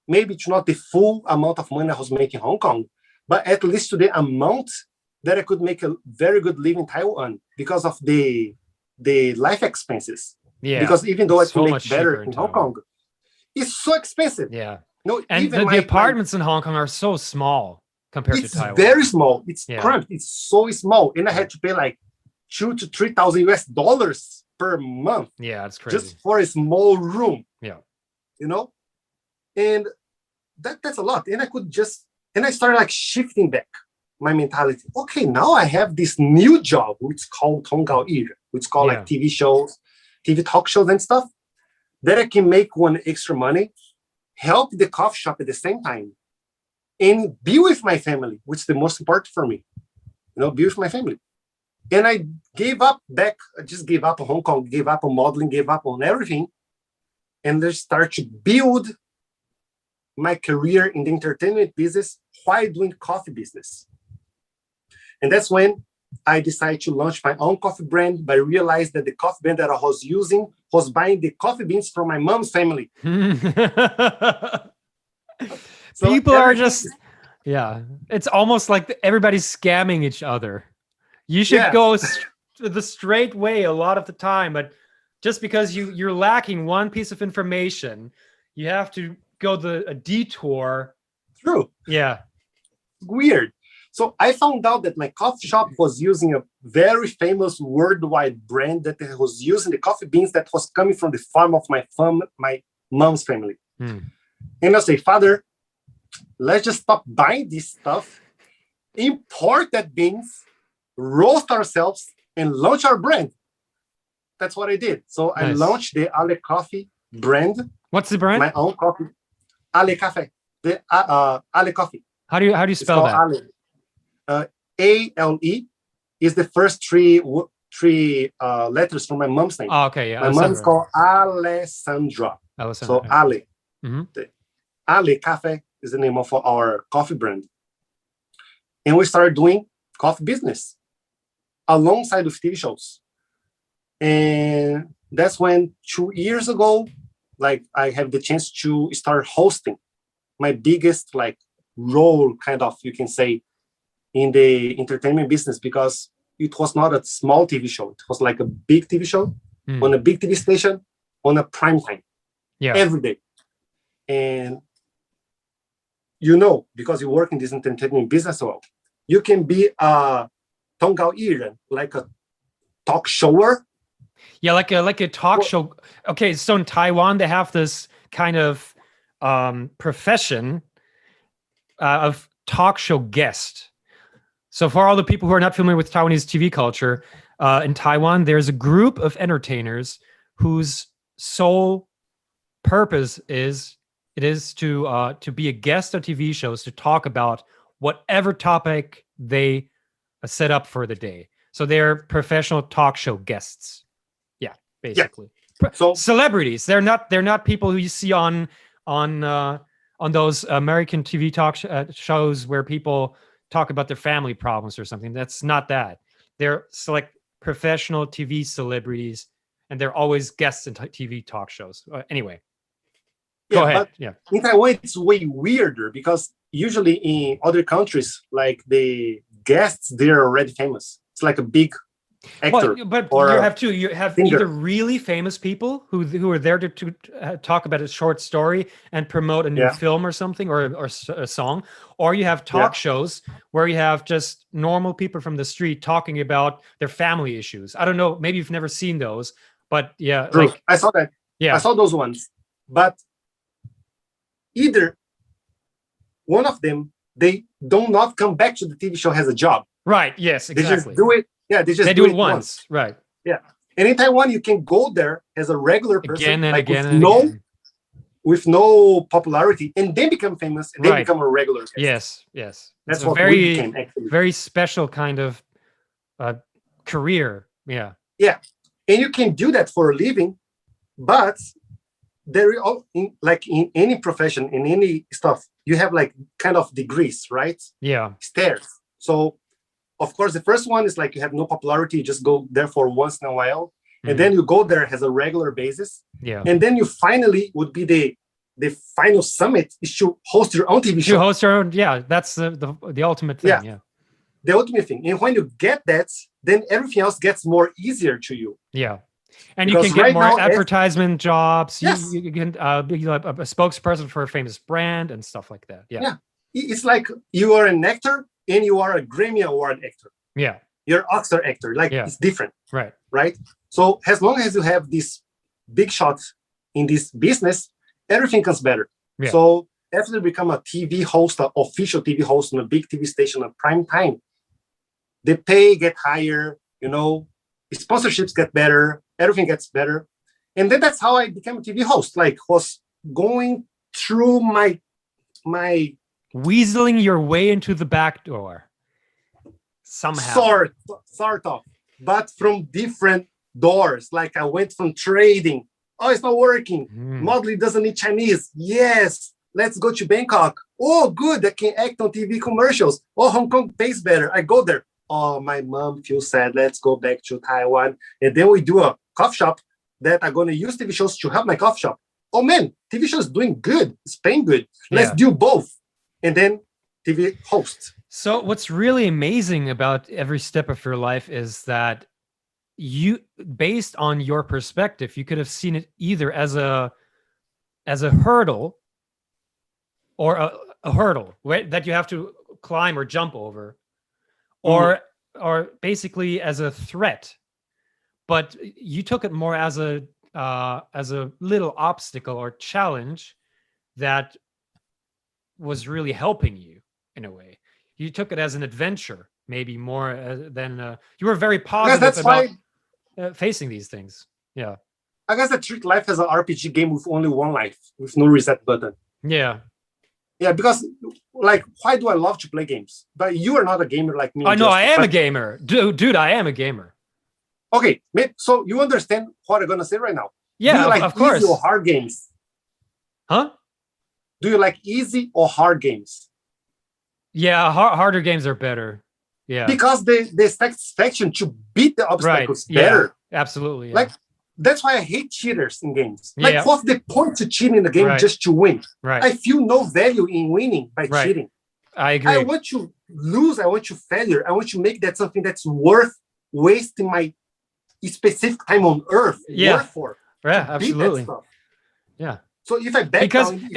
maybe it's not the full amount of money I was making in Hong Kong, but at least to the amount that I could make a very good living in Taiwan because of the life expenses. Yeah. Because even though I could make better in Hong Kong, it's so expensive. Yeah. No, and even the apartments in Hong Kong are so small compared to Taiwan. It's very small. It's cramped. It's so small. And I had to pay like $2,000 to $3,000 US per month. Yeah, it's crazy. Just for a small room. Yeah. You know? And that's a lot. And I started like shifting back. my mentality, okay, now I have this new job, which is called Tonggao Yiren, which is called like TV shows, TV talk shows and stuff, that I can make one extra money, help the coffee shop at the same time, and be with my family, which is the most important for me. Be with my family. And I gave up back, I just gave up on Hong Kong, gave up on modeling, gave up on everything, and then start to build my career in the entertainment business while doing coffee business. And that's when I decided to launch my own coffee brand, but I realized that the coffee brand that I was using was buying the coffee beans from my mom's family. So people are just, it's almost like everybody's scamming each other. You should go the straight way a lot of the time, but just because you're lacking one piece of information, you have to go a detour. True. Yeah. Weird. So I found out that my coffee shop was using a very famous worldwide brand that was using the coffee beans that was coming from the farm of my mom's family. And I say, Father, let's just stop buying this stuff, import that beans, roast ourselves, and launch our brand. That's what I did. So I launched the Ale Coffee brand. What's the brand? My own coffee. Ale Cafe. The Ale Coffee. How do you spell that? Ale. A-L-E is the first three letters from my mom's name. Oh, okay, yeah. My mom's called Alessandra. So Ale. The Ale Cafe is the name of our coffee brand. And we started doing coffee business alongside with TV shows. And that's when 2 years ago, like I have the chance to start hosting my biggest role, kind of, you can say, in the entertainment business, because it was not a small TV show. It was like a big TV show on a big TV station on a prime time every day. And because you work in this entertainment business as well, you can be a Tonggao Yiren, like a talk shower. Yeah, like a talk show. Okay, so in Taiwan, they have this kind of profession of talk show guest. So for all the people who are not familiar with Taiwanese TV culture, in Taiwan, there's a group of entertainers whose sole purpose is to be a guest on TV shows, to talk about whatever topic they set up for the day. So they're professional talk show guests. Yeah, basically. Yeah. So celebrities. They're not people who you see on those American TV talk shows where people talk about their family problems or something. That's not that. They're professional TV celebrities, and they're always guests in TV talk shows. Anyway, go ahead. In Taiwan, it's way weirder because usually in other countries, like the guests, they're already famous. It's like a big actor. But you have either really famous people who are there to talk about a short story and promote a new film or something, or a song, or you have talk shows where you have just normal people from the street talking about their family issues. I don't know, maybe you've never seen those, but I saw that. I saw those ones, but either one of them, they do not come back to the TV show as a job. Right. Yes, exactly. They just do it. Yeah, they do it once. Right. Yeah. And in Taiwan, you can go there as a regular person, again with no popularity, and then become famous, and then become a regular guest. Yes. That's what we became, actually. Very special kind of career. Yeah. Yeah. And you can do that for a living, but in any profession, in any stuff, you have kind of degrees, right? Yeah. Stairs. So of course, the first one is you have no popularity, you just go there for once in a while. And then you go there as a regular basis. Yeah. And then you finally would be the final summit is to host your own TV show. To host your own, that's the ultimate thing. Yeah. The ultimate thing. And when you get that, then everything else gets more easier to you. Yeah. And you can get more advertisement jobs. Yes. You can be a spokesperson for a famous brand and stuff like that. Yeah. It's like you are an actor and you are a Grammy Award actor. Yeah. You're Oscar actor. It's different. Right. So as long as you have this big shot in this business, everything comes better. Yeah. So after become a TV host, an official TV host on a big TV station at prime time, the pay get higher, sponsorships get better, everything gets better. And then that's how I became a TV host. Like, was going through my weaseling your way into the back door somehow. Sort of, but from different doors. Like I went from trading. Oh, it's not working. Modeling doesn't need Chinese. Yes, let's go to Bangkok. Oh, good. I can act on TV commercials. Oh, Hong Kong pays better. I go there. Oh, my mom feels sad. Let's go back to Taiwan. And then we do a coffee shop that are going to use TV shows to help my coffee shop. Oh, man, TV show is doing good. It's paying good. Let's do both. And then TV host. So what's really amazing about every step of your life is that you, based on your perspective, you could have seen it either as a hurdle or a hurdle that you have to climb or jump over, or basically as a threat. But you took it more as a little obstacle or challenge that was really helping you in a way. You took it as an adventure, maybe more than you were very positive about facing these things. Yeah. I guess I treat life as an RPG game with only one life, with no reset button. Yeah. Yeah, because like, why do I love to play games? But you are not a gamer like me. I know, I am a gamer. Dude, I am a gamer. Okay, so you understand what I'm going to say right now? Yeah, do you like of course. Easy or hard games? Huh? Do you like easy or hard games? Yeah, harder games are better. Yeah. Because the satisfaction to beat the obstacles better. Yeah, absolutely. Yeah. Like, that's why I hate cheaters in games. Like, what's the point to cheat in the game just to win? Right. I feel no value in winning by cheating. I agree. I want to lose. I want to failure. I want to make that something that's worth wasting my specific time on Earth. Work for. Yeah, absolutely. Yeah. So if I bet because down,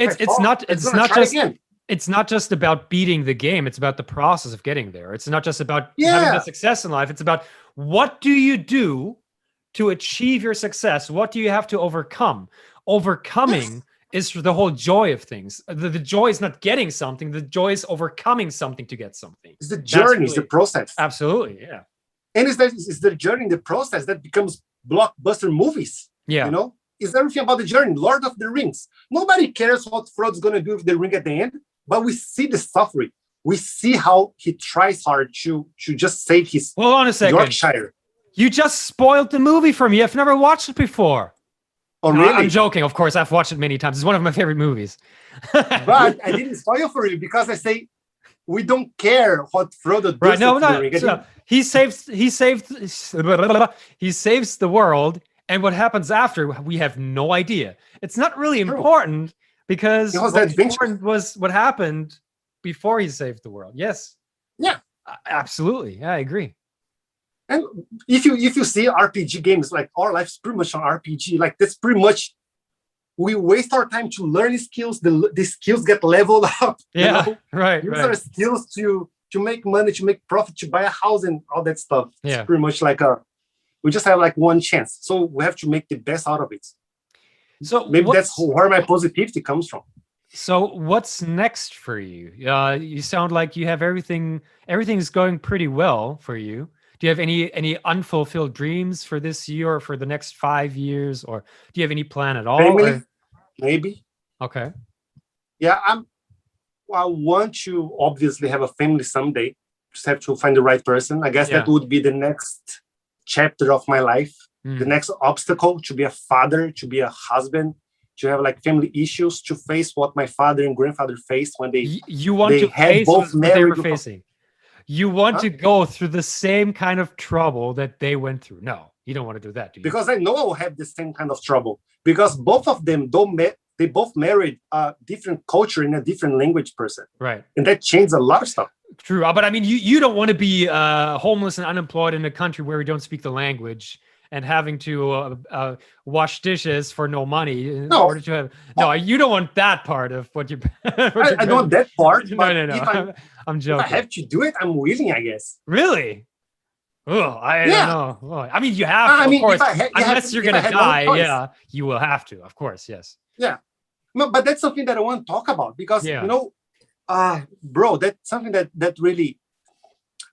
it's not just about beating the game. It's about the process of getting there. It's not just about having the success in life. It's about what do you do to achieve your success? What do you have to overcome? Overcoming is for the whole joy of things. The joy is not getting something. The joy is overcoming something to get something. It's the journey, it's the process. Absolutely, yeah. And it's the journey, the process that becomes blockbuster movies. Yeah. It's everything about the journey. Lord of the Rings. Nobody cares what Frodo's going to do with the ring at the end, but we see the suffering. We see how he tries hard to just save his Hold on a second. Yorkshire. You just spoiled the movie for me. I've never watched it before. Oh, really? I'm joking. Of course, I've watched it many times. It's one of my favorite movies. But I didn't spoil for you because I say we don't care what Frodo does. Right? No. So he saves the world, and what happens after, we have no idea. It's not really important because what important was what happened before he saved the world. Yes. Yeah. Absolutely. Yeah, I agree. And if you see RPG games, like our life's pretty much an RPG, like that's pretty much we waste our time to learn skills. The skills get leveled up. Yeah, right. Use our skills to make money, to make profit, to buy a house and all that stuff. Yeah. It's pretty much like we just have like one chance. So we have to make the best out of it. So maybe that's where my positivity comes from. So what's next for you? You sound like you have everything is going pretty well for you. Do you have any unfulfilled dreams for this year or for the next 5 years, or do you have any plan at all? Maybe. Okay. Yeah, I want to obviously have a family someday. Just have to find the right person. I guess that would be the next chapter of my life. The next obstacle, to be a father, to be a husband, to have like family issues, to face what my father and grandfather faced when they had both what they were facing. You want to go through the same kind of trouble that they went through. No, you don't want to do that, do you? Because I know I will have the same kind of trouble. Because both of them they both married a different culture and a different language person. Right. And that changed a lot of stuff. True. But I mean, you don't want to be homeless and unemployed in a country where we don't speak the language and having to wash dishes for no money in order to have. No, you don't want that part of what you. I don't want that part. No. I'm joking. If I have to do it, I'm willing, I guess. Really? Oh, I don't know. Oh, I mean, you have to, of course. Unless you're going to die, you will have to, of course, yes. Yeah. No, but that's something that I want to talk about because Yeah. you know, bro, that's something that really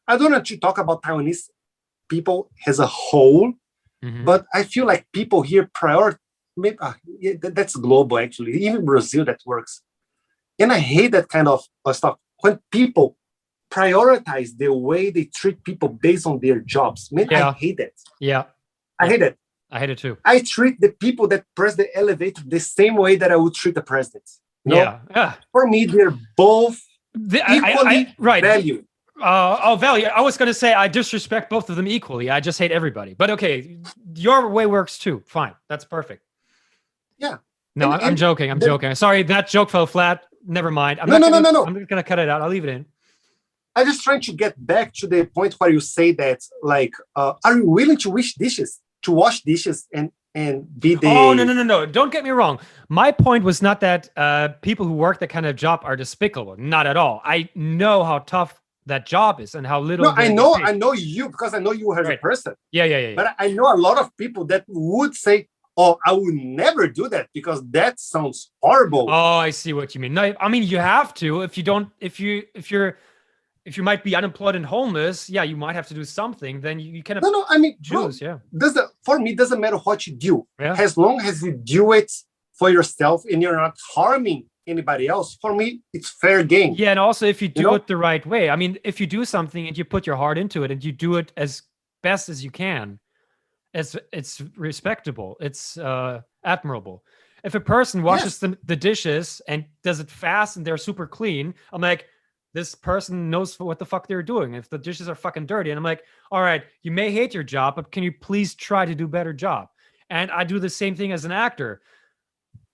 I don't want to talk about Taiwanese people as a whole, Mhm. but I feel like people here that's global actually. Even Brazil that works, and I hate that kind of stuff when people prioritize the way they treat people based on their jobs. Man, Yeah. I hate that. Yeah. I hate it. I hate it too. I treat the people that press the elevator the same way that I would treat the president. You know? Yeah. For me, they're both equally Right. valued. Value. I was going to say I disrespect both of them equally. I just hate everybody. But okay, your way works too. Fine. That's perfect. Yeah. No, I'm joking. I'm joking. Sorry, that joke fell flat. Never mind. No. I'm just going to cut it out. I'll leave it in. I'm just trying to get back to the point where you say that, like, are you willing to wash dishes and be the... Oh, no. Don't get me wrong. My point was not that people who work that kind of job are despicable. Not at all. I know how tough that job is and how little. No, I know you because I know you as a person. Yeah. But I know a lot of people that would say, "Oh, I would never do that because that sounds horrible." Oh, I see what you mean. No, I mean you have to. If you might be unemployed and homeless, yeah, you might have to do something. Then you kind of no. I mean, choose. Bro, for me, it doesn't matter what you do, yeah. As long as you do it for yourself and you're not harming anybody else. For me, it's fair game. Yeah, and also if you do it the right way. I mean, if you do something and you put your heart into it and you do it as best as you can, it's respectable. It's admirable. If a person washes the dishes and does it fast and they're super clean, I'm like, this person knows what the fuck they're doing. If the dishes are fucking dirty, and I'm like, all right, you may hate your job, but can you please try to do a better job? And I do the same thing as an actor.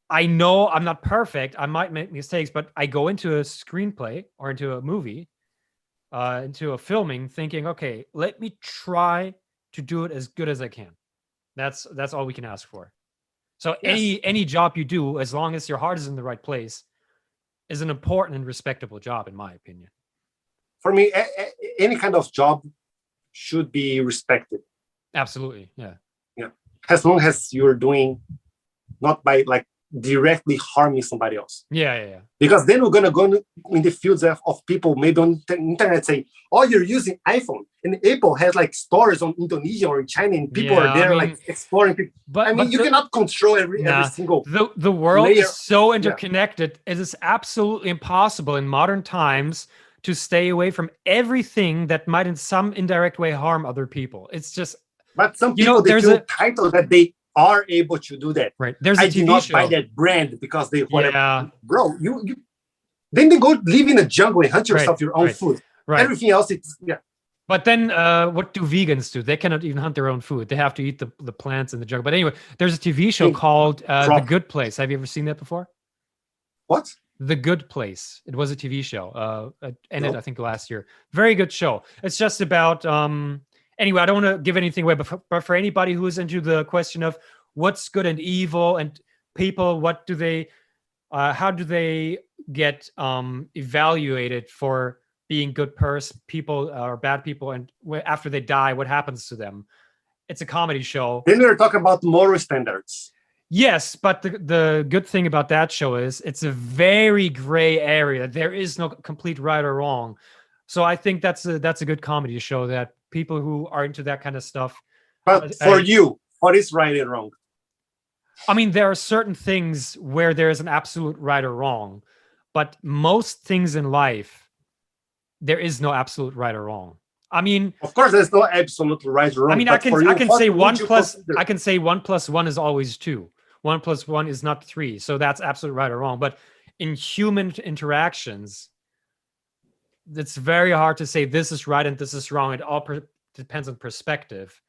I know I'm not perfect. I might make mistakes, but I go into a screenplay or into a movie, into a filming thinking, okay, let me try to do it as good as I can. That's all we can ask for. So any job you do, as long as your heart is in the right place, is an important and respectable job, in my opinion. For me, any kind of job should be respected. Absolutely, yeah. As long as you're doing not by like directly harming somebody else. Yeah. Because then we're gonna go in the fields of people maybe on the internet saying, "Oh, you're using iPhone," and Apple has like stores on Indonesia or in China, and people are there like exploring. But you cannot control every single. The world is so interconnected. It is absolutely impossible in modern times to stay away from everything that might, in some indirect way, harm other people. It's just. But some people they feel entitled that they are able to do that. Right. There's a TV show. I do not buy that brand because they whatever. Yeah. Bro, you then they go live in a jungle and hunt yourself your own food. Right. Everything else, it's But then what do vegans do? They cannot even hunt their own food. They have to eat the plants in the jungle. But anyway, there's a TV show called The Good Place. Have you ever seen that before? What? The Good Place. It was a TV show. It ended, I think, last year. Very good show. It's just about anyway, I don't want to give anything away, but for anybody who is into the question of what's good and evil and people, what do they, how do they get evaluated for being good people or bad people, and after they die, what happens to them? It's a comedy show. Then we're talking about moral standards. Yes, but the good thing about that show is it's a very gray area. There is no complete right or wrong. So I think that's a good comedy show that people who are into that kind of stuff. But for you, what is right and wrong? I mean, there are certain things where there is an absolute right or wrong, but most things in life, there is no absolute right or wrong. I mean, of course, there's no absolute right or wrong. I mean, I can say 1 + 1 is always 2. 1 + 1 is not 3. So that's absolute right or wrong. But in human interactions, it's very hard to say this is right and this is wrong. It all depends on perspective.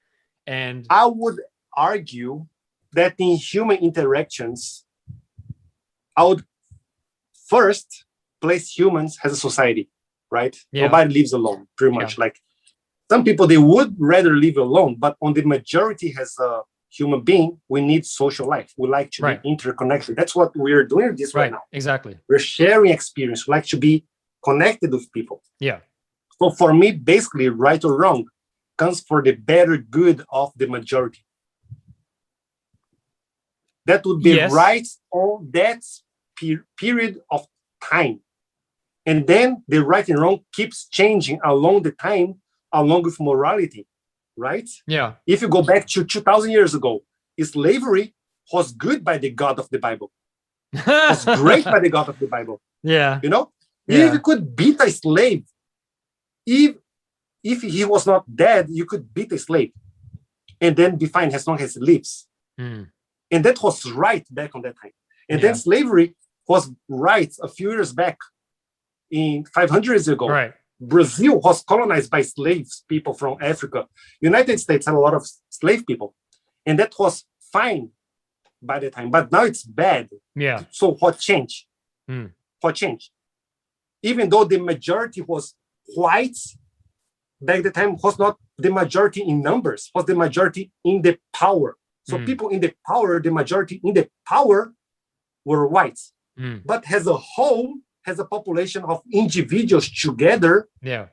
And I would argue that in human interactions, I would first place humans as a society, right? Yeah. Nobody lives alone, pretty much. Like some people, they would rather live alone, but on the majority as a human being, we need social life. We like to be interconnected. That's what we're doing right now. Exactly. We're sharing experience. We like to be connected with people. Yeah. So for me, basically, right or wrong comes for the better good of the majority. That would be right, or that's period of time. And then the right and wrong keeps changing along the time, along with morality, right? Yeah. If you go back to 2,000 years ago, slavery was good by the God of the Bible. Was great by the God of the Bible. Yeah. You know, Yeah. if you could beat a slave, if he was not dead, you could beat a slave and then be fine as long as he lives. Mm. And that was right back on that time. And Yeah. then slavery was right a few years back, in 500 years ago. Right. Brazil was colonized by slaves, people from Africa. United States had a lot of slave people. And that was fine by the time. But now it's bad. Yeah. So what changed? Mm. What changed? Even though the majority was white, back the time was not the majority in numbers, was the majority in the power. So people in the power, the majority in the power were whites. But as a whole, as a population of individuals together, Yeah.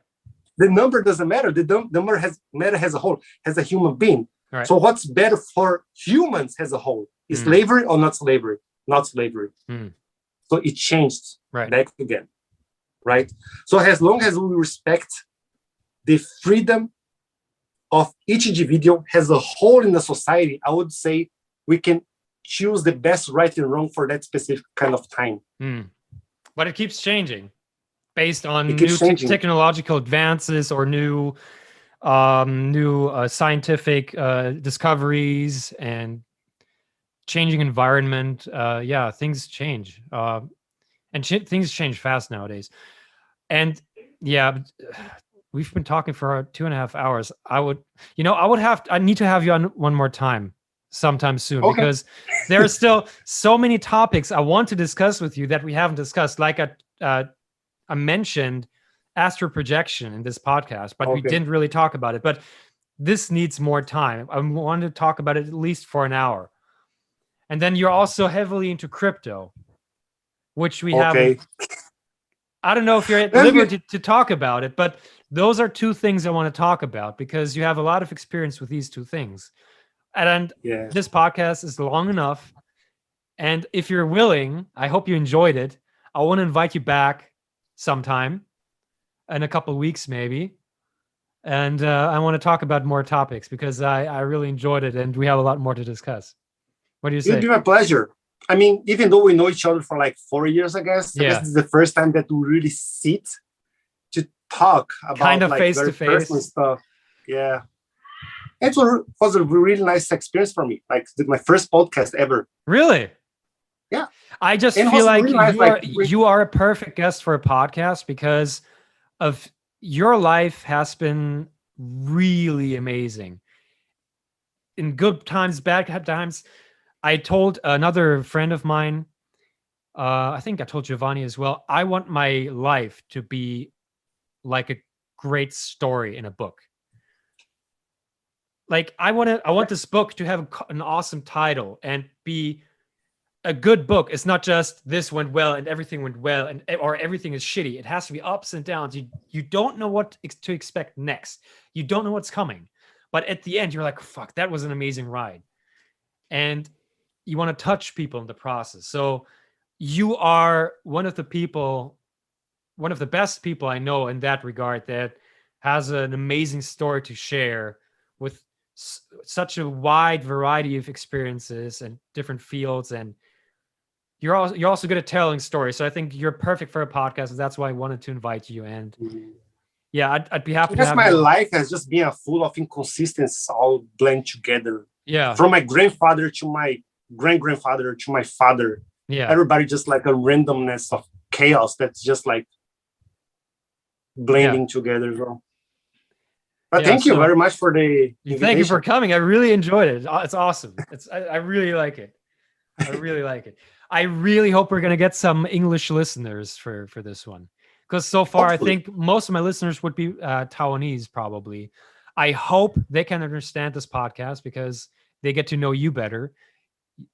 the number doesn't matter. The number matter as a whole, as a human being. Right. So what's better for humans as a whole? Is slavery or not slavery? Not slavery. So it changed back again, right? So as long as we respect the freedom of each individual as a whole in the society, I would say we can choose the best right and wrong for that specific kind of time. But it keeps changing based on It new keeps changing. technological advances or new scientific discoveries and changing environment. Yeah, things change. And things change fast nowadays. And yeah, we've been talking for 2.5 hours. I need to have you on one more time sometime soon, because there are still so many topics I want to discuss with you that we haven't discussed. Like I mentioned astral projection in this podcast, but we didn't really talk about it. But this needs more time. I want to talk about it at least for an hour. And then you're also heavily into crypto, which we haven't. I don't know if you're at liberty to talk about it, but those are two things I want to talk about because you have a lot of experience with these two things. And this podcast is long enough. And if you're willing, I hope you enjoyed it. I want to invite you back sometime in a couple of weeks, maybe. And I want to talk about more topics because I really enjoyed it and we have a lot more to discuss. What do you say? It'd be my pleasure. I mean, even though we know each other for like 4 years, I guess this is the first time that we really sit to talk about kind of like face to face stuff. Yeah. It was a really nice experience for me. Like my first podcast ever. Really? Yeah. I just feel like you are a perfect guest for a podcast because of your life has been really amazing. In good times, bad times. I told another friend of mine, I think I told Giovanni as well, I want my life to be like a great story in a book. Like I want this book to have an awesome title and be a good book. It's not just this went well and everything went well or everything is shitty. It has to be ups and downs. You don't know what to expect next. You don't know what's coming. But at the end, you're like, fuck, that was an amazing ride. And you want to touch people in the process. So you are one of the best people I know in that regard that has an amazing story to share with such a wide variety of experiences and different fields. And you're also good at telling stories. So I think you're perfect for a podcast. And that's why I wanted to invite you. And yeah, I'd be happy to have my you. life has just been full of inconsistencies all blend together. Yeah. From my grandfather to my great-grandfather to my father. Yeah. Everybody just like a randomness of chaos that's just like blending together. But thank you very much for the invitation. Thank you for coming. I really enjoyed it. It's awesome. I really like it. I really like it. I really hope we're going to get some English listeners for this one. Because so far, hopefully. I think most of my listeners would be Taiwanese, probably. I hope they can understand this podcast because they get to know you better.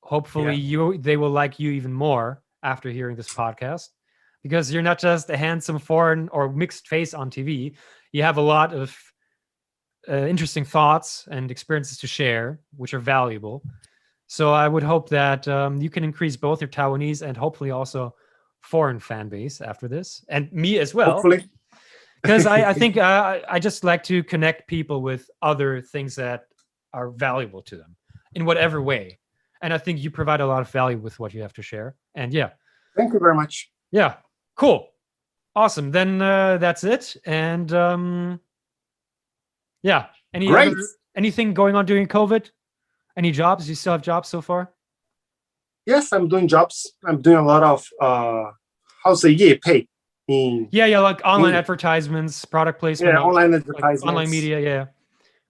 Hopefully, they will like you even more after hearing this podcast because you're not just a handsome foreign or mixed face on TV. You have a lot of interesting thoughts and experiences to share, which are valuable. So I would hope that you can increase both your Taiwanese and hopefully also foreign fan base after this, and me as well. Hopefully. Because I think I just like to connect people with other things that are valuable to them in whatever way. And I think you provide a lot of value with what you have to share. And yeah. Thank you very much. Yeah. Cool. Awesome. Then that's it. And yeah. Great. Anything going on during COVID? Any jobs? You still have jobs so far? Yes, I'm doing jobs. I'm doing a lot of pay. Yeah, like online advertisements, product placement. Yeah, online advertisements. Like online media, yeah.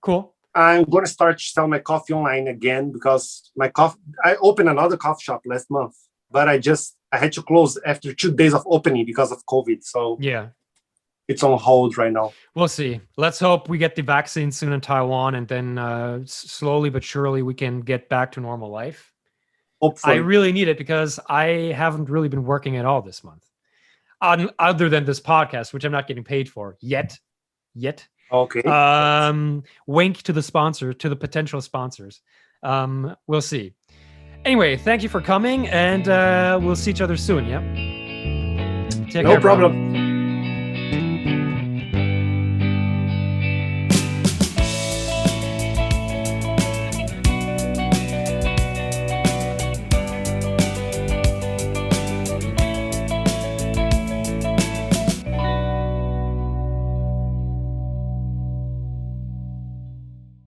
Cool. I'm going to start selling my coffee online again because I opened another coffee shop last month, but I had to close after 2 days of opening because of COVID. So yeah, it's on hold right now. We'll see. Let's hope we get the vaccine soon in Taiwan, and then slowly but surely we can get back to normal life. Hopefully. I really need it because I haven't really been working at all this month, other than this podcast, which I'm not getting paid for yet. Okay. Wink to the sponsor, to the potential sponsors. We'll see. Anyway, thank you for coming, and we'll see each other soon. Yeah. No problem.